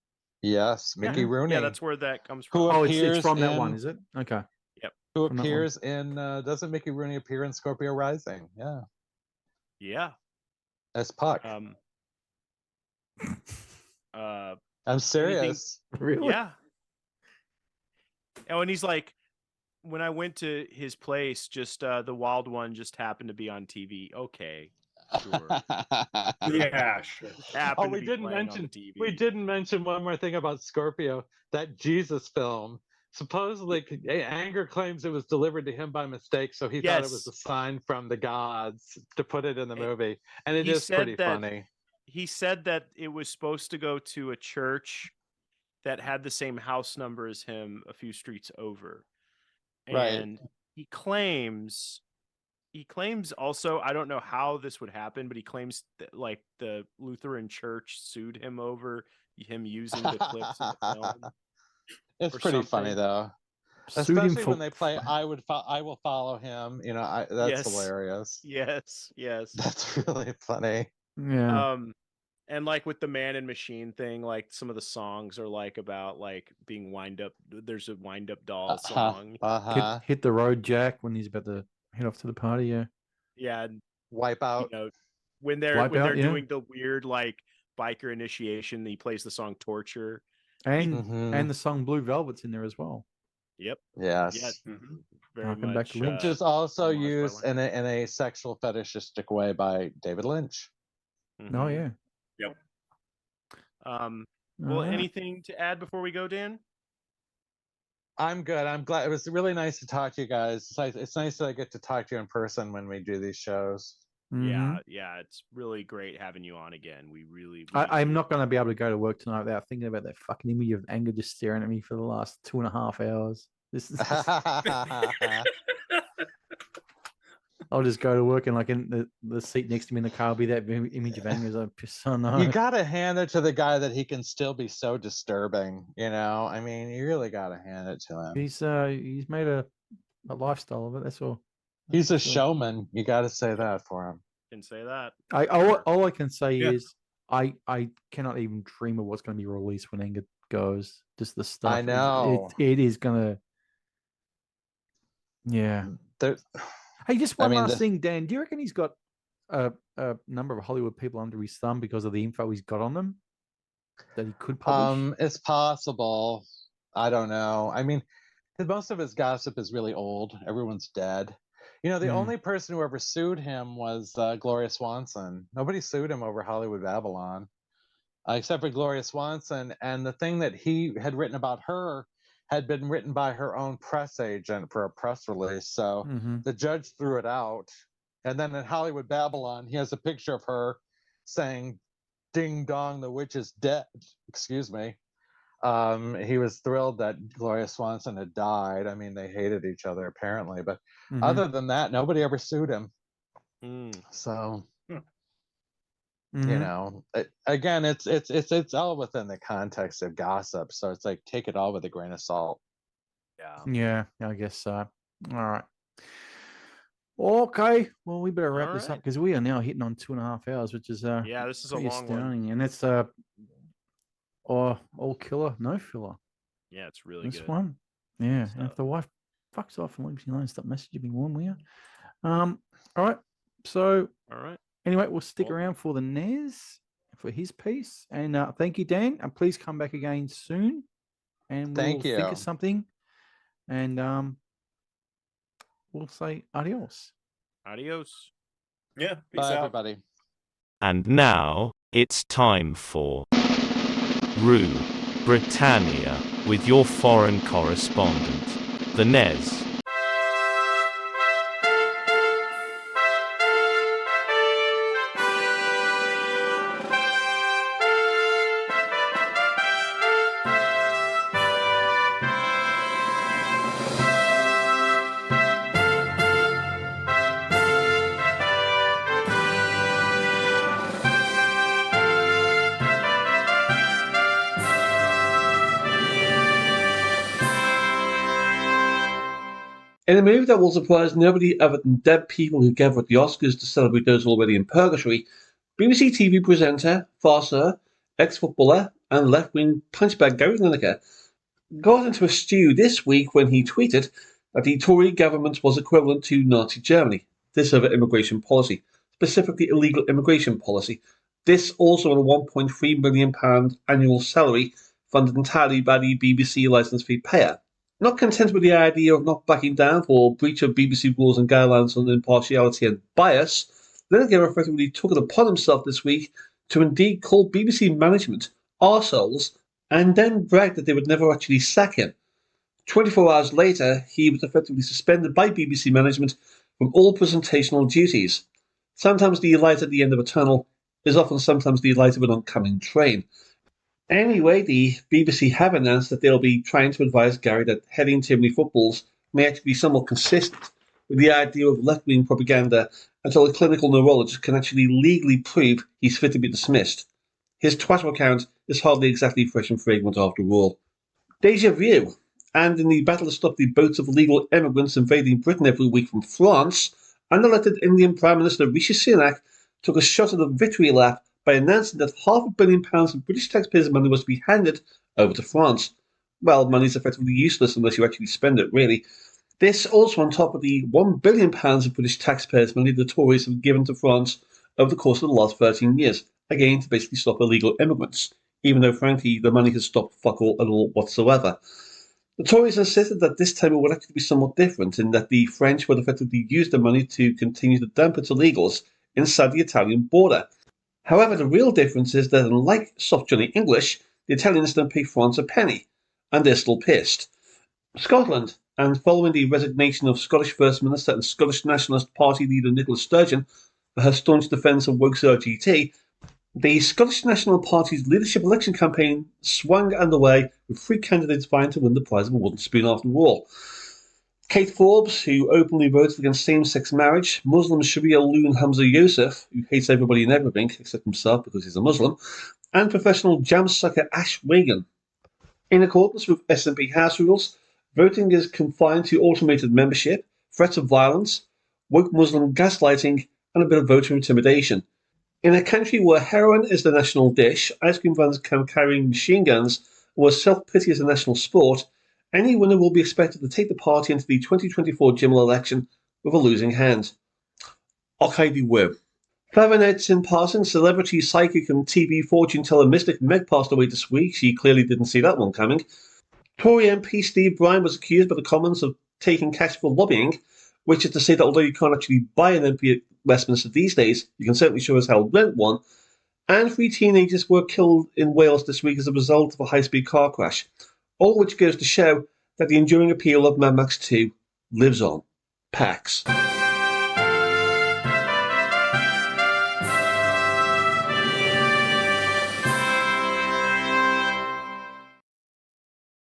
Yes, Mickey Rooney. Yeah, that's where that comes from. It's from that one, is it? Okay. Yep. Who appears in doesn't Mickey Rooney appear in Scorpio Rising? Yeah. Yeah. As Puck. I'm serious. Really? Yeah. Oh, and he's like, when I went to his place, just the Wild One just happened to be on TV. Okay, sure. Yeah, sure. We didn't mention one more thing about Scorpio. That Jesus film Supposedly, Anger claims it was delivered to him by mistake, so he thought it was a Yes. sign from the gods to put it in the movie, and it He is said pretty that- funny. He said that it was supposed to go to a church that had the same house number as him a few streets over. Right. And he claims also, I don't know how this would happen, but he claims that like the Lutheran church sued him over him using the clips in the film. It's or pretty funny something. though, Sued him especially for- when they play I will follow him. That's Yes. hilarious. Yes. That's really funny. Yeah. And like with the Man and Machine thing, like some of the songs are like about like being wind up. There's a wind up doll song. Hit the road, Jack, when he's about to head off to the party. Yeah. Yeah, and Wipe out. when they're Wipeout, yeah. doing the weird like biker initiation, he plays the song Torture. And the song Blue Velvet's in there as well. Yep. Yes. Yeah. Very Harken back much. to Lynch. Which is also homage by used in Lynch. a sexual fetishistic way by David Lynch. Oh yeah. Yep. Well, Alright. anything to add before we go, Dan? I'm good. I'm glad. It was really nice to talk to you guys. It's nice that I get to talk to you in person when we do these shows. Mhm. Yeah, it's really great having you on again. We really I'm not going to be able to go to work tonight without thinking about that fucking image of Anger just staring at me for the last 2.5 hours. This is. I'll just go to work and like in the seat next to me in the car will be that image of Anger as I piss on. You gotta hand it to the guy that he can still be so disturbing. I mean, you really gotta hand it to him. He's made a lifestyle of it. That's all. He's a That's all. showman. You got to say that for him. Can say that. All I can say Yeah. is I cannot even dream of what's going to be released when Anger goes. Just the stuff. I know. It is gonna. Yeah. Hey, just one last thing, Dan. Do you reckon he's got a number of Hollywood people under his thumb because of the info he's got on them that he could publish? It's possible. I don't know. I mean, most of his gossip is really old. Everyone's dead. The only person who ever sued him was Gloria Swanson. Nobody sued him over Hollywood Babylon, except for Gloria Swanson. And the thing that he had written about her had been written by her own press agent for a press release. So the judge threw it out. And then in Hollywood Babylon, he has a picture of her saying, "Ding dong, the witch is dead." Excuse me. He was thrilled that Gloria Swanson had died. I mean, they hated each other apparently, but other than that, nobody ever sued him. So, again, it's all within the context of gossip. So it's like, take it all with a grain of salt. Yeah, I guess so. All right. Okay. Well, we better wrap this up because we are now hitting on 2.5 hours, which is this is a long astounding. one. And it's all killer, no filler. Yeah, it's really this good. one. Yeah. And if the wife fucks off and leaves me alone, stop messaging me warm, will you? All right. So anyway, we'll stick around for the Nez for his piece. And thank you, Dan. And please come back again soon. And we'll think of something. And we'll say adios. Adios. Yeah. Peace Bye, out. everybody. And now it's time for Rue Britannia with your foreign correspondent, the Nez. In a move that will surprise nobody other than dead people who gather at the Oscars to celebrate those already in purgatory, BBC TV presenter, farcer, ex-footballer, and left-wing punchbag Gary Lineker got into a stew this week when he tweeted that the Tory government was equivalent to Nazi Germany. This over immigration policy, specifically illegal immigration policy. This also on a £1.3 million annual salary funded entirely by the BBC licence fee payer. Not content with the idea of not backing down for breach of BBC rules and guidelines on impartiality and bias, Lineker effectively took it upon himself this week to indeed call BBC management arseholes and then bragged that they would never actually sack him. 24 hours later, he was effectively suspended by BBC management from all presentational duties. Sometimes the light at the end of a tunnel is often sometimes the light of an oncoming train. Anyway, the BBC have announced that they'll be trying to advise Gary that heading too many footballs may actually be somewhat consistent with the idea of left-wing propaganda until a clinical neurologist can actually legally prove he's fit to be dismissed. His Twitter account is hardly exactly fresh and fragrant after all. Deja vu. And in the battle to stop the boats of illegal immigrants invading Britain every week from France, unelected Indian Prime Minister Rishi Sunak took a shot at the victory lap by announcing that £500 million of British taxpayers' money was to be handed over to France. Well, money's effectively useless unless you actually spend it, really. This also on top of the £1 billion of British taxpayers' money the Tories have given to France over the course of the last 13 years, again to basically stop illegal immigrants, even though, frankly, the money has stopped fuck all at all whatsoever. The Tories insisted that this time it would actually be somewhat different, in that the French would effectively use the money to continue to dump its illegals inside the Italian border. However, the real difference is that unlike soft Johnny English, the Italians don't pay France a penny, and they're still pissed. Scotland, and following the resignation of Scottish First Minister and Scottish Nationalist Party leader Nicola Sturgeon for her staunch defence of woke's RGT, the Scottish National Party's leadership election campaign swung underway with 3 candidates vying to win the prize of a wooden spoon after all. Kate Forbes, who openly voted against same-sex marriage, Muslim Sharia loon Hamza Yusuf, who hates everybody and everything except himself because he's a Muslim, and professional jam sucker Ash Regan. In accordance with SNP House rules, voting is confined to automated membership, threats of violence, woke Muslim gaslighting, and a bit of voter intimidation. In a country where heroin is the national dish, ice cream vans come carrying machine guns, and where self-pity is a national sport, any winner will be expected to take the party into the 2024 general election with a losing hand. Okay, were. Further notes in passing, celebrity, psychic, and TV fortune teller Mystic Meg passed away this week. She clearly didn't see that one coming. Tory MP Steve Bryan was accused by the Commons of taking cash for lobbying, which is to say that although you can't actually buy an MP at Westminster these days, you can certainly sure as hell rent one. And 3 teenagers were killed in Wales this week as a result of a high-speed car crash. All which goes to show that the enduring appeal of Mad Max 2 lives on. Pax.